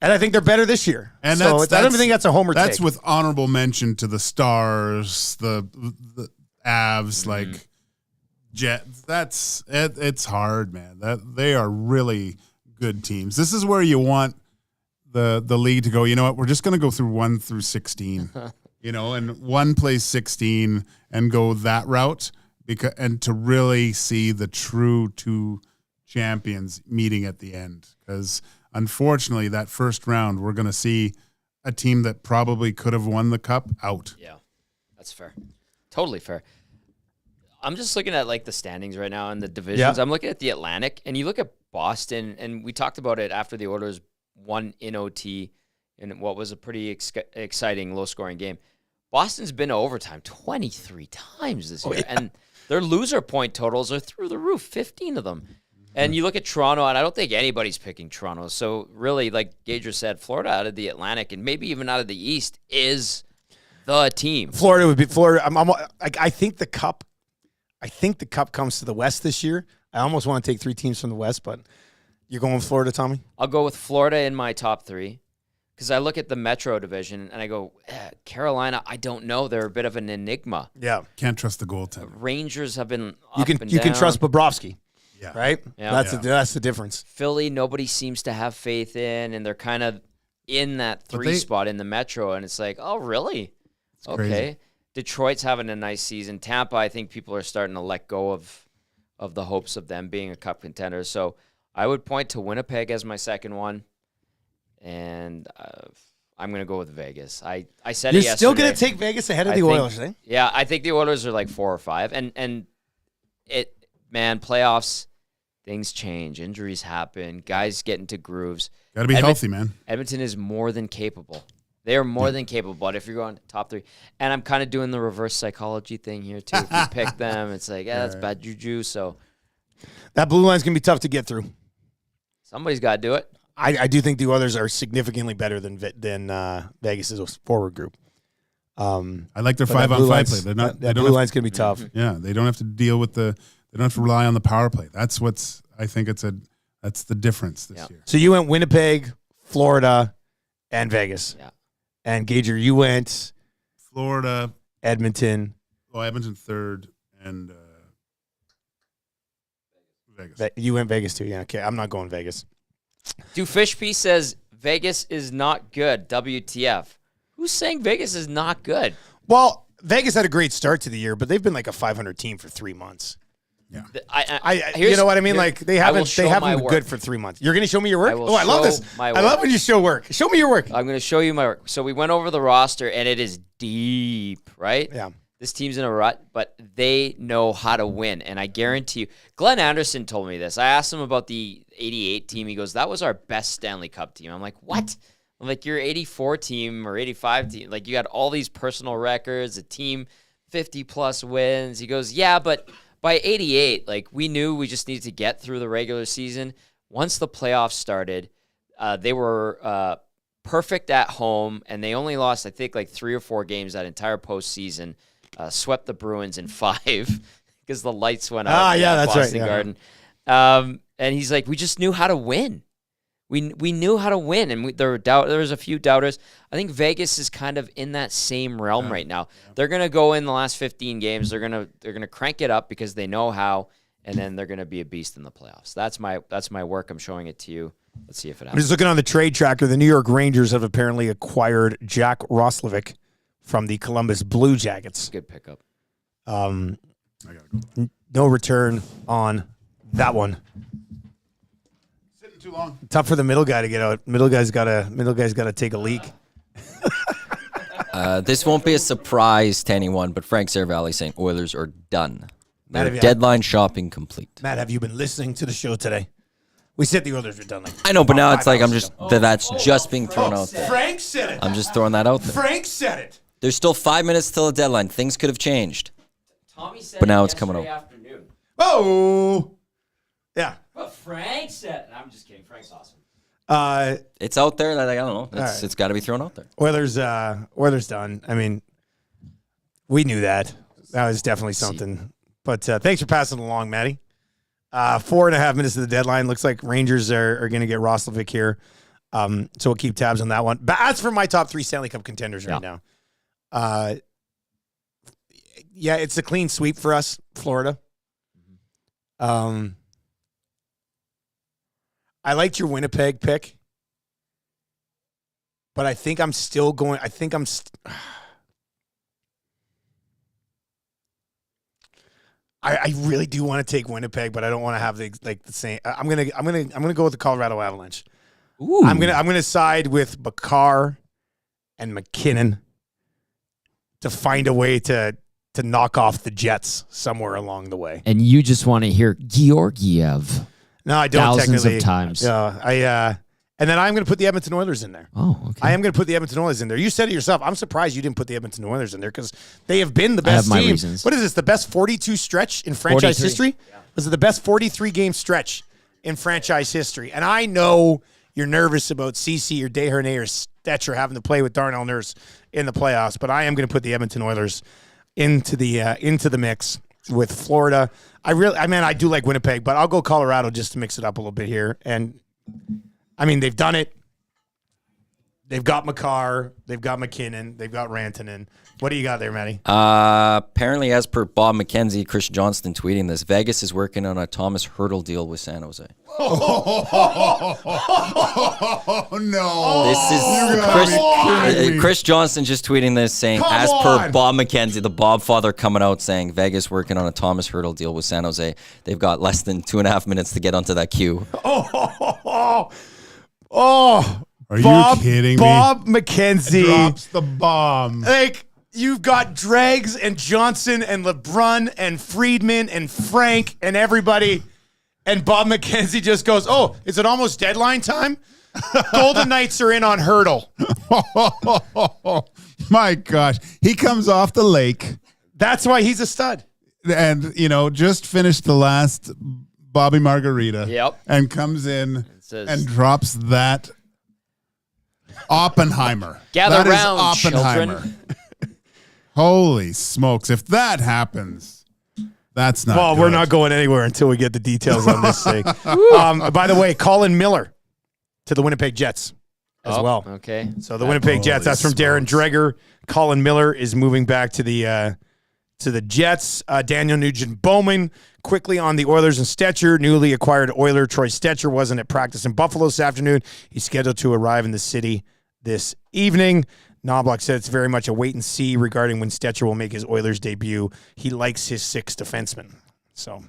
A: And I think they're better this year. And I don't think that's a homer take.
C: That's with honorable mention to the Stars, the Avs, like Jets. That's it. It's hard, man. They are really good teams. This is where you want the league to go. You know what? We're just going to go through 1 through 16. And 1 plays 16 and go that route. And to really see the true 2 champions meeting at the end. Because unfortunately, that first round, we're going to see a team that probably could have won the Cup out.
B: Yeah, that's fair. Totally fair. I'm just looking at like the standings right now in the divisions. Yeah. I'm looking at the Atlantic, and you look at Boston, and we talked about it after the Oilers won in OT in what was a pretty exciting, low-scoring game. Boston's been to overtime 23 times this year, and their loser point totals are through the roof, 15 of them. And you look at Toronto, and I don't think anybody's picking Toronto. So really, like Gager said, Florida out of the Atlantic and maybe even out of the East is the team.
A: Florida would be Florida. I think the Cup. I think the Cup comes to the West this year. I almost want to take 3 teams from the West, but you're going with Florida, Tommy?
B: I'll go with Florida in my top 3. Because I look at the Metro division and I go, Carolina, I don't know. They're a bit of an enigma.
A: Yeah.
C: Can't trust the goaltender.
B: Rangers have been
A: You can trust Bobrovsky.
C: Yeah.
A: Right?
B: Yeah.
A: That's the difference.
B: Philly, nobody seems to have faith in, and they're kind of in that 3 spot in the Metro. And it's like, oh, really?
C: It's
B: okay.
C: Crazy.
B: Detroit's having a nice season. Tampa, I think people are starting to let go of the hopes of them being a Cup contender. So I would point to Winnipeg as my second one. And I'm going to go with Vegas. I said
A: You're
B: it yesterday.
A: still going to take Vegas ahead of the Oilers, eh?
B: Yeah, I think the Oilers are like 4 or 5. And playoffs, things change, injuries happen, guys get into grooves.
C: Got to be healthy, man.
B: Edmonton is more than capable. They are more than capable. But if you're going top 3, and I'm kind of doing the reverse psychology thing here too. If you pick them, it's like, that's bad juju. So
A: that blue line's gonna be tough to get through.
B: Somebody's got to do it.
A: I do think the others are significantly better than Vegas's forward group.
C: I like their 5-on-5 play. They're not.
A: That blue line's gonna be tough.
C: Yeah, they don't have to deal with they don't have to rely on the power play. That's what's. I think that's the difference this year.
A: So you went Winnipeg, Florida, and Vegas.
B: Yeah.
A: And Gager, you went
C: Florida,
A: Edmonton.
C: Well, Edmonton third, and Vegas.
A: You went Vegas too. Yeah. Okay. I'm not going Vegas.
B: Fishpea says Vegas is not good. WTF? Who's saying Vegas is not good?
A: Well, Vegas had a great start to the year, but they've been like a 500 team for 3 months.
C: Yeah.
A: You know what I mean? Like they haven't been good for 3 months. You're going to show me your work? I love this. I love when you show work. Show me your work.
B: I'm going to show you my work. So we went over the roster, and it is deep, right?
A: Yeah.
B: This team's in a rut, but they know how to win. And I guarantee you, Glenn Anderson told me this. I asked him about the 88 team. He goes, that was our best Stanley Cup team. I'm like, what? I'm like, your 84 team or 85 team, like you got all these personal records, a team 50-plus wins. He goes, yeah, but by 88, like we knew we just needed to get through the regular season. Once the playoffs started, they were perfect at home, and they only lost, I think, like 3 or 4 games that entire postseason. Swept the Bruins in 5 because the lights went out.
A: That's
B: Boston
A: right.
B: Garden. And he's like, we just knew how to win. We knew how to win, and there was a few doubters. I think Vegas is kind of in that same realm right now. They're gonna go in the last 15 games. They're gonna crank it up because they know how, and then they're gonna be a beast in the playoffs. That's my work. I'm showing it to you. Let's see if it happens.
A: I'm just looking on the trade tracker. The New York Rangers have apparently acquired Jack Roslovic from the Columbus Blue Jackets.
B: Good pickup.
C: I gotta go.
A: No return on that one.
C: Too long.
A: Tough for the middle guy to get out. Middle guy's got to take a leak.
D: This won't be a surprise to anyone, but Frank Saravalli saying Oilers are done.
A: Matt,
D: Their deadline shopping complete.
A: Matt, have you been listening to the show today? We said the Oilers were done.
D: I know, but now it's like that's just being thrown out there.
A: Frank said it.
D: I'm just throwing that out there.
A: Frank said it.
D: There's still 5 minutes till the deadline. Things could have changed.
B: Tommy said
D: But now it's coming out.
B: afternoon.
A: Oh, yeah.
B: But Frank said it. I'm just kidding. Frank's awesome.
D: It's out there. Like, I don't know.
A: right.
D: It's got to be thrown out there.
A: Oilers done. I mean, we knew that. That was definitely something. But thanks for passing it along, Matty. 4.5 minutes to the deadline. Looks like Rangers are going to get Roslovic here. So we'll keep tabs on that one. But as for my top 3 Stanley Cup contenders right now, it's a clean sweep for us, Florida. I liked your Winnipeg pick, but I think I'm still going. I really do want to take Winnipeg, but I don't want to have the same. I'm gonna go with the Colorado Avalanche.
B: Ooh.
A: I'm gonna side with Bakar and McKinnon to find a way to knock off the Jets somewhere along the way.
B: And you just want to hear Georgiev.
A: No, I don't.
B: Thousands
A: technically.
B: of times.
A: And then I'm going to put the Edmonton Oilers in there.
B: Oh, okay.
A: I am going to put the Edmonton Oilers in there. You said it yourself. I'm surprised you didn't put the Edmonton Oilers in there because they have been the best
B: I have my
A: team.
B: reasons.
A: What is this? The best 42 stretch in franchise
B: 43.
A: history? Yeah. Was it the best 43 game stretch in franchise history? And I know you're nervous about CeCe or Desharnais or Stetcher having to play with Darnell Nurse in the playoffs, but I am going to put the Edmonton Oilers into the mix with Florida. I do like Winnipeg, but I'll go Colorado just to mix it up a little bit here. And I mean, they've done it. They've got Makar, they've got McKinnon, they've got Rantanen. What do you got there, Matty?
D: Apparently, as per Bob McKenzie, Chris Johnston tweeting this, Vegas is working on a Thomas Hurdle deal with San Jose.
C: Oh, no.
D: This is Chris Johnston just tweeting this saying, per Bob McKenzie, the Bob father coming out saying Vegas working on a Thomas Hurdle deal with San Jose. They've got less than 2.5 minutes to get onto that queue.
C: Are you kidding me?
A: Bob McKenzie
C: drops the bomb.
A: Like, you've got Dregs and Johnson and LeBrun and Friedman and Frank and everybody, And Bob McKenzie just goes, "Oh, is it almost deadline time? Golden Knights are in on Hurdle."
C: My gosh. He comes off the lake
A: That's why he's a stud.
C: and, just finished the last Bobby Margarita.
B: Yep.
C: And comes in
B: says-
C: and drops that Oppenheimer.
B: Gather
C: That is
B: round,
C: Oppenheimer.
B: children.
C: Holy smokes. If that happens, that's not
A: Well,
C: good.
A: we're not going anywhere until we get the details on this thing. By the way, Colin Miller to the Winnipeg Jets as well.
B: Okay.
A: So the Winnipeg Jets, that's from Darren Dreger. Colin Miller is moving back to the Jets. Daniel Nugent-Bowman quickly on the Oilers and Stetcher. Newly acquired Oiler Troy Stetcher wasn't at practice in Buffalo this afternoon. He's scheduled to arrive in the city this evening. Knobloch said it's very much a wait and see regarding when Stetcher will make his Oilers debut. He likes his sixth defenseman. So,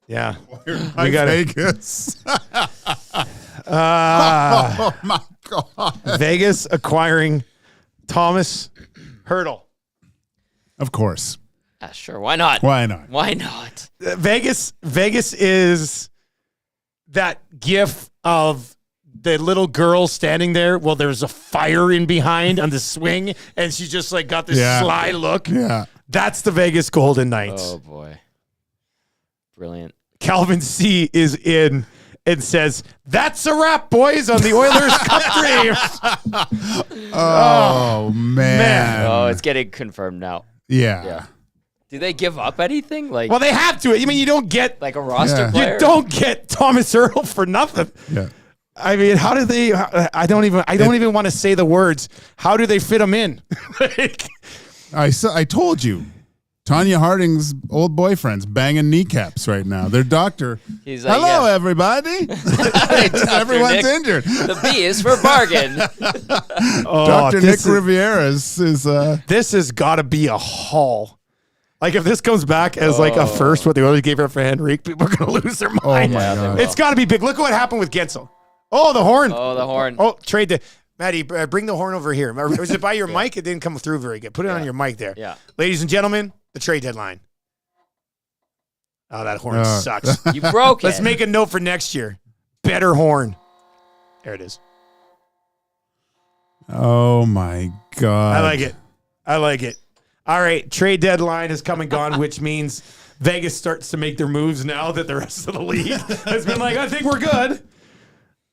A: yeah.
C: We got Vegas.
A: Ah.
C: Oh, my God.
A: Vegas acquiring Thomas Hurdle.
C: Of course.
B: Sure. Why not?
C: Why not?
B: Why not?
A: Vegas is that gif of the little girl standing there. Well, there's a fire in behind on the swing, and she just like got this sly look.
C: Yeah.
A: That's the Vegas Golden Knights.
B: Oh boy. Brilliant.
A: Calvin C is in and says, "That's a wrap, boys, on the Oilers Cup dreams."
C: Oh, man.
B: Oh, it's getting confirmed now.
C: Yeah.
B: Yeah. Do they give up anything? Like
A: Well, they have to. I mean, you don't get
B: a roster
C: Yeah.
B: player?
A: you don't get Thomas Hurdle for nothing.
C: Yeah.
A: I mean, how do they? I don't even want to say the words. How do they fit him in? Like,
C: I told you. Tanya Harding's old boyfriend's banging kneecaps right now. Their doctor.
B: He's like,
C: Hello,
B: yeah.
C: everybody. Everyone's
B: Nick.
C: injured.
B: The B is for bargain.
C: Dr. Nick
A: this is-
C: Riviera is
A: This has got to be a haul. Like, if this comes back as like a first, what the Oilers gave up for Henrique, people are going to lose their mind.
C: oh my
B: Yeah,
C: God.
A: It's got to be big. Look at what happened with Gensel. Oh, the horn.
B: Oh, the horn.
A: Oh, trade the Maddie. Bring the horn over here. Was it by your mic? It didn't come through very good. Put it on your mic there.
B: Yeah.
A: Ladies and gentlemen, the trade deadline. Oh, that horn sucks.
B: You broke it.
A: Let's make a note for next year. Better horn. There it is.
C: Oh my God.
A: I like it. All right, trade deadline has come and gone, which means Vegas starts to make their moves now that the rest of the league has been like, I think we're good.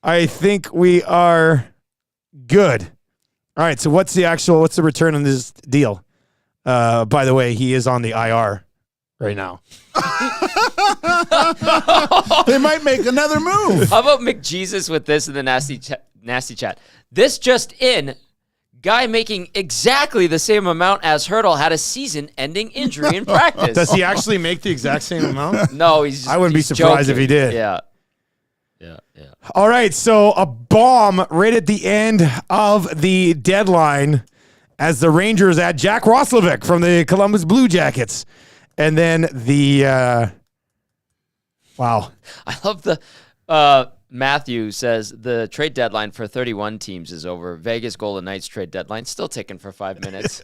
A: I think we are good. All right, so what's the return on this deal? By the way, he is on the IR right now.
C: They might make another move.
B: How about McJesus with this in the nasty chat? This just in. Guy making exactly the same amount as Hurdle had a season-ending injury in practice.
A: Does he actually make the exact same amount?
B: No, he's.
A: I wouldn't be
B: he's
A: surprised if
B: joking.
A: he did.
B: Yeah.
A: All right, so a bomb right at the end of the deadline as the Rangers add Jack Roslovic from the Columbus Blue Jackets. And then the wow.
B: I love the Matthew says the trade deadline for 31 teams is over. Vegas Golden Knights trade deadline still ticking for 5 minutes.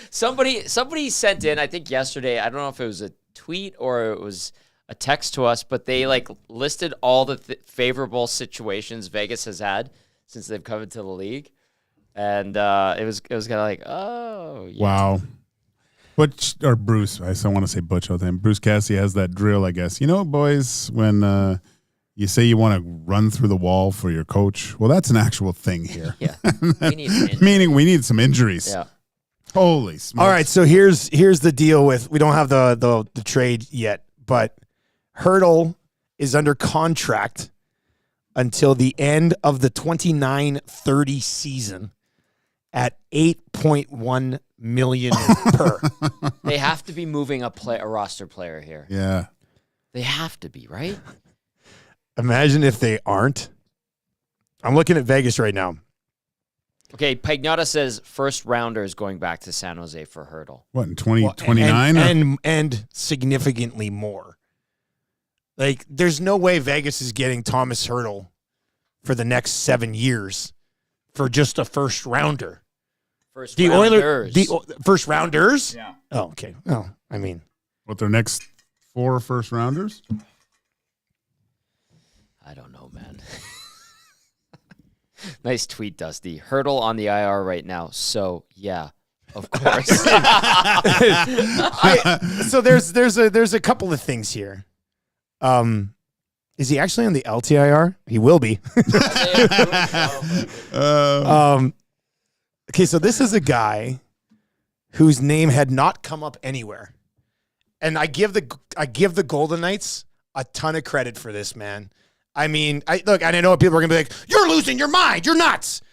B: Somebody sent in, I think yesterday, I don't know if it was a tweet or it was a text to us, but they like listed all the favorable situations Vegas has had since they've come into the league. And it was kind of like, oh, yeah.
C: Wow. Butch or Bruce, I still want to say Butch all the time. Bruce Cassidy has that drill, I guess. You know, boys, when you say you want to run through the wall for your coach, well, that's an actual thing here.
B: Yeah. We need an injury.
C: Meaning we need some injuries.
B: Yeah.
C: Holy smokes.
A: All right, so here's the deal with we don't have the trade yet, but Hurdle is under contract until the end of the 29-30 season at $8.1 million per.
B: They have to be moving a roster player here.
C: Yeah.
B: They have to be, right?
A: Imagine if they aren't. I'm looking at Vegas right now.
B: Okay, Pagnotta says first rounder is going back to San Jose for Hurdle.
C: What, in 2029?
A: And significantly more. Like, there's no way Vegas is getting Thomas Hurdle for the next 7 years for just a first rounder.
B: First
A: Oilers,
B: rounders.
A: first rounders?
C: Yeah.
A: Oh, okay. Oh, I mean,
C: What, their next 4 first rounders?
B: I don't know, man. Nice tweet, Dusty. Hurdle on the IR right now. So, yeah, of course.
A: So there's a couple of things here. Is he actually on the LTIR? He will be. Okay, so this is a guy whose name had not come up anywhere. And I give the Golden Knights a ton of credit for this, man. I mean, look, and I know people are going to be like, you're losing your mind. You're nuts.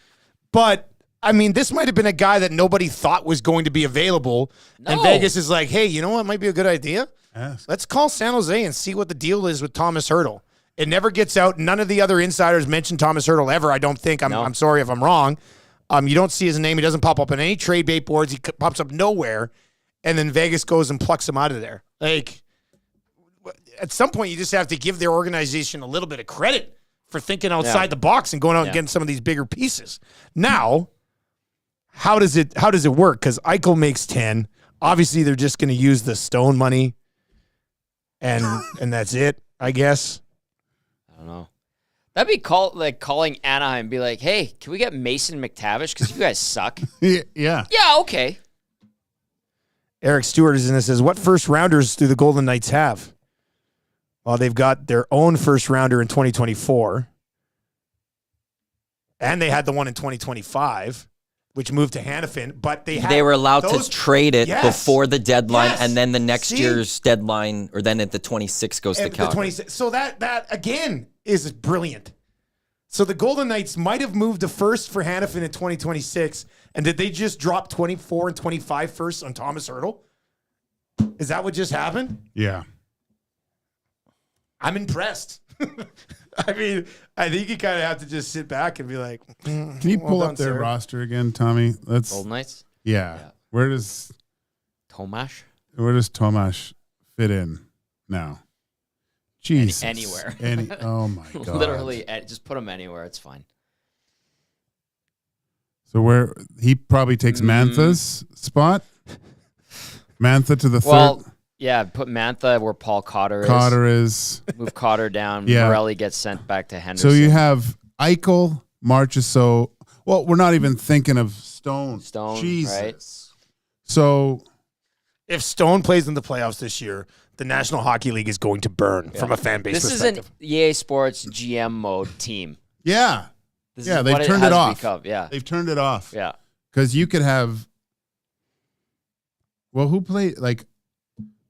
A: But, I mean, this might have been a guy that nobody thought was going to be available. No. And Vegas is like, hey, you know what might be a good idea?
C: Yes.
A: Let's call San Jose and see what the deal is with Thomas Hertl. It never gets out. None of the other insiders mention Thomas Hertl ever, I don't think. I'm sorry if I'm wrong. You don't see his name. He doesn't pop up on any trade bait boards. He pops up nowhere. And then Vegas goes and plucks him out of there. Like, at some point, you just have to give their organization a little bit of credit for thinking outside the box and going out and getting some of these bigger pieces. Now, how does it work? Because Eichel makes 10. Obviously, they're just going to use the Stone money, and that's it, I guess.
B: I don't know. That'd be calling Anaheim and be like, hey, can we get Mason McTavish? Because you guys suck.
C: Yeah.
B: Yeah, okay.
A: Eric Stewart is in this. Says, what first rounders do the Golden Knights have? Well, they've got their own first rounder in 2024. And they had the one in 2025, which moved to Hannafin. But they
D: were allowed to trade it before the deadline,
A: Yes.
D: and then the next year's deadline, or then at the 26 goes to Calgary.
A: So that again is brilliant. So the Golden Knights might have moved a first for Hannafin in 2026, and did they just drop 24 and 25 firsts on Thomas Hertl? Is that what just happened?
C: Yeah.
A: I'm impressed. I mean, I think you kind of have to just sit back and be like,
C: Can you pull up their roster again, Tommy?
B: Golden Knights?
C: Yeah. Where does
B: Tomash
C: fit in now? Jesus.
B: Anywhere.
C: Oh, my God.
B: Literally, just put him anywhere. It's fine.
C: So where he probably takes Mantha's spot? Mantha to the third?
B: Yeah, put Mantha where Paul Cotter
C: is.
B: Move Cotter down.
C: Yeah.
B: Morelli gets sent back to Henderson.
C: So you have Eichel, Marchessault. Well, we're not even thinking of Stone. Jesus.
B: Right?
C: So
A: if Stone plays in the playoffs this year, the National Hockey League is going to burn from a fan base perspective.
B: This is an EA Sports GM mode team.
C: Yeah.
B: This
C: yeah,
B: is
C: they've
B: what
C: turned it off.
B: Become. Yeah.
C: They've turned it off.
B: Yeah.
C: Because you could have. Well, who played? Like,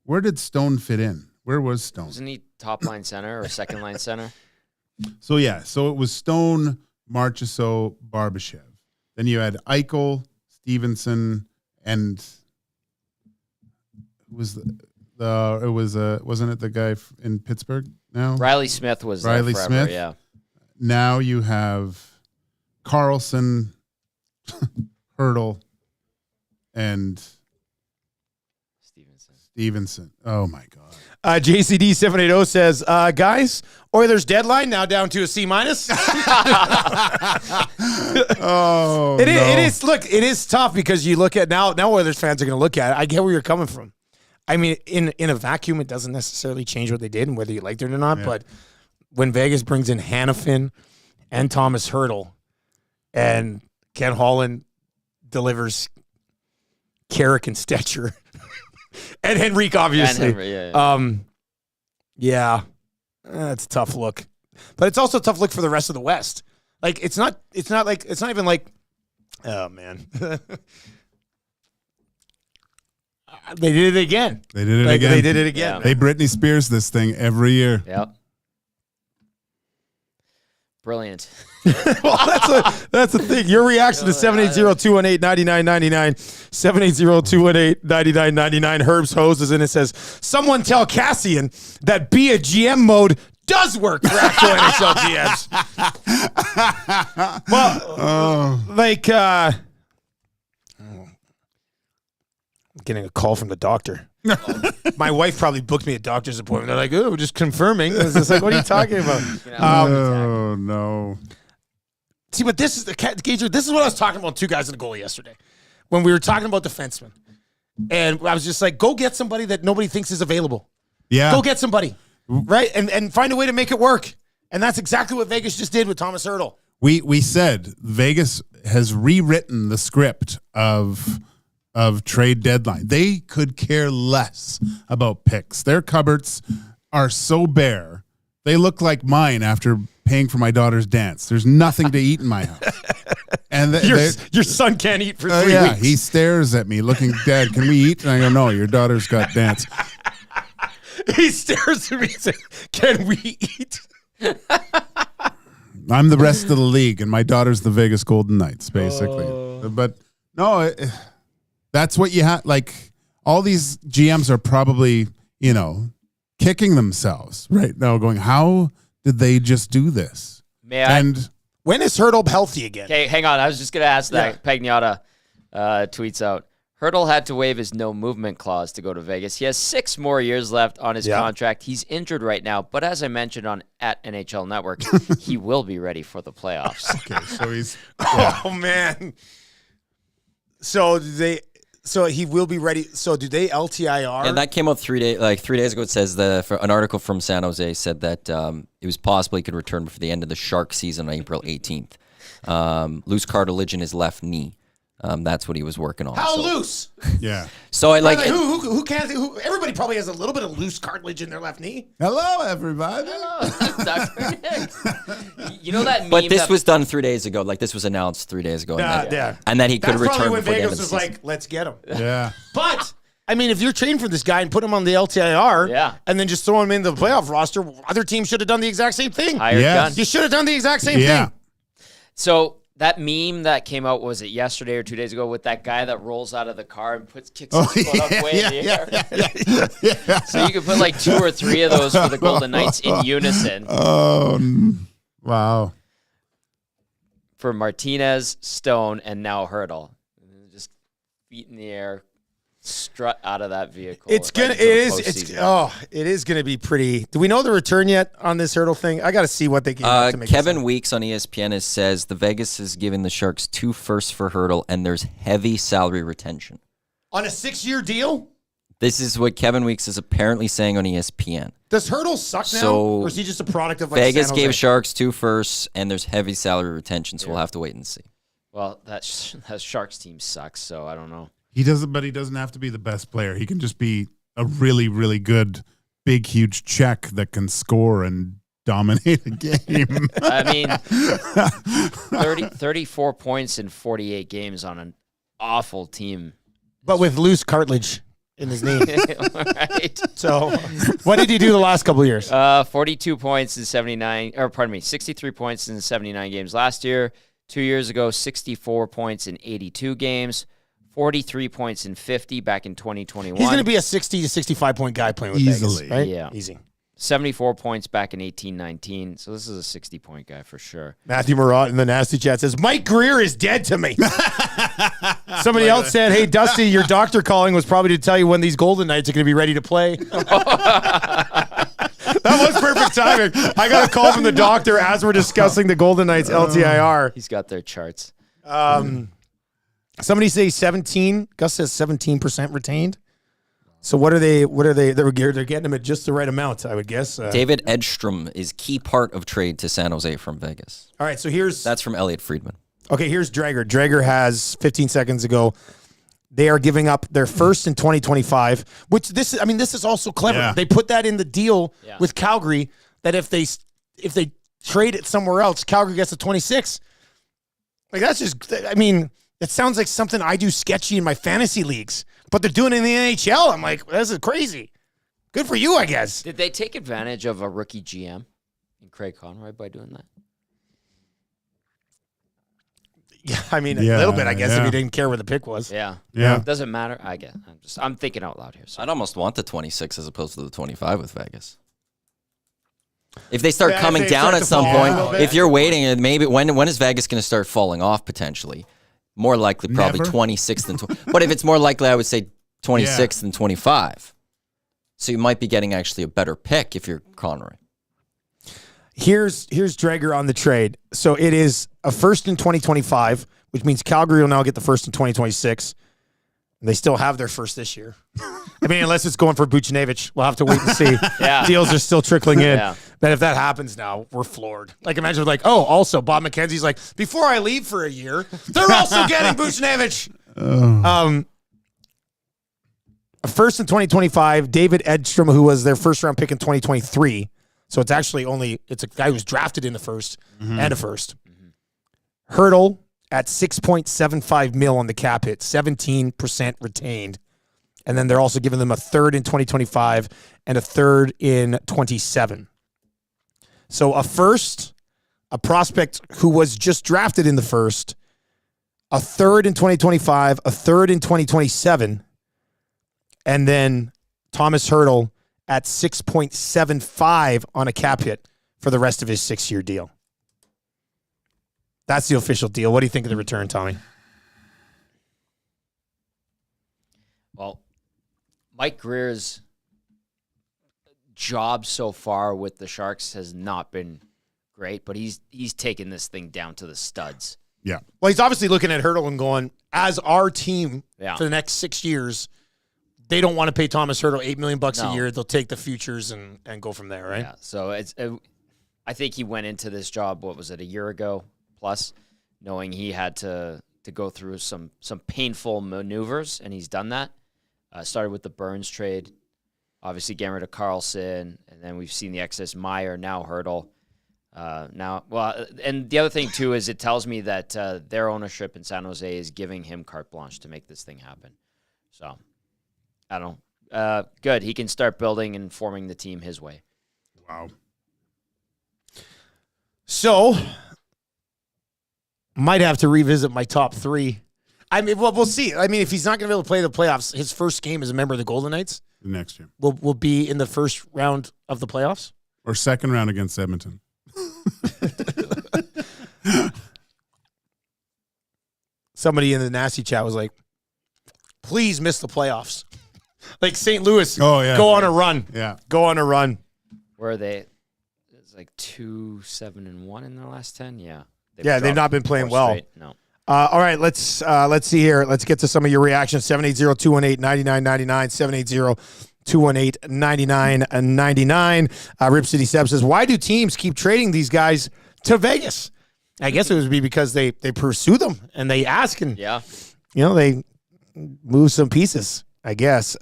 C: where did Stone fit in? Where was Stone?
B: Wasn't he top line center or second line center?
C: So it was Stone, Marchessault, Barbashev. Then you had Eichel, Stevenson, and wasn't it the guy in Pittsburgh now?
B: Riley Smith was
C: Riley
B: there forever,
C: Smith.
B: yeah.
C: Now you have Carlson, Hertl, and Stevenson. Oh my God.
A: JCD 780 says, guys, Oilers deadline now down to a C-.
C: Oh,
A: it is. Look, it is tough because you look at now Oilers fans are going to look at it. I get where you're coming from. I mean, in a vacuum, it doesn't necessarily change what they did and whether you liked it or not. Yeah. But when Vegas brings in Hannafin and Thomas Hertl and Ken Holland delivers Carrick and Stetcher and Henrique, obviously.
B: And Henry,
A: it's a tough look. But it's also a tough look for the rest of the West. Like, it's not even like, oh, man. They did it again.
C: They did it again.
B: Yeah.
C: They Britney Spears this thing every year.
B: Yep. Brilliant.
A: Well, that's the thing. Your reaction to 780-218-9999. 780-218-9999. Herb's hoses and it says, someone tell Cassian that be a GM mode does work for actual NHL GMs. Well, getting a call from the doctor. My wife probably booked me a doctor's appointment. They're like, oh, we're just confirming. It's just like, what are you talking about?
C: Oh, no.
A: See, but this is Gager. This is what I was talking about. Two guys in the goal yesterday when we were talking about defensemen, and I was just like, go get somebody that nobody thinks is available.
C: Yeah.
A: Go get somebody, right? And find a way to make it work. And that's exactly what Vegas just did with Thomas Hurdle.
C: We said Vegas has rewritten the script of trade deadline. They could care less about picks. Their cupboards are so bare. They look like mine after paying for my daughter's dance. There's nothing to eat in my house. And
A: your son can't eat for 3
C: yeah,
A: weeks.
C: he stares at me looking, Dad, can we eat? And I go, no, your daughter's got dance.
A: He stares at me and says, can we eat?
C: I'm the rest of the league, and my daughter's the Vegas Golden Knights, basically. But no, that's what you have. Like, all these GMs are probably, kicking themselves right now, going, how did they just do this?
A: When is Hurdle healthy again?
B: Okay, hang on. I was just going to ask that. Pagnotta tweets out, Hurdle had to waive his no movement clause to go to Vegas. He has 6 more years left on his contract. He's injured right now, but as I mentioned on at NHL Network, he will be ready for the playoffs.
C: Okay, so he's...
A: Oh, man. So he will be ready. So do they LTIR?
D: And that came out 3 days ago. It says an article from San Jose said that it was possible he could return before the end of the Shark season on April 18th. Loose cartilage in his left knee. That's what he was working on.
A: How loose?
C: Yeah.
D: So I like
A: who can't? Everybody probably has a little bit of loose cartilage in their left knee.
C: Hello, everybody.
B: Dr. Nick. You know that meme
D: But this was done 3 days ago. Like, this was announced 3 days ago. And then he could
A: That's
D: return
A: probably when
D: before the end
A: Vegas
D: of the
A: was
D: season.
A: like, let's get him.
C: Yeah.
A: But I mean, if you're trading for this guy and put him on the LTIR, and then just throw him in the playoff roster, other teams should have done the exact same thing.
B: Hired gun.
A: You should have done the exact same thing.
B: So that meme that came out, was it yesterday or 2 days ago, with that guy that rolls out of the car and kicks his foot up way in the air? So you could put like 2 or 3 of those for the Golden Knights in unison.
C: Oh, wow.
B: For Martinez, Stone, and now Hurdle. Just feet in the air, strut out of that vehicle.
A: It is gonna be pretty. Do we know the return yet on this Hurdle thing? I got to see what they can. To make
D: Kevin Weeks on ESPN says the Vegas is giving the Sharks 2 firsts for Hurdle, and there's heavy salary retention
A: on a 6-year deal.
D: This is what Kevin Weeks is apparently saying on ESPN.
A: Does Hurdle suck now, or is he just a product of like
D: Vegas
A: San Jose?
D: gave Sharks 2 firsts, and there's heavy salary retention, so we'll have to wait and see.
B: Well, that Sharks team sucks, so I don't know.
C: He doesn't, but he doesn't have to be the best player. He can just be a really, really good, big, huge check that can score and dominate a game.
B: I mean, 34 points in 48 games on an awful team.
A: But with loose cartilage in his knee.
B: Right.
A: So, what did he do the last couple of years?
B: 42 points in 63 points in 79 games last year. 2 years ago, 64 points in 82 games. 43 points in 50 back in 2021.
A: He's going to be a 60 to 65 point guy playing with
C: Easily.
A: Vegas, right?
B: Yeah.
A: Easy.
B: 74 points back in 18-19. So this is a 60-point guy for sure.
A: Matthew Murat in the Nasty Chat says, Mike Greer is dead to me. Somebody else said, hey, Dusty, your doctor calling was probably to tell you when these Golden Knights are going to be ready to play. That was perfect timing. I got a call from the doctor as we're discussing the Golden Knights LTIR.
B: He's got their charts.
A: Somebody say 17. Gus says 17% retained. So what are they? They're getting them at just the right amount, I would guess.
D: David Edstrom is key part of trade to San Jose from Vegas.
A: All right, so
D: that's from Elliot Friedman.
A: Okay, here's Drager. Drager has 15 seconds ago. They are giving up their first in 2025, which this is also clever.
C: Yeah.
A: They put that in the deal with Calgary that if they trade it somewhere else, Calgary gets a 26. Like that's just, it sounds like something I do sketchy in my fantasy leagues, but they're doing it in the NHL. I'm like, this is crazy. Good for you, I guess.
B: Did they take advantage of a rookie GM in Craig Conroy by doing that?
A: Yeah, a little bit, I guess, if he didn't care where the pick was.
B: Yeah.
C: Yeah.
B: Doesn't matter. I get. I'm thinking out loud here. So.
D: I'd almost want the 26 as opposed to the 25 with Vegas. If they start coming down at some point, if you're waiting, and maybe when is Vegas going to start falling off potentially? More likely, probably
C: Never.
D: 26th than 20. But if it's more likely, I would say 26th and 25. So you might be getting actually a better pick if you're Conroy.
A: Here's Drager on the trade. So it is a first in 2025, which means Calgary will now get the first in 2026. They still have their first this year. I mean, unless it's going for Buchnevich. We'll have to wait and see.
B: Yeah.
A: Deals are still trickling in.
B: Yeah.
A: But if that happens now, we're floored. Like, imagine like, oh, also, Bob McKenzie's like, before I leave for a year, they're also getting Buchnevich. First in 2025, David Edstrom, who was their first-round pick in 2023. So it's actually it's a guy who was drafted in the first and a first. Hurdle at $6.75 million on the cap hit, 17% retained. And then they're also giving them a third in 2025 and a third in 27. So a first, a prospect who was just drafted in the first, a third in 2025, a third in 2027, and then Thomas Hurdle at 6.75 on a cap hit for the rest of his 6-year deal. That's the official deal. What do you think of the return, Tommy?
B: Well, Mike Greer's job so far with the Sharks has not been great, but he's taken this thing down to the studs.
C: Yeah.
A: Well, he's obviously looking at Hurdle and going, as our team for the next 6 years, they don't want to pay Thomas Hurdle $8 million a year. They'll take the futures and go from there, right?
B: Yeah. So I think he went into this job, what was it, a year ago plus, knowing he had to go through some painful maneuvers, and he's done that. Started with the Burns trade, obviously getting rid of Carlson, and then we've seen the excess Meyer, now Hurdle. And the other thing too is it tells me that their ownership in San Jose is giving him carte blanche to make this thing happen. So I don't know. Good. He can start building and forming the team his way.
C: Wow.
A: So might have to revisit my top 3. I mean, well, we'll see. I mean, if he's not going to be able to play the playoffs, his first game as a member of the Golden Knights
C: Next year.
A: will be in the first round of the playoffs.
C: Or second round against Edmonton.
A: Somebody in the nasty chat was like, please miss the playoffs. Like St. Louis, go on a run.
C: Yeah.
A: Go on a run.
B: Where are they? It's like 2-7-1 in their last 10. Yeah.
A: They've not been playing well.
B: Straight. No.
A: All right, let's see here. Let's get to some of your reactions. 780-218-9999, 780-218-9999. Rip City Seb says, why do teams keep trading these guys to Vegas? I guess it would be because they pursue them and they ask and they move some pieces, I guess.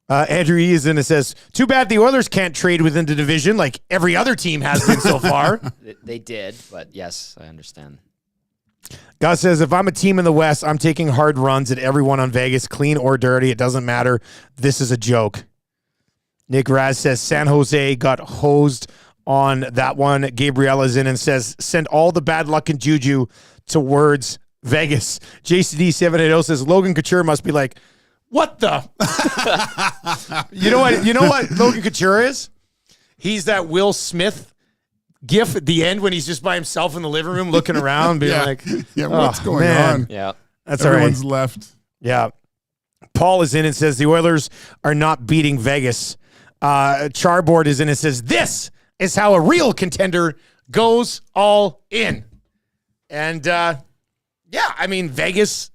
A: Andrew E is in and says, too bad the Oilers can't trade within the division like every other team has been so far.
B: They did, but yes, I understand.
A: Gus says, if I'm a team in the West, I'm taking hard runs at everyone on Vegas, clean or dirty. It doesn't matter. This is a joke. Nick Raz says, San Jose got hosed on that one. Gabriella's in and says, send all the bad luck and juju towards Vegas. JCD780 says, Logan Couture must be like, what the? You know what Logan Couture is? He's that Will Smith gif at the end when he's just by himself in the living room looking around, being like,
C: what's going on?
B: Yeah.
A: That's
C: Everyone's
A: all right.
C: left.
A: Yeah. Paul is in and says, the Oilers are not beating Vegas. Charboard is in and says, this is how a real contender goes all in. And, I mean, Vegas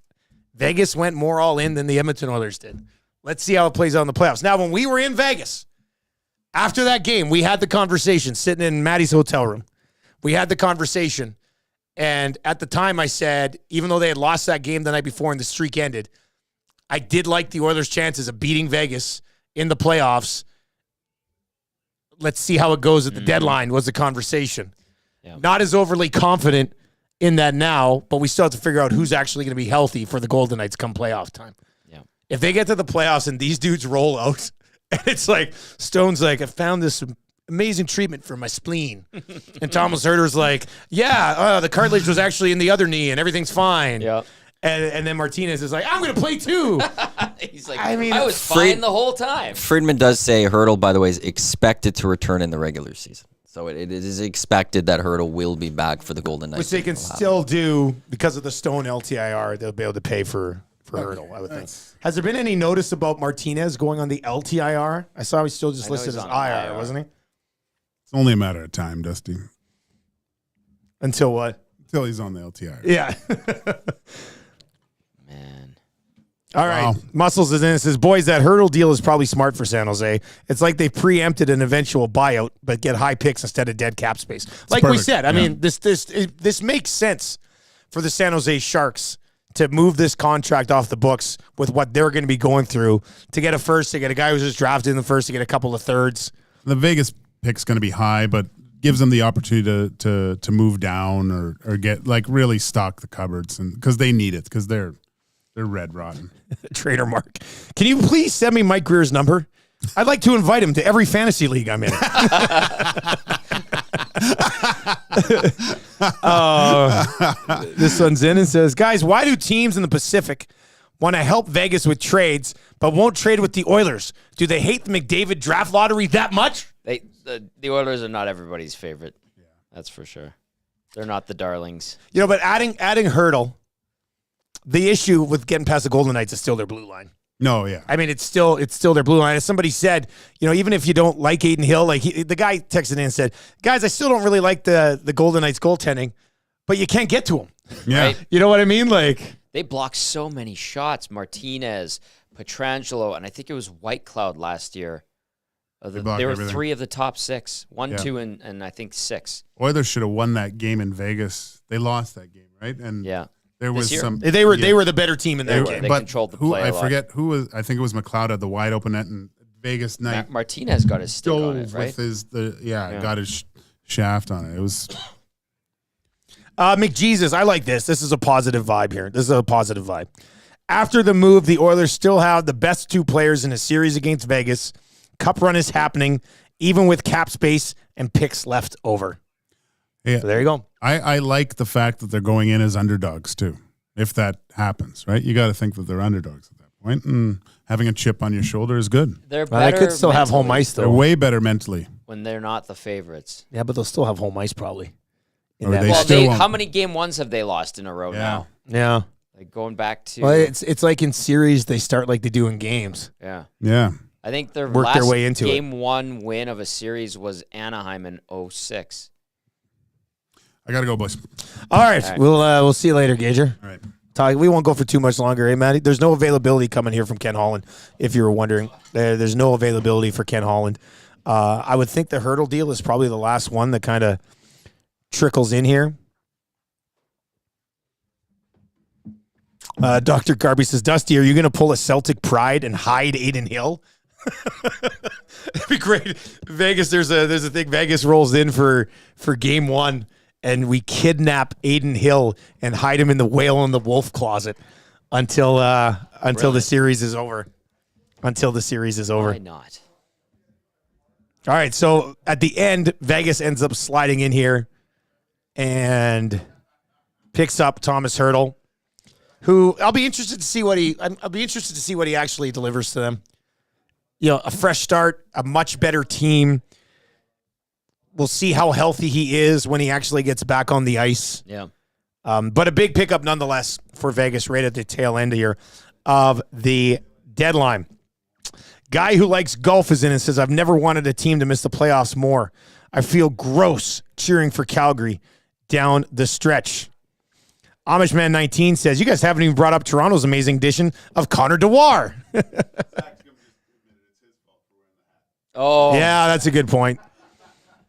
A: went more all in than the Edmonton Oilers did. Let's see how it plays out in the playoffs. Now, when we were in Vegas, after that game, we had the conversation sitting in Maddie's hotel room. We had the conversation. And at the time I said, even though they had lost that game the night before and the streak ended, I did like the Oilers' chances of beating Vegas in the playoffs. Let's see how it goes at the deadline was the conversation. Yeah. Not as overly confident in that now, but we still have to figure out who's actually going to be healthy for the Golden Knights come playoff time.
B: Yeah.
A: If they get to the playoffs and these dudes roll out, and it's like, Stone's like, I found this amazing treatment for my spleen. And Thomas Hurter's like, the cartilage was actually in the other knee and everything's fine.
B: Yeah.
A: And then Martinez is like, I'm going to play too.
B: He's like,
A: I mean,
B: I was fine the whole time.
D: Friedman does say Hurdle, by the way, is expected to return in the regular season. So it is expected that Hurdle will be back for the Golden Knights.
A: Which they can still do because of the Stone LTIR. They'll be able to pay for Hurdle, I would think. Has there been any notice about Martinez going on the LTIR? I saw he still just listed as IR, wasn't he?
C: It's only a matter of time, Dusty.
A: Until what?
C: Until he's on the LTIR.
A: Yeah.
B: Man.
A: All right.
C: Wow.
A: Muscles is in and says, boys, that Hurdle deal is probably smart for San Jose. It's like they preempted an eventual buyout, but get high picks instead of dead cap space. Like we
C: perfect.
A: said, I mean, this makes sense for the San Jose Sharks to move this contract off the books with what they're going to be going through to get a first, to get a guy who's just drafted in the first, to get a couple of thirds.
C: The Vegas pick's going to be high, but gives them the opportunity to move down or get like really stock the cupboards, and because they need it, because they're red rotten.
A: Trader Mark, can you please send me Mike Greer's number? I'd like to invite him to every fantasy league I'm in. This one's in and says, guys, why do teams in the Pacific want to help Vegas with trades but won't trade with the Oilers? Do they hate the McDavid draft lottery that much?
B: The Oilers are not everybody's favorite. Yeah, that's for sure. They're not the darlings.
A: You know, but adding Hurdle, the issue with getting past the Golden Knights is still their blue line.
C: No, yeah.
A: I mean, it's still their blue line. As somebody said, you know, even if you don't like Aiden Hill, like the guy texted in and said, guys, I still don't really like the Golden Knights goaltending, but you can't get to him.
C: Yeah.
B: Right?
A: You know what I mean? Like,
B: they blocked so many shots. Martinez, Pietrangelo, and I think it was White Cloud last year. They were
C: everything.
B: 3 of the top 6. 1, 2, and I think 6.
C: Oilers should have won that game in Vegas. They lost that game, right? And
B: Yeah.
C: there was
B: year.
C: some.
A: they were the better team in that game.
B: They
C: but
B: controlled the
C: who,
B: play a
C: I
B: lot.
C: forget who was. I think it was McLeod at the wide open net, and Vegas night
B: Martinez got his stick on
C: dove
B: it, right?
C: with his got his shaft on it. It was.
A: McJesus, I like this. This is a positive vibe here. This is a positive vibe. After the move, the Oilers still have the best 2 players in a series against Vegas. Cup run is happening, even with cap space and picks left over.
C: Yeah,
A: So there you go.
C: I like the fact that they're going in as underdogs too. If that happens, right? You got to think that they're underdogs at that point, and having a chip on your shoulder is good.
B: They're
A: Well, they
B: better
A: could still have home
B: mentally
A: ice,
C: They're
A: though.
C: way better mentally.
B: when they're not the favorites.
A: Yeah, but they'll still have home ice probably. In
C: Or
A: that
C: they
B: Well,
C: still won't.
B: how many game 1s have they lost in a row now?
A: yeah.
B: Like going back to
A: Well, it's like in series, they start like they do in games.
B: yeah.
C: Yeah.
B: I think their
A: Work
B: last
A: their way into it.
B: game 1 win of a series was Anaheim in 06.
C: I got to go, boys.
A: All right.
B: All right.
A: We'll see you later, Gager.
C: All right.
A: We won't go for too much longer, eh, Matty? There's no availability coming here from Ken Holland, if you were wondering. There's no availability for Ken Holland. I would think the Hurdle deal is probably the last one that kind of trickles in here. Dr. Garby says, Dusty, are you going to pull a Celtic pride and hide Aiden Hill? It'd be great. Vegas, there's a thing. Vegas rolls in for game 1, and we kidnap Aiden Hill and hide him in the whale and the wolf closet until the series is over. Until the series is over.
B: Why not?
A: All right. So at the end, Vegas ends up sliding in here and picks up Thomas Hurdle, who I'll be interested to see what he actually delivers to them. You know, a fresh start, a much better team. We'll see how healthy he is when he actually gets back on the ice.
B: Yeah.
A: But a big pickup nonetheless for Vegas right at the tail end here of the deadline. Guy who likes golf is in and says, I've never wanted a team to miss the playoffs more. I feel gross cheering for Calgary down the stretch. Amish Man 19 says, you guys haven't even brought up Toronto's amazing addition of Connor Dewar.
B: Oh,
A: Yeah, that's a good point.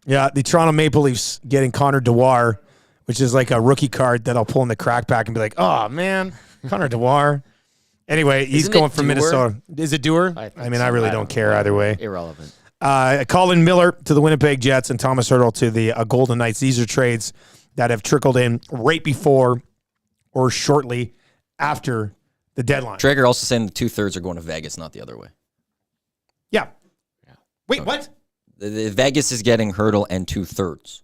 A: Yeah, the Toronto Maple Leafs getting Connor Dewar, which is like a rookie card that I'll pull in the crack pack and be like, oh, man, Connor Dewar. Anyway, he's
B: Isn't
A: going
B: it
A: from
B: Dewar?
A: Minnesota. Is it Dewar?
B: I think
A: I mean,
B: so.
A: I really
B: I
A: don't
B: don't
A: care either way.
B: irrelevant.
A: Colin Miller to the Winnipeg Jets and Thomas Hurdle to the Golden Knights. These are trades that have trickled in right before or shortly after the deadline.
D: Traeger also saying the 2/3 are going to Vegas, not the other way.
A: Yeah. Wait, what?
D: The Vegas is getting Hurdle and 2/3.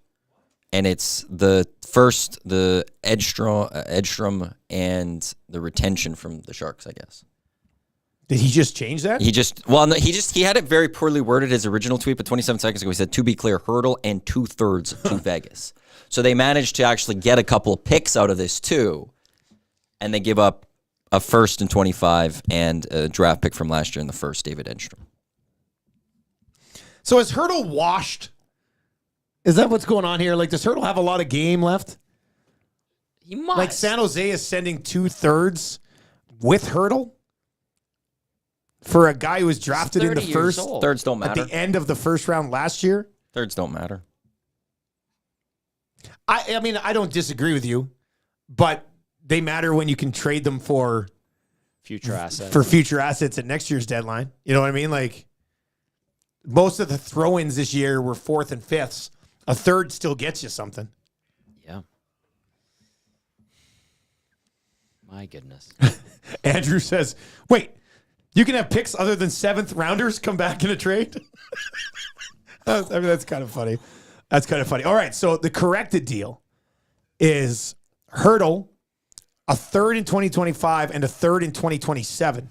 D: And it's the first, the Edstrom, and the retention from the Sharks, I guess.
A: Did he just change that?
D: He had it very poorly worded. His original tweet, but 27 seconds ago, he said, to be clear, Hurdle and 2/3 to Vegas. So they managed to actually get a couple of picks out of this too, and they give up a first in 25 and a draft pick from last year in the first, David Edstrom.
A: So is Hurdle washed? Is that what's going on here? Like, does Hurdle have a lot of game left?
B: He must.
A: Like, San Jose is sending 2/3 with Hurdle? for a guy who was drafted in the
B: 30 years
A: first
B: old.
D: Thirds don't
A: at
D: matter.
A: the end of the first round last year.
D: Thirds don't matter.
A: I mean, I don't disagree with you, but they matter when you can trade them for
B: Future assets.
A: future assets at next year's deadline. You know what I mean? Like, most of the throw-ins this year were 4th and 5ths. A third still gets you something.
B: Yeah. My goodness.
A: Andrew says, wait, you can have picks other than 7th rounders come back in a trade? I mean, that's kind of funny. That's kind of funny. All right, so the corrected deal is Hurdle, a third in 2025 and a third in 2027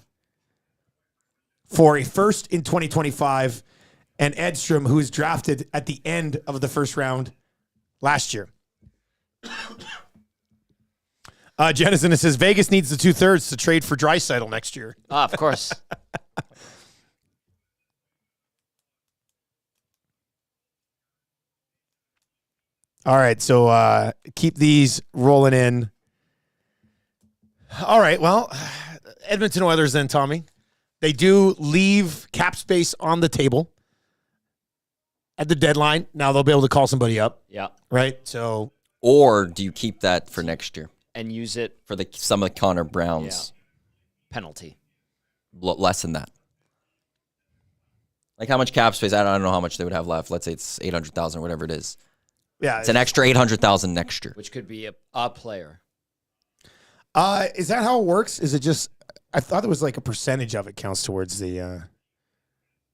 A: for a first in 2025 and Edstrom, who was drafted at the end of the first round last year. Jennison says Vegas needs the 2/3 to trade for Draisaitl next year.
B: Of course.
A: All right, so keep these rolling in. All right, well, Edmonton Oilers then, Tommy. They do leave cap space on the table at the deadline. Now they'll be able to call somebody up,
B: Yeah.
A: right? So,
D: Or do you keep that for next year
B: And use it.
D: for some of the Connor Browns?
B: Penalty.
D: Less than that. Like how much cap space? I don't know how much they would have left. Let's say it's 800,000 or whatever it is.
A: yeah.
D: It's an extra 800,000 next year.
B: Which could be a player.
A: Is that how it works? Is it just, I thought it was like a percentage of it counts towards the,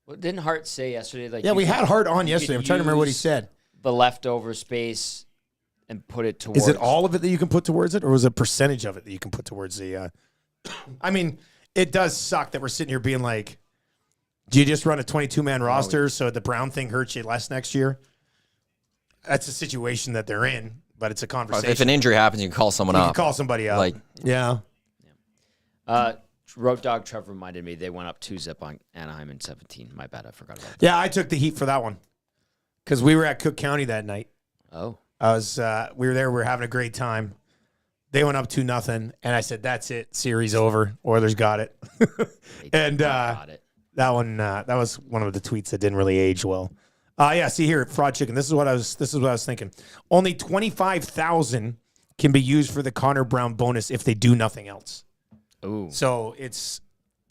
B: Well, didn't Hart say yesterday? Like,
A: yeah,
B: you
A: we
B: could-
A: had Hart on
B: you
A: yesterday.
B: could
A: I'm trying to remember what he
B: use
A: said.
B: The leftover space and put it towards.
A: Is it all of it that you can put towards it, or was it a percentage of it that you can put towards the? I mean, it does suck that we're sitting here being like, do you just run a 22-man roster so the Brown thing hurts you less next year? That's a situation that they're in, but it's a conversation.
D: If an injury happens, you can call someone
A: you
D: up.
A: can call somebody up.
D: Like,
A: yeah.
B: Road Dog Trevor reminded me they went up 2-0 on Anaheim in 17. My bad, I forgot about that.
A: Yeah, I took the heat for that one because we were at Cook County that night.
B: Oh.
A: We were there. We were having a great time. They went up 2-0, and I said, "That's it. Series over. Oilers got it." And
B: got it.
A: that one, that was one of the tweets that didn't really age well. Yeah. See here, Fraud Chicken. This is what I was thinking. Only 25,000 can be used for the Connor Brown bonus if they do nothing else.
B: Ooh.
A: So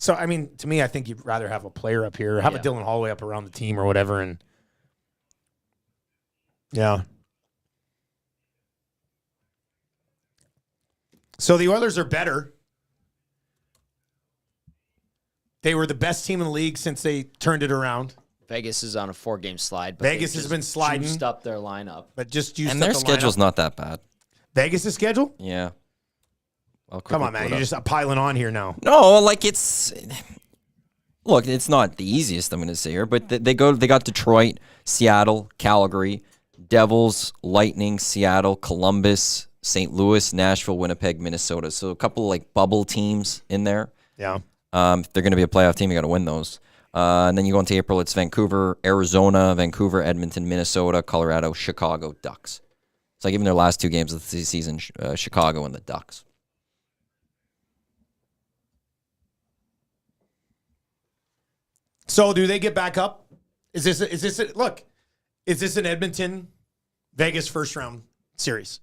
A: I mean, to me, I think you'd rather have a player up here, have a Dylan Holloway up around the team or whatever, and yeah. So the Oilers are better. They were the best team in the league since they turned it around.
B: Vegas is on a 4-game slide. But
A: Vegas
B: they've
A: has
B: just
A: been sliding.
B: juiced up their lineup.
A: But just used
D: and their schedule's not that bad.
A: Vegas' schedule?
D: Yeah.
A: Come on, man. You're just piling on here now.
D: No, like it's. Look, it's not the easiest, I'm going to say here, but they got Detroit, Seattle, Calgary, Devils, Lightning, Seattle, Columbus, St. Louis, Nashville, Winnipeg, Minnesota. So a couple like bubble teams in there.
A: Yeah.
D: If they're going to be a playoff team, you got to win those. And then you go into April, it's Vancouver, Arizona, Vancouver, Edmonton, Minnesota, Colorado, Chicago, Ducks. It's like even their last 2 games of the season, Chicago and the Ducks.
A: So do they get back up? Is this an Edmonton Vegas first round series?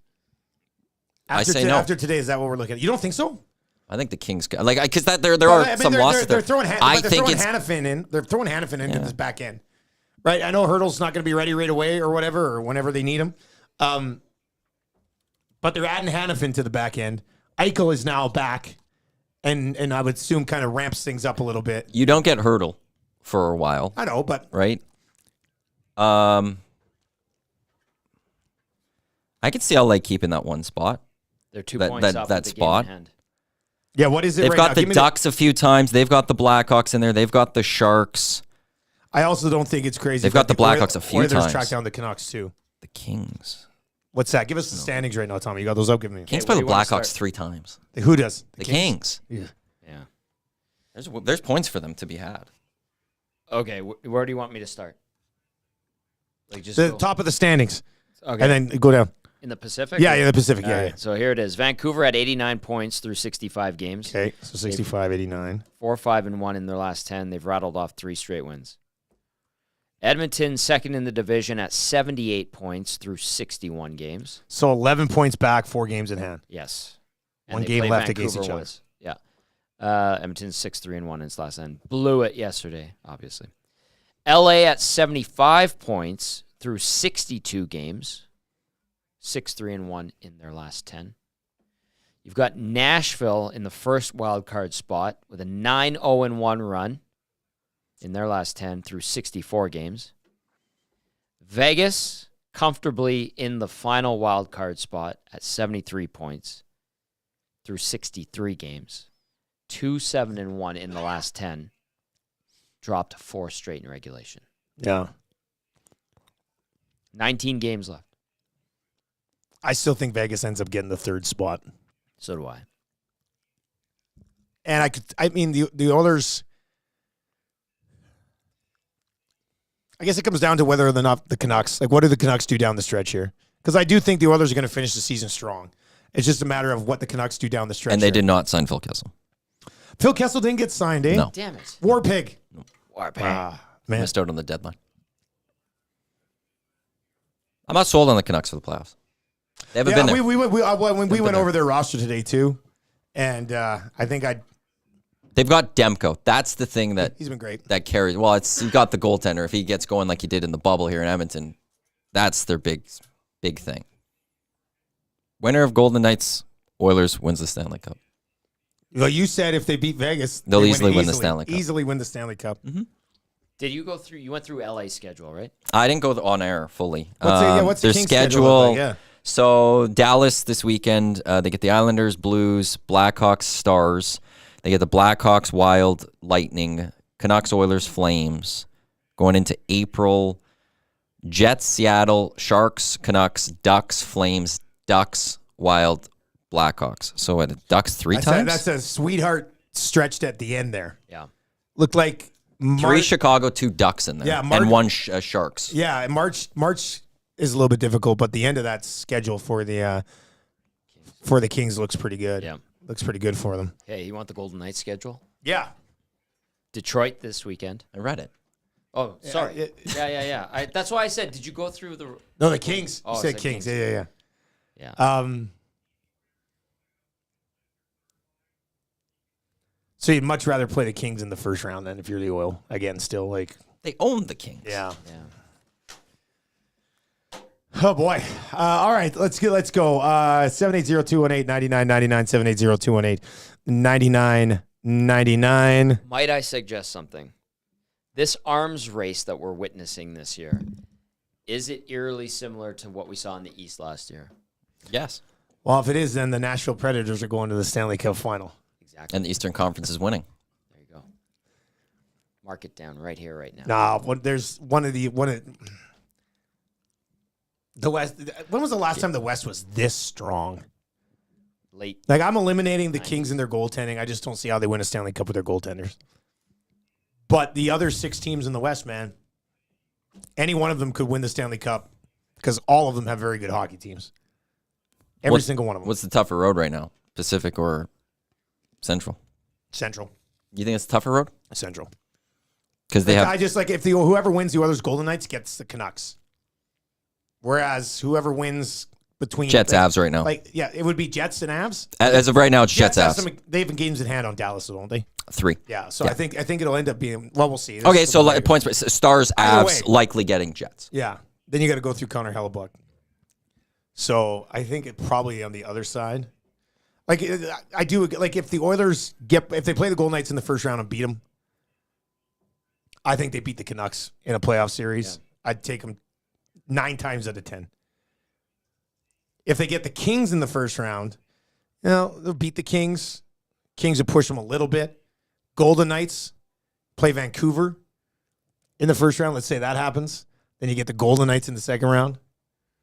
D: I say no.
A: After today, is that what we're looking at? You don't think so?
D: I think the Kings like because there are some losses
A: they're
D: there.
A: throwing Hannafin in. They're throwing Hannafin into
D: Yeah.
A: this back end, right? I know Hurdle's not going to be ready right away or whatever, or whenever they need him. But they're adding Hannafin to the back end. Eichel is now back, and I would assume kind of ramps things up a little bit.
D: You don't get Hurdle for a while,
A: I know, but
D: right? I could see LA keeping that one spot.
B: They're 2
D: That-
B: points
D: that-
B: off
D: that
B: of the
D: spot.
B: game in hand.
A: yeah, what is it?
D: They've
A: right
D: got
A: now?
D: the
A: Give me
D: Ducks a few times. They've got the Blackhawks in there. They've got the Sharks.
A: I also don't think it's crazy.
D: They've got the Blackhawks a few
A: Oilers
D: times.
A: track down the Canucks too.
D: The Kings.
A: What's that? Give us the standings right now, Tommy. You got those up? Give me.
D: Kings
B: where
D: play
B: do
D: the
B: you wanna
D: Blackhawks
B: start?
D: 3 times.
A: Who does?
D: The Kings.
A: Yeah.
B: Yeah.
D: There's points for them to be had.
B: Okay, where do you want me to start? Like just
A: The
B: go-
A: top of the standings,
B: Okay.
A: and then go down.
B: In the Pacific?
A: Yeah, the Pacific.
B: All
A: Yeah,
B: right, so here it is. Vancouver had 89 points through 65 games.
A: Okay, so 65, 89.
B: 4-5-1 in their last 10. They've rattled off 3 straight wins. Edmonton, second in the division at 78 points through 61 games.
A: So 11 points back, 4 games in hand.
B: Yes.
A: One
B: they
A: game
B: play
A: left against
B: Vancouver
A: each
B: once. Yeah. Edmonton's 6-3-1 in its last 10. Blew it yesterday, obviously. LA at 75 points through 62 games. 6-3-1 in their last 10. You've got Nashville in the first wild card spot with a 9-0-1 run in their last 10 through 64 games. Vegas comfortably in the final wild card spot at 73 points through 63 games. 2-7-1 in the last 10. Dropped 4 straight in regulation.
A: Yeah.
B: 19 games left.
A: I still think Vegas ends up getting the 3rd spot.
B: So do I.
A: And the Oilers, I guess it comes down to whether or not the Canucks, what do the Canucks do down the stretch here? Because I do think the Oilers are going to finish the season strong. It's just a matter of what the Canucks do down the stretch.
D: And they did not sign Phil Kessel.
A: Phil Kessel didn't get signed, eh?
D: No.
B: Damn it.
A: War Pig.
B: War Pig.
A: Man.
D: Missed out on the deadline. I'm not sold on the Canucks for the playoffs. They haven't been there.
A: We went over their roster today too, and I think
D: They've got Demko. That's the thing that
A: he's been great.
D: That carries. Well, you got the goaltender. If he gets going like he did in the bubble here in Edmonton, that's their big thing. Winner of Golden Knights Oilers wins the Stanley Cup.
A: Well, you said if they beat Vegas,
D: they'll easily win the Stanley Cup.
A: Easily win the Stanley Cup.
D: Mm-hmm.
B: Did you go through? You went through LA's schedule, right?
D: I didn't go on air fully.
A: What's the
D: their
A: Kings
D: schedule?
A: look like? Yeah.
D: So Dallas this weekend, they get the Islanders, Blues, Blackhawks, Stars. They get the Blackhawks, Wild, Lightning, Canucks, Oilers, Flames. Going into April, Jets, Seattle, Sharks, Canucks, Ducks, Flames, Ducks, Wild, Blackhawks. So what? Ducks three times?
A: That's a sweetheart stretched at the end there.
B: Yeah.
A: Looked like
D: 3 Chicago, 2 Ducks in there.
A: Yeah,
D: and 1 Sharks.
A: Yeah, March is a little bit difficult, but the end of that schedule for the Kings looks pretty good.
B: Yeah.
A: Looks pretty good for them.
B: Hey, you want the Golden Knights schedule?
A: Yeah.
B: Detroit this weekend.
D: I read it.
B: Oh, sorry. Yeah. That's why I said, did you go through the...
A: No, the Kings.
B: Oh,
A: You said Kings. Yeah.
B: Yeah.
A: So you'd much rather play the Kings in the first round than if you're the Oil. Again, still
D: They own the Kings.
A: Yeah.
B: Yeah.
A: Oh boy! All right, let's go. 780-218-9999. 780-218-9999.
B: Might I suggest something? This arms race that we're witnessing this year, is it eerily similar to what we saw in the East last year?
D: Yes.
A: Well, if it is, then the Nashville Predators are going to the Stanley Cup final.
B: Exactly.
D: And the Eastern Conference is winning.
B: There you go. Mark it down right here, right now.
A: There's the West. When was the last time the West was this strong?
B: Late.
A: Like, I'm eliminating the Kings and their goaltending. I just don't see how they win a Stanley Cup with their goaltenders. But the other 6 teams in the West, man, any one of them could win the Stanley Cup because all of them have very good hockey teams. Every single one of them.
D: What's the tougher road right now? Pacific or Central?
A: Central.
D: You think it's a tougher road?
A: Central.
D: Because they have.
A: I just if whoever wins the Oilers Golden Knights gets the Canucks. Whereas whoever wins between
D: Jets, Avs right now.
A: It would be Jets and Avs.
D: As of right now, it's Jets, Avs.
A: They have games in hand on Dallas, don't they?
D: 3.
A: Yeah, so yeah. I think it'll end up being. Well, we'll see.
D: Okay, so points. Stars, Avs, likely getting Jets.
A: Yeah, then you got to go through Connor Hellebuck. So I think it probably on the other side. I do if the Oilers if they play the Golden Knights in the first round and beat them, I think they beat the Canucks in a playoff series. Yeah. I'd take them 9 times out of 10. If they get the Kings in the first round, they'll beat the Kings. Kings will push them a little bit. Golden Knights play Vancouver in the first round. Let's say that happens. Then you get the Golden Knights in the second round.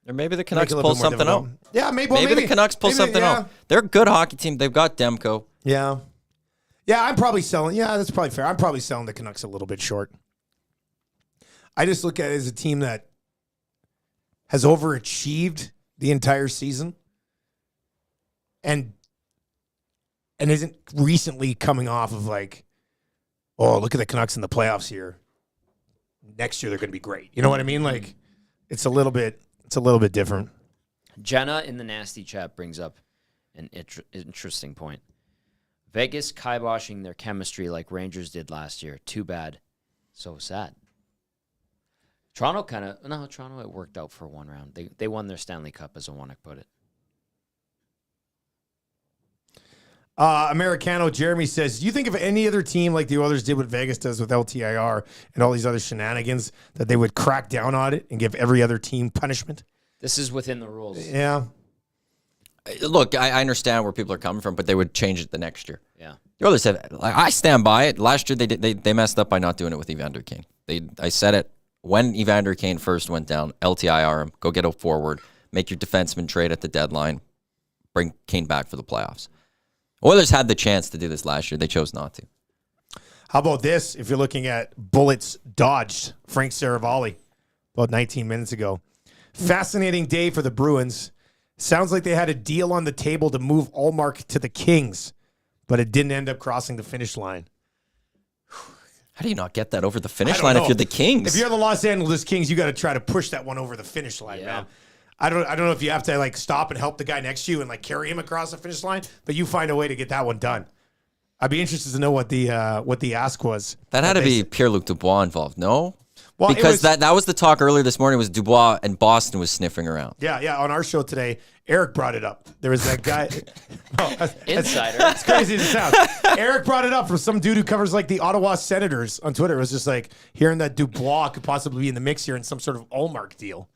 D: Or maybe the Canucks pull something out.
A: Yeah, maybe
D: the Canucks pull something out. They're a good hockey team. They've got Demko.
A: Yeah. Yeah, I'm probably selling. Yeah, that's probably fair. I'm probably selling the Canucks a little bit short. I just look at it as a team that has overachieved the entire season and isn't recently coming off of like, oh, look at the Canucks in the playoffs here. Next year they're going to be great. You know what I mean? Like it's a little bit different.
B: Jenna in the nasty chat brings up an interesting point. Vegas kiboshing their chemistry like Rangers did last year. Too bad. So sad. Toronto it worked out for one round. They won their Stanley Cup, as Owanek put it.
A: Americano Jeremy says, do you think if any other team like the Oilers did what Vegas does with LTIR and all these other shenanigans, that they would crack down on it and give every other team punishment?
B: This is within the rules.
A: Yeah.
D: Look, I understand where people are coming from, but they would change it the next year.
B: Yeah.
D: The Oilers said, I stand by it. Last year they messed up by not doing it with Evander Kane. I said it when Evander Kane first went down. LTIR him, go get a forward, make your defenseman trade at the deadline, bring Kane back for the playoffs. Oilers had the chance to do this last year. They chose not to.
A: How about this? If you're looking at bullets dodged, Frank Saravalli about 19 minutes ago. Fascinating day for the Bruins. Sounds like they had a deal on the table to move Ullmark to the Kings, but it didn't end up crossing the finish line.
D: How do you not get that over the finish line if you're the Kings?
A: If you're the Los Angeles Kings, you got to try to push that one over the finish line, man. I don't know if you have to like stop and help the guy next to you and like carry him across the finish line, but you find a way to get that one done. I'd be interested to know what the ask was.
D: That had to be Pierre-Luc Dubois involved, no?
A: Well,
D: because that was the talk earlier this morning was Dubois and Boston was sniffing around.
A: Yeah. On our show today, Eric brought it up. There was that guy.
B: Insider.
A: It's crazy as it sounds. Eric brought it up from some dude who covers like the Ottawa Senators on Twitter. It was just like hearing that Dubois could possibly be in the mix here in some sort of Ullmark deal.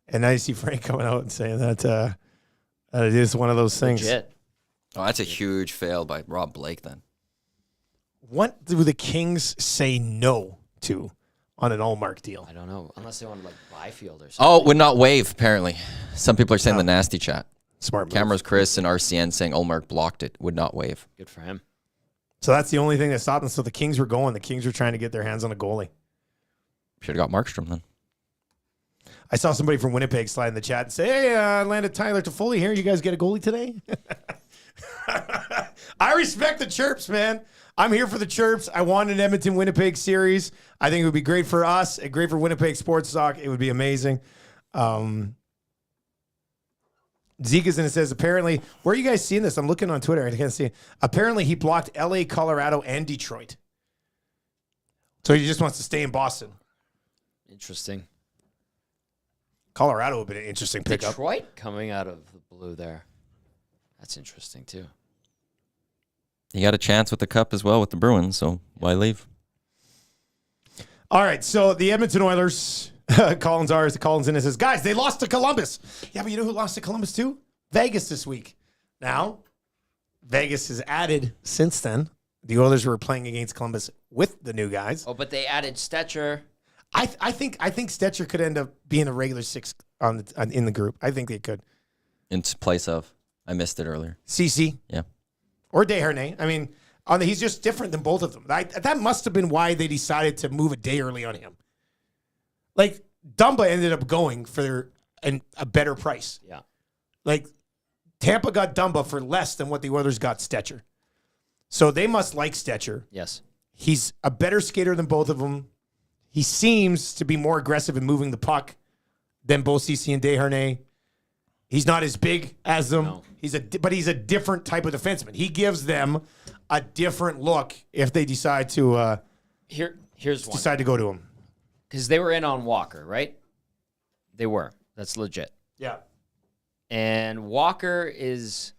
A: And now you see Frank coming out and saying that it is one of those things.
B: Legit.
D: Oh, that's a huge fail by Rob Blake then.
A: What do the Kings say no to on an Ullmark deal?
B: I don't know. Unless they want to like Byfield or something.
D: Oh, would not waive, apparently. Some people are saying the nasty chat.
A: Smart move.
D: Cameras Chris and RCN saying Ullmark blocked it, would not waive.
B: Good for him.
A: So that's the only thing that stopped them. So the Kings were going. The Kings were trying to get their hands on a goalie.
D: Should have got Markstrom then.
A: I saw somebody from Winnipeg slide in the chat and say, hey, landed Tyler Toffoli here. You guys get a goalie today? I respect the chirps, man. I'm here for the chirps. I want an Edmonton-Winnipeg series. I think it would be great for us and great for Winnipeg Sports Talk. It would be amazing. Zeke is in and says, apparently, where are you guys seeing this? I'm looking on Twitter. I can't see it. Apparently, he blocked L.A., Colorado, and Detroit. So he just wants to stay in Boston.
B: Interesting.
A: Colorado would be an interesting pickup.
B: Detroit coming out of the blue there. That's interesting, too.
D: He got a chance with the cup as well with the Bruins, so why leave?
A: All right, so the Edmonton Oilers, Collins in and says, guys, they lost to Columbus. Yeah, but you know who lost to Columbus too? Vegas this week. Now, Vegas has added since then. The Oilers were playing against Columbus with the new guys.
B: Oh, but they added Stetcher.
A: I think Stetcher could end up being a regular six in the group. I think they could.
D: In place of, I missed it earlier.
A: CC.
D: Yeah.
A: Or Desharnais. I mean, he's just different than both of them. That must have been why they decided to move a day early on him. Like, Dumba ended up going for a better price.
B: Yeah.
A: Like, Tampa got Dumba for less than what the Oilers got Stetcher. So they must like Stetcher.
B: Yes.
A: He's a better skater than both of them. He seems to be more aggressive in moving the puck than both CC and Desharnais. He's not as big as them.
B: No.
A: But he's a different type of defenseman. He gives them a different look if they decide to
B: here's one.
A: decide to go to him.
B: Because they were in on Walker, right? They were. That's legit.
A: Yeah.
B: And Walker is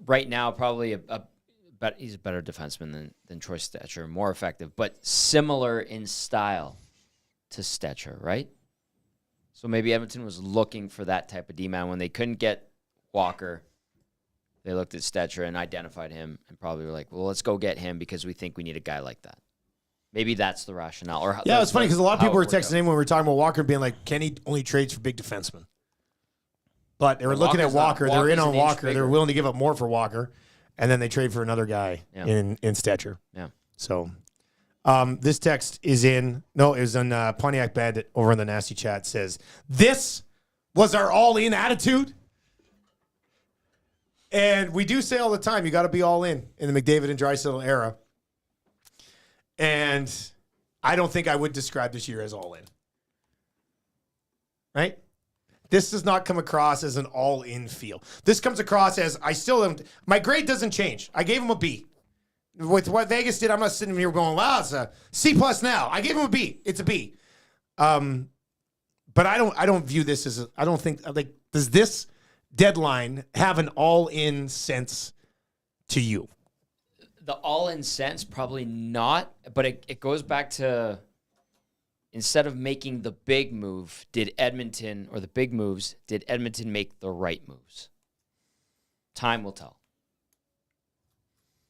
B: right now probably he's a better defenseman than Troy Stetcher, more effective, but similar in style to Stetcher, right? So maybe Edmonton was looking for that type of D-man. When they couldn't get Walker, they looked at Stetcher and identified him and probably were like, well, let's go get him because we think we need a guy like that. Maybe that's the rationale.
A: Yeah, it's funny because a lot of people were texting in when we were talking about Walker being like, Kenny only trades for big defensemen. But they were looking at Walker. They were in on Walker. They were willing to give up more for Walker. And then they trade for another guy in Stetcher.
B: Yeah.
A: So this text is in, no, it was on Pontiac Bandit over in the Nasty Chat says, this was our all-in attitude. And we do say all the time, you got to be all in the McDavid and Draisaitl era. And I don't think I would describe this year as all in. Right? This does not come across as an all-in feel. This comes across as I still am. My grade doesn't change. I gave him a B. With what Vegas did, I'm not sitting here going, wow, it's a C+ now. I gave him a B. It's a B. But I don't view this as I don't think like does this deadline have an all-in sense to you?
B: The all-in sense, probably not. But it goes back to instead of making the big move, did Edmonton make the right moves? Time will tell.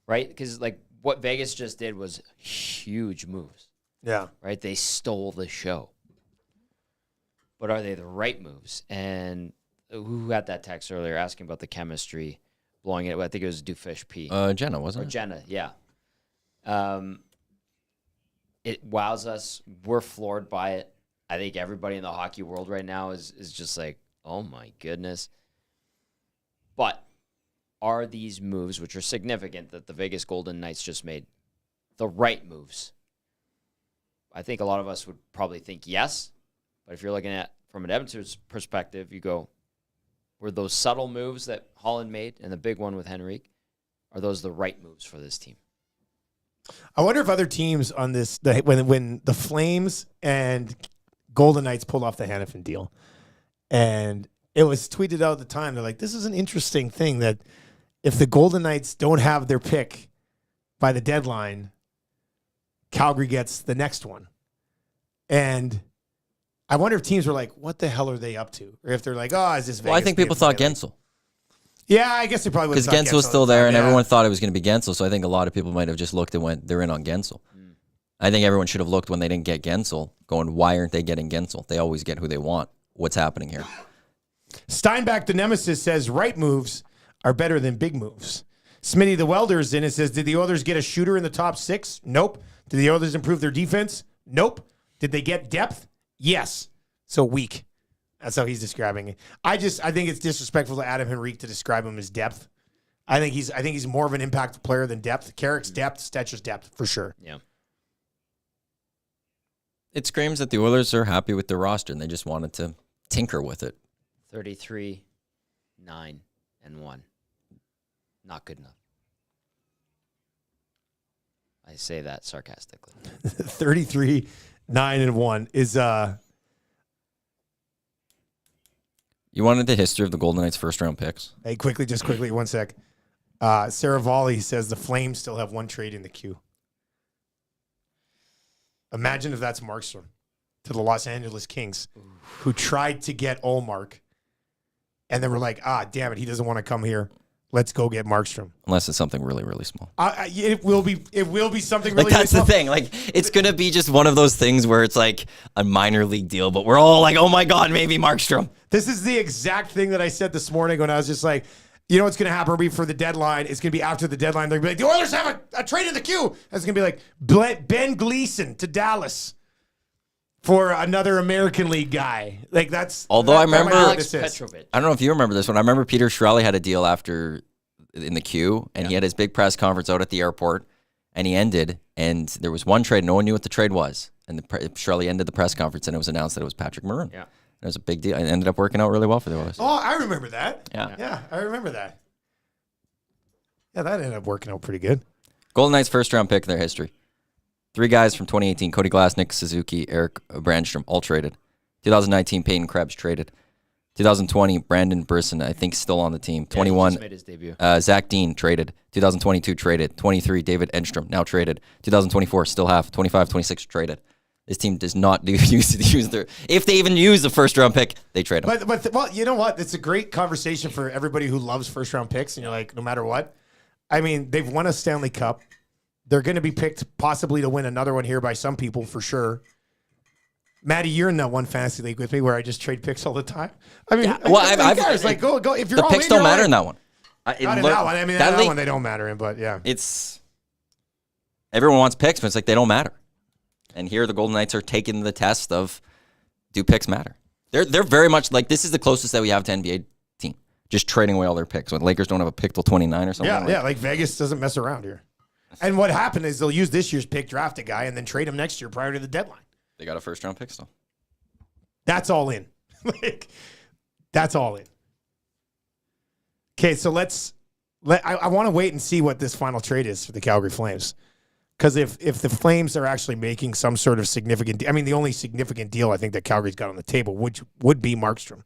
B: Right? Because like what Vegas just did was huge moves.
A: Yeah.
B: Right? They stole the show. But are they the right moves? And who had that text earlier asking about the chemistry, blowing it? I think it was Dooffish P.
D: Jenna, wasn't it?
B: Jenna, yeah. It wows us. We're floored by it. I think everybody in the hockey world right now is just like, oh my goodness. But are these moves, which are significant that the Vegas Golden Knights just made, the right moves? I think a lot of us would probably think yes. But if you're looking at from an Edmonton's perspective, you go, were those subtle moves that Holland made and the big one with Henrique, are those the right moves for this team?
A: I wonder if other teams on this, when the Flames and Golden Knights pulled off the Hannafin deal, and it was tweeted out at the time, they're like, this is an interesting thing that if the Golden Knights don't have their pick by the deadline, Calgary gets the next one. And I wonder if teams were like, what the hell are they up to? Or if they're like, oh, is this Vegas?
D: Well, I think people thought
A: like,
D: Gensel.
A: Yeah, I guess they probably would have
D: because
A: thought
D: Gensel was still there, and
A: yeah.
D: everyone thought it was going to be Gensel. So I think a lot of people might have just looked and went, they're in on Gensel. I think everyone should have looked when they didn't get Gensel, going, why aren't they getting Gensel? They always get who they want. What's happening here?
A: Steinbach, the nemesis, says right moves are better than big moves. Smitty the Welder's in it says, did the Oilers get a shooter in the top 6? Nope. Did the Oilers improve their defense? Nope. Did they get depth? Yes. So weak. That's how he's describing it. I think it's disrespectful to Adam Henrique to describe him as depth. I think he's more of an impact player than depth. Carrick's depth, Stetcher's depth for sure.
B: Yeah.
D: It screams that the Oilers are happy with their roster, and they just wanted to tinker with it.
B: 33, 9, and 1. Not good enough. I say that sarcastically.
A: 33, 9, and 1 is
D: You wanted the history of the Golden Knights' first-round picks?
A: Hey, quickly, 1 sec. Sarah Volley says the Flames still have one trade in the queue. Imagine if that's Markstrom to the Los Angeles Kings, who tried to get Ullmark, and they were like, damn it, he doesn't want to come here. Let's go get Markstrom.
D: Unless it's something really, really small.
A: It will be something really,
D: like, that's
A: really small.
D: the thing. Like, it's going to be just one of those things where it's like a minor league deal, but we're all like, oh my God, maybe Markstrom.
A: This is the exact thing that I said this morning when I was just like, you know what's going to happen for the deadline? It's going to be after the deadline. They're going to be like, the Oilers have a trade in the queue. And it's going to be like Ben Gleason to Dallas for another American League guy. Like that's.
D: Although I remember
B: Alex Petrovic.
D: I don't know if you remember this one. I remember Peter Chiarelli had a deal after in the queue, and he had his big press conference out at the airport, and he ended, and there was one trade. No one knew what the trade was, and Chiarelli ended the press conference, and it was announced that it was Patrick Maroon.
B: Yeah.
D: It was a big deal. It ended up working out really well for the Oilers.
A: Oh, I remember that.
D: Yeah,
A: I remember that. Yeah, that ended up working out pretty good.
D: Golden Knights' first-round pick in their history. 3 guys from 2018, Cody Glass, Nick Suzuki, Eric Brandstrom, all traded. 2019, Peyton Krebs traded. 2020, Brandon Brisson, I think still on the team. 21,
B: he just made his debut.
D: Zach Dean, traded. 2022, traded. 23, David Edstrom, now traded. 2024, still have. 25, 26, traded. This team does not use their... If they even use the first-round pick, they trade them.
A: But well, you know what? It's a great conversation for everybody who loves first-round picks, and you're like, no matter what. I mean, they've won a Stanley Cup. They're going to be picked possibly to win another one here by some people, for sure. Maddie, you're in that one fantasy league with me where I just trade picks all the time. I mean,
D: I've
A: like go. If you're
D: the
A: all
D: picks
A: in,
D: don't matter
A: like,
D: in that one.
A: Not in that one. I mean, that one they don't matter in, but yeah.
D: It's everyone wants picks, but it's like they don't matter. And here the Golden Knights are taking the test of, do picks matter? They're very much like this is the closest that we have to NBA team. Just trading away all their picks. When Lakers don't have a pick till 29 or something.
A: Yeah, like Vegas doesn't mess around here. And what happened is they'll use this year's pick, draft a guy, and then trade him next year prior to the deadline.
D: They got a first round pick still.
A: That's all in. That's all in. Okay, so I want to wait and see what this final trade is for the Calgary Flames. Because if the Flames are actually making some sort of significant, I mean, the only significant deal I think that Calgary's got on the table would be Markstrom.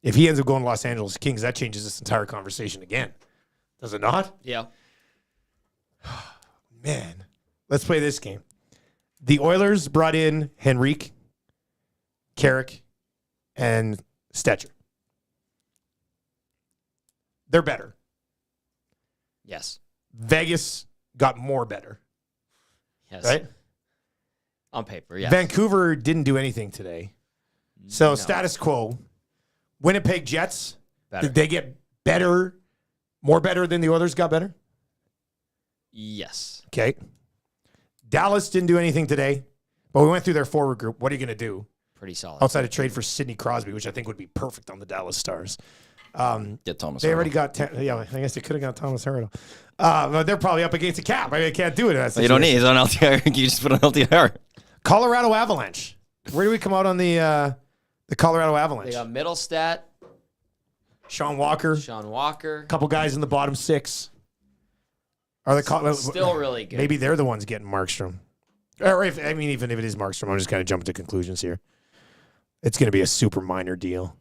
A: If he ends up going to Los Angeles Kings, that changes this entire conversation again. Does it not?
B: Yeah.
A: Man, let's play this game. The Oilers brought in Henrique, Carrick, and Stetcher. They're better.
B: Yes.
A: Vegas got more better.
B: Yes.
A: Right?
B: On paper, yes.
A: Vancouver didn't do anything today. So
B: No.
A: status quo. Winnipeg Jets,
B: Better.
A: did they get better, more better than the Oilers got better?
B: Yes.
A: Okay. Dallas didn't do anything today, but we went through their forward group. What are you going to do?
B: Pretty solid.
A: Outside of trade for Sidney Crosby, which I think would be perfect on the Dallas Stars.
D: Get Thomas.
A: They
D: Harrell.
A: already got, I guess they could have got Thomas Harrell. But they're probably up against the cap. I mean, they can't do it. In that
D: You don't need.
A: situation.
D: He's on LTIR. You just put on LTIR.
A: Colorado Avalanche. Where do we come out on the Colorado Avalanche?
B: They got Middlestat,
A: Sean Walker.
B: Sean Walker.
A: A couple guys in the bottom six. Are the
B: Still really good.
A: Maybe they're the ones getting Markstrom. Or even if it is Markstrom, I'm just kind of jumping to conclusions here. It's going to be a super minor deal.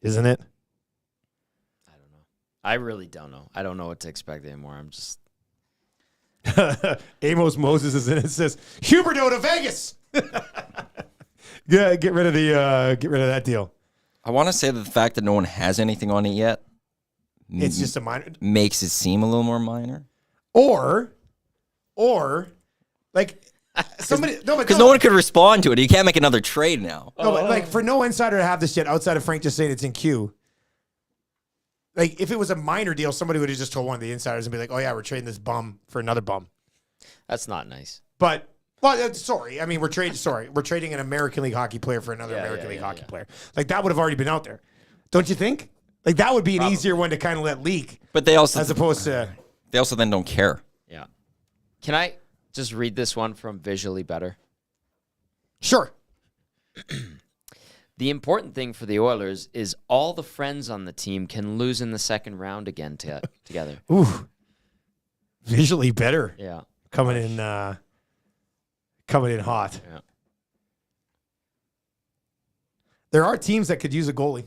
A: Isn't it?
B: I don't know. I really don't know. I don't know what to expect anymore. I'm just.
A: Amos Moses is in it. It says Huberdeau to Vegas. Yeah, get rid of that deal.
D: I want to say that the fact that no one has anything on it yet
A: It's just a minor.
D: makes it seem a little more minor.
A: Or like somebody
D: Because no one could respond to it. You can't make another trade now.
A: No, but like for no insider to have this yet, outside of Frank just saying it's in queue. Like if it was a minor deal, somebody would have just told one of the insiders and be like, "Oh yeah, we're trading this bum for another bum."
B: That's not nice.
A: But sorry, I mean we're trading an American League hockey player for another American League hockey player. Like that would have already been out there, don't you think? Like that would be an easier one to kind of let leak,
D: But they also
A: as opposed to
D: then don't care.
B: Yeah. Can I just read this one from Visually Better?
A: sure.
B: The important thing for the Oilers is all the friends on the team can lose in the second round again together.
A: Ooh, visually better
B: Yeah.
A: coming in hot.
B: Yeah.
A: There are teams that could use a goalie.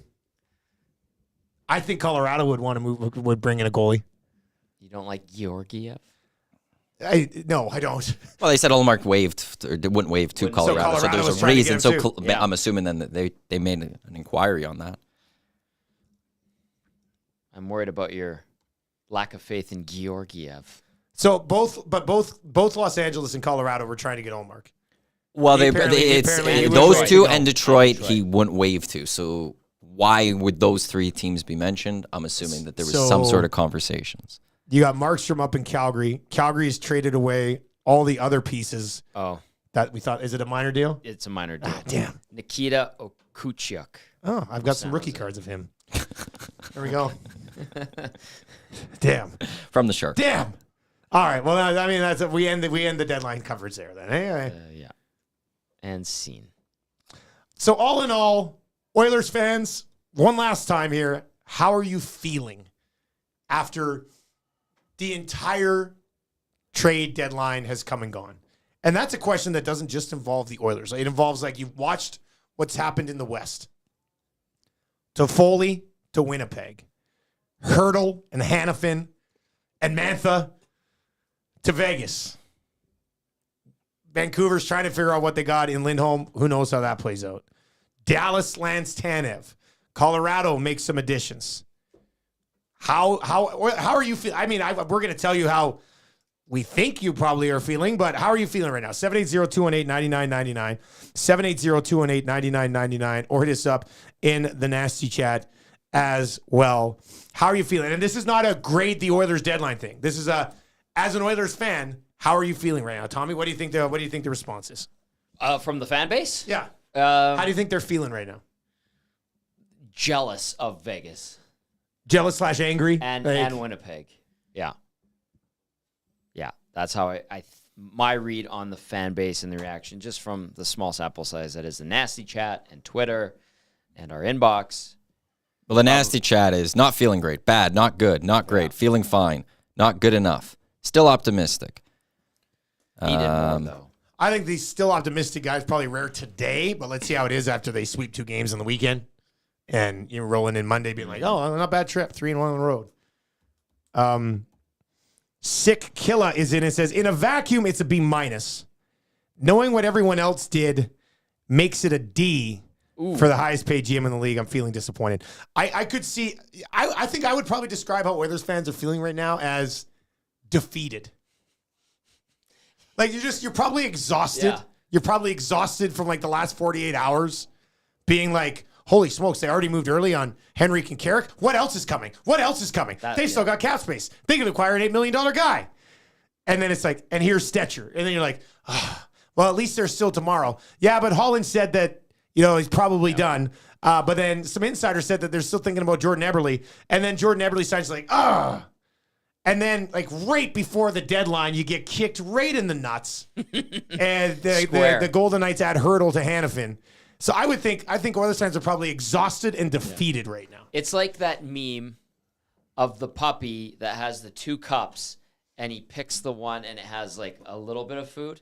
A: I think Colorado would bring in a goalie.
B: You don't like Georgiev?
A: No, I don't.
D: Well, they said Ullmark waived or wouldn't waive to Colorado, so
A: Colorado was
D: there's a
A: trying to get
D: reason.
A: him
D: So
A: too.
B: Yeah.
D: I'm assuming then that they made an inquiry on that.
B: I'm worried about your lack of faith in Georgiev.
A: So both Los Angeles and Colorado were trying to get Ullmark.
D: Well,
A: Apparently he
D: those
A: was
D: two
A: right.
D: and Detroit, he wouldn't waive to. So why would those three teams be mentioned? I'm assuming that there was some sort of conversations.
A: You got Markstrom up in Calgary. Calgary's traded away all the other pieces
B: Oh,
A: that we thought. Is it a minor deal?
B: it's a minor deal.
A: Ah, damn.
B: Nikita Okuchuk.
A: Oh, I've got some rookie cards of him. There we go. Damn.
D: From the Sharks.
A: Damn. All right. Well, I mean, we end the deadline coverage there then. Anyway.
B: Yeah. And scene.
A: So all in all, Oilers fans, one last time here, how are you feeling after the entire trade deadline has come and gone? And that's a question that doesn't just involve the Oilers. It involves, like, you've watched what's happened in the West. To Foley, to Winnipeg. Hurdle and Hannafin and Mantha to Vegas. Vancouver's trying to figure out what they got in Lindholm. Who knows how that plays out? Dallas lands Tanev. Colorado makes some additions. How are you feeling? I mean, we're going to tell you how we think you probably are feeling, but how are you feeling right now? 780-218-9999, 780-218-9999, or hit us up in the nasty chat as well. How are you feeling? And this is not a grade the Oilers deadline thing. This is as an Oilers fan, How are you feeling right now, Tommy? What do you think the response is?
B: From the fan base?
A: Yeah. How do you think they're feeling right now?
B: Jealous of Vegas.
A: Jealous / angry?
B: And Winnipeg. Yeah. Yeah. That's how my read on the fan base and the reaction, just from the small sample size that is the nasty chat and Twitter and our inbox.
D: Well, the nasty chat is not feeling great, bad, not good, not great, feeling fine, not good enough, still optimistic.
B: Needed more, though.
A: I think these still optimistic guys probably rare today, but let's see how it is after they sweep 2 games on the weekend. And you're rolling in Monday being like, oh, not a bad trip, 3-1 on the road. Sick Killa is in and says, in a vacuum, it's a B-. Knowing what everyone else did makes it a D. Ooh. For the highest paid GM in the league. I'm feeling disappointed. I could see, I think I would probably describe how Oilers fans are feeling right now as defeated. Like you're probably exhausted. Yeah. You're probably exhausted from like the last 48 hours being like, holy smokes, they already moved early on Henrik and Carrick. What else is coming? They've still got cap space. They can acquire an $8 million guy. And then it's like, and here's Stetcher. And then you're like, well, at least there's still tomorrow. Yeah, but Holland said that, he's probably done. But then some insiders said that they're still thinking about Jordan Eberle. And then Jordan Eberle signs like, And then, like, right before the deadline, you get kicked right in the nuts. And the Golden Knights add Hurdle to Hanifin. So I think Oilers fans are probably exhausted and defeated right now.
B: It's like that meme of the puppy that has the 2 cups, and he picks the one, and it has, like, a little bit of food.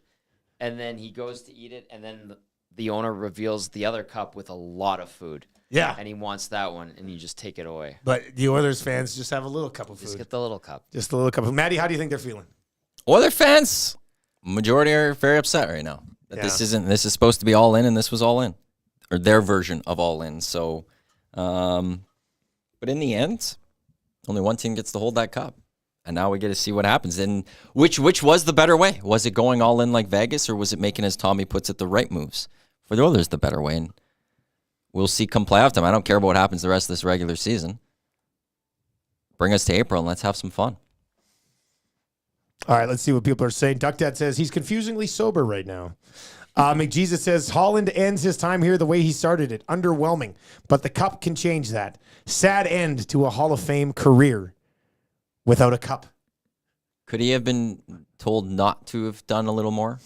B: And then he goes to eat it, and then the owner reveals the other cup with a lot of food.
A: Yeah.
B: And he wants that one, and you just take it away.
A: But the Oilers fans just have a little cup of food.
B: Just get the little cup.
A: Just a little cup. Maddie, how do you think they're feeling?
D: Oilers fans, majority are very upset right now. That this is supposed to be all in, and this was all in. Or their version of all in. So, but in the end, only one team gets to hold that cup. And now we get to see what happens. And which was the better way? Was it going all in like Vegas, or was it making, as Tommy puts it, the right moves? For the Oilers, the better way. And we'll see come playoff time. I don't care about what happens the rest of this regular season. Bring us to April, and let's have some fun.
A: All right, let's see what people are saying. Duck Dad says he's confusingly sober right now. McJesus says Holland ends his time here the way he started it. Underwhelming, but the cup can change that. Sad end to a Hall of Fame career without a cup.
D: Could he have been told not to have done a little more?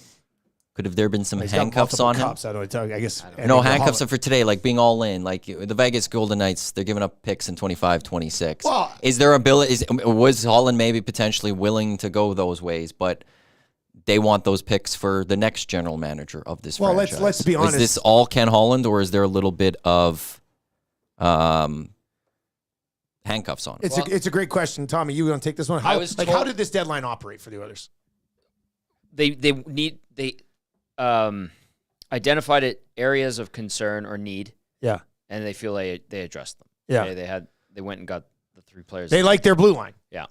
D: Could have there been some handcuffs on him?
A: I guess.
D: No, handcuffs are for today, like being all in. Like the Vegas Golden Knights, they're giving up picks in 25, 26.
A: Well,
D: is there ability? Was Holland maybe potentially willing to go those ways, but they want those picks for the next general manager of this franchise?
A: Well, let's be honest.
D: Is this all Ken Holland, or is there a little bit of handcuffs on him?
A: It's a great question, Tommy. You want to take this one? How did this deadline operate for the Oilers?
B: They identified areas of concern or need.
A: Yeah.
B: And they feel they addressed them.
A: Yeah.
B: They went and got the 3 players.
A: They like their blue line.
B: Yeah.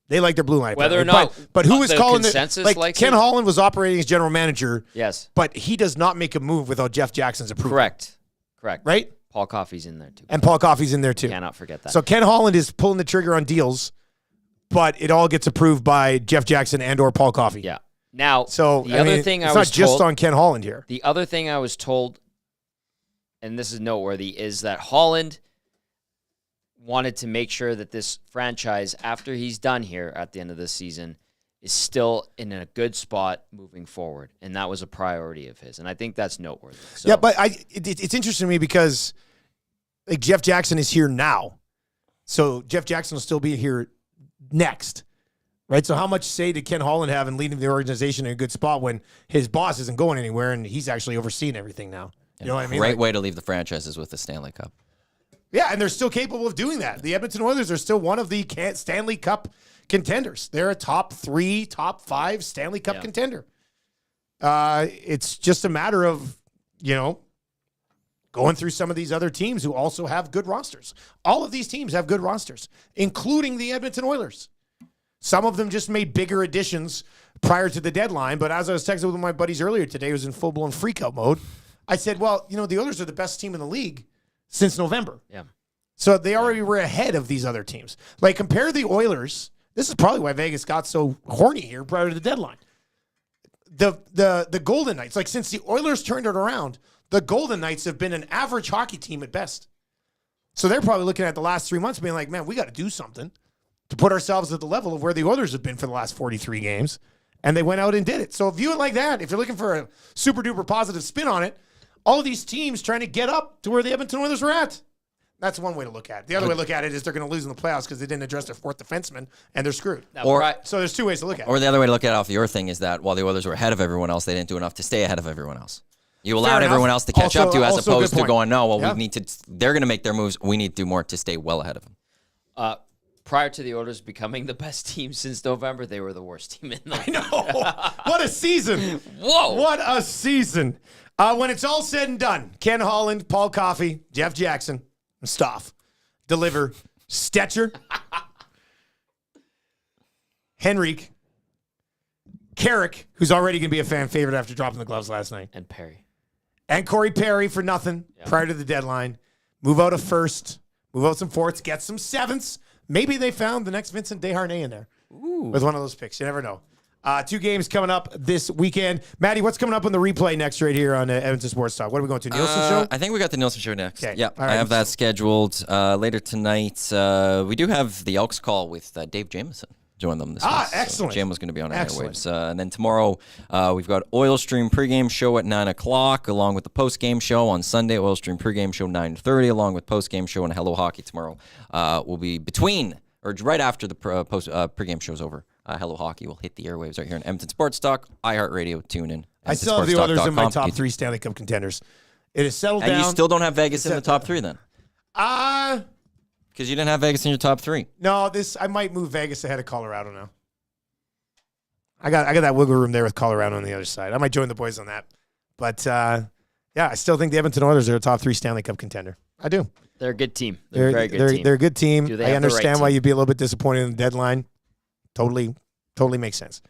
A: They like their blue line.
B: Whether or not,
A: but who was calling
B: consensus?
A: Like Ken Holland was operating as general manager.
B: Yes.
A: But he does not make a move without Jeff Jackson's approval.
B: Correct.
A: Right?
B: Paul Coffey's in there too.
A: And Paul Coffey's in there too.
B: Cannot forget that.
A: So Ken Holland is pulling the trigger on deals, but it all gets approved by Jeff Jackson and or Paul Coffey.
B: Yeah. Now,
A: it's not just on Ken Holland here.
B: The other thing I was told, and this is noteworthy, is that Holland wanted to make sure that this franchise, after he's done here at the end of this season, is still in a good spot moving forward. And that was a priority of his. And I think that's noteworthy. So,
A: yeah, but it's interesting to me because like Jeff Jackson is here now. So Jeff Jackson will still be here next. Right, so how much say did Ken Holland have in leading the organization in a good spot when his boss isn't going anywhere and he's actually overseeing everything now? You know what I mean?
D: Great way to leave the franchises with the Stanley Cup.
A: Yeah, and they're still capable of doing that. The Edmonton Oilers are still one of the Stanley Cup contenders. They're a top 3, top 5 Stanley Cup contender. It's just a matter of, going through some of these other teams who also have good rosters. All of these teams have good rosters, including the Edmonton Oilers. Some of them just made bigger additions prior to the deadline. But as I was texting with one of my buddies earlier today, who was in full-blown freakout mode, I said, well, the Oilers are the best team in the league since November.
B: Yeah.
A: So they already were ahead of these other teams. Like, compare the Oilers. This is probably why Vegas got so horny here prior to the deadline. the Golden Knights, like since the Oilers turned it around, the Golden Knights have been an average hockey team at best. So they're probably looking at the last 3 months being like, man, we got to do something to put ourselves at the level of where the Oilers have been for the last 43 games. And they went out and did it. So view it like that. If you're looking for a super duper positive spin on it, all of these teams trying to get up to where the Edmonton Oilers are at. That's one way to look at it. The other way to look at it is they're going to lose in the playoffs because they didn't address their fourth defenseman, and they're screwed. So there's two ways to look at it.
D: Or the other way to look at it off your thing is that while the Oilers were ahead of everyone else, they didn't do enough to stay ahead of everyone else. You allowed everyone else to catch up to you as opposed to going, no, well, we need to, they're going to make their moves. We need to do more to stay well ahead of them.
B: Prior to the Oilers becoming the best team since November, they were the worst team in the league.
A: I know. What a season.
B: Whoa.
A: What a season. When it's all said and done, Ken Holland, Paul Coffey, Jeff Jackson, and Stoff deliver Stetcher, Henrique, Carrick, who's already going to be a fan favorite after dropping the gloves last night,
B: and Perry.
A: And Corey Perry for nothing prior to the deadline. Move out a first, move out some fourths, get some sevenths. Maybe they found the next Vincent Desharnais in there with one of those picks. You never know. 2 games coming up this weekend. Maddie, what's coming up on the replay next right here on Edmonton Sports Talk? What are we going to, Nielsen Show?
D: I think we got the Nielsen Show next.
A: Okay.
D: Yeah,
A: All right.
D: I have that scheduled later tonight. We do have the Elks call with Dave Jameson. Join them this week.
A: Excellent.
D: So Jam was going to be on
A: Excellent.
D: airwaves. And then tomorrow, we've got Oil Stream pregame show at 9 o'clock, along with the postgame show on Sunday. Oil Stream pregame show 9:30, along with postgame show and Hello Hockey tomorrow. Will be between or right after the pregame show's over. Hello Hockey will hit the airwaves right here on Edmonton Sports Talk, iHeartRadio, TuneIn.
A: I still have the Oilers in my top 3 Stanley Cup contenders. It has settled down.
D: And you still don't have Vegas in the top 3 then? Because you didn't have Vegas in your top 3.
A: No, I might move Vegas ahead of Colorado now. I got that wiggle room there with Colorado on the other side. I might join the boys on that. But, I still think the Edmonton Oilers are a top 3 Stanley Cup contender. I do.
B: They're a good team. They're a very good team.
A: They're a good team. I understand why
B: team?
A: you'd be a little bit disappointed in the deadline. Totally makes sense.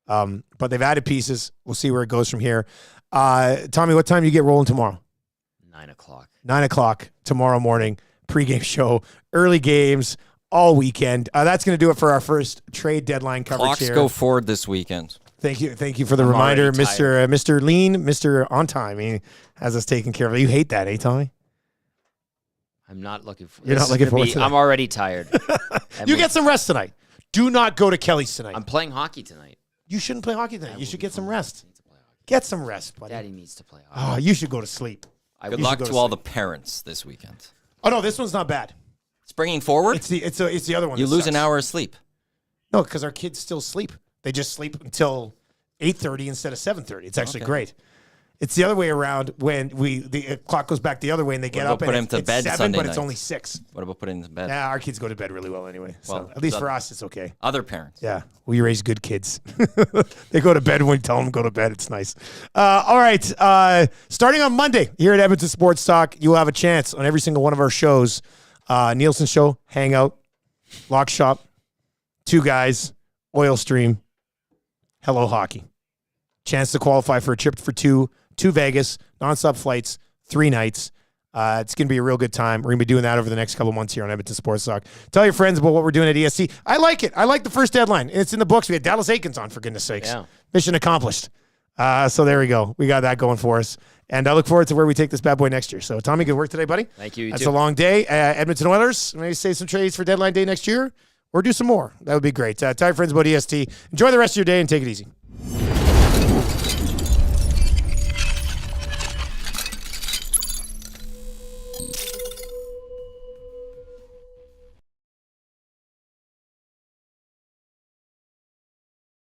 A: But they've added pieces. We'll see where it goes from here. Tommy, what time do you get rolling tomorrow?
B: 9 o'clock.
A: 9 o'clock tomorrow morning. Pregame show. Early games all weekend. That's going to do it for our first trade deadline coverage
D: Clocks
A: here.
D: go forward this weekend.
A: Thank you for the reminder, Mr. Lean, Mr. On Time. He has us taken care of. You hate that, eh, Tommy?
B: I'm not looking for.
A: You're not looking forward to that.
B: I'm already tired.
A: You get some rest tonight. Do not go to Kelly's tonight.
B: I'm playing hockey tonight.
A: You shouldn't play hockey tonight. You should get some rest. Get some rest, buddy.
B: Daddy needs to play hockey.
A: Oh, you should go to sleep.
D: Good luck to all the parents this weekend.
A: Oh no, this one's not bad.
D: Springing forward,
A: it's the other one.
D: You
A: that
D: lose
A: sucks.
D: an hour of sleep.
A: No, because our kids still sleep. They just sleep until 8:30 instead of 7:30. It's actually great. It's the other way around when the clock goes back the other way and they get up and it's 7,
D: Sunday
A: but it's
D: night?
A: only 6.
D: What about putting them to bed?
A: Nah, our kids go to bed really well anyway. So
D: Well,
A: at least for us, it's okay.
D: Other parents.
A: Yeah, we raise good kids. They go to bed when we tell them to go to bed. It's nice. All right, starting on Monday here at Edmonton Sports Talk, you will have a chance on every single one of our shows. Nielsen Show, Hangout, Lock Shop, 2 Guys, Oil Stream, Hello Hockey. Chance to qualify for a trip for 2 to Vegas, nonstop flights, 3 nights. It's going to be a real good time. We're going to be doing that over the next couple months here on Edmonton Sports Talk. Tell your friends about what we're doing at ESC. I like it. I like the first deadline. It's in the books. We had Dallas Aikens on, for goodness sakes.
B: Yeah.
A: Mission accomplished. So there we go. We got that going for us. And I look forward to where we take this bad boy next year. So, Tommy, good work today, buddy.
B: Thank you.
A: That's a long day. Edmonton Oilers, maybe save some trades for deadline day next year or do some more. That would be great. Tell your friends about EST. Enjoy the rest of your day and take it easy.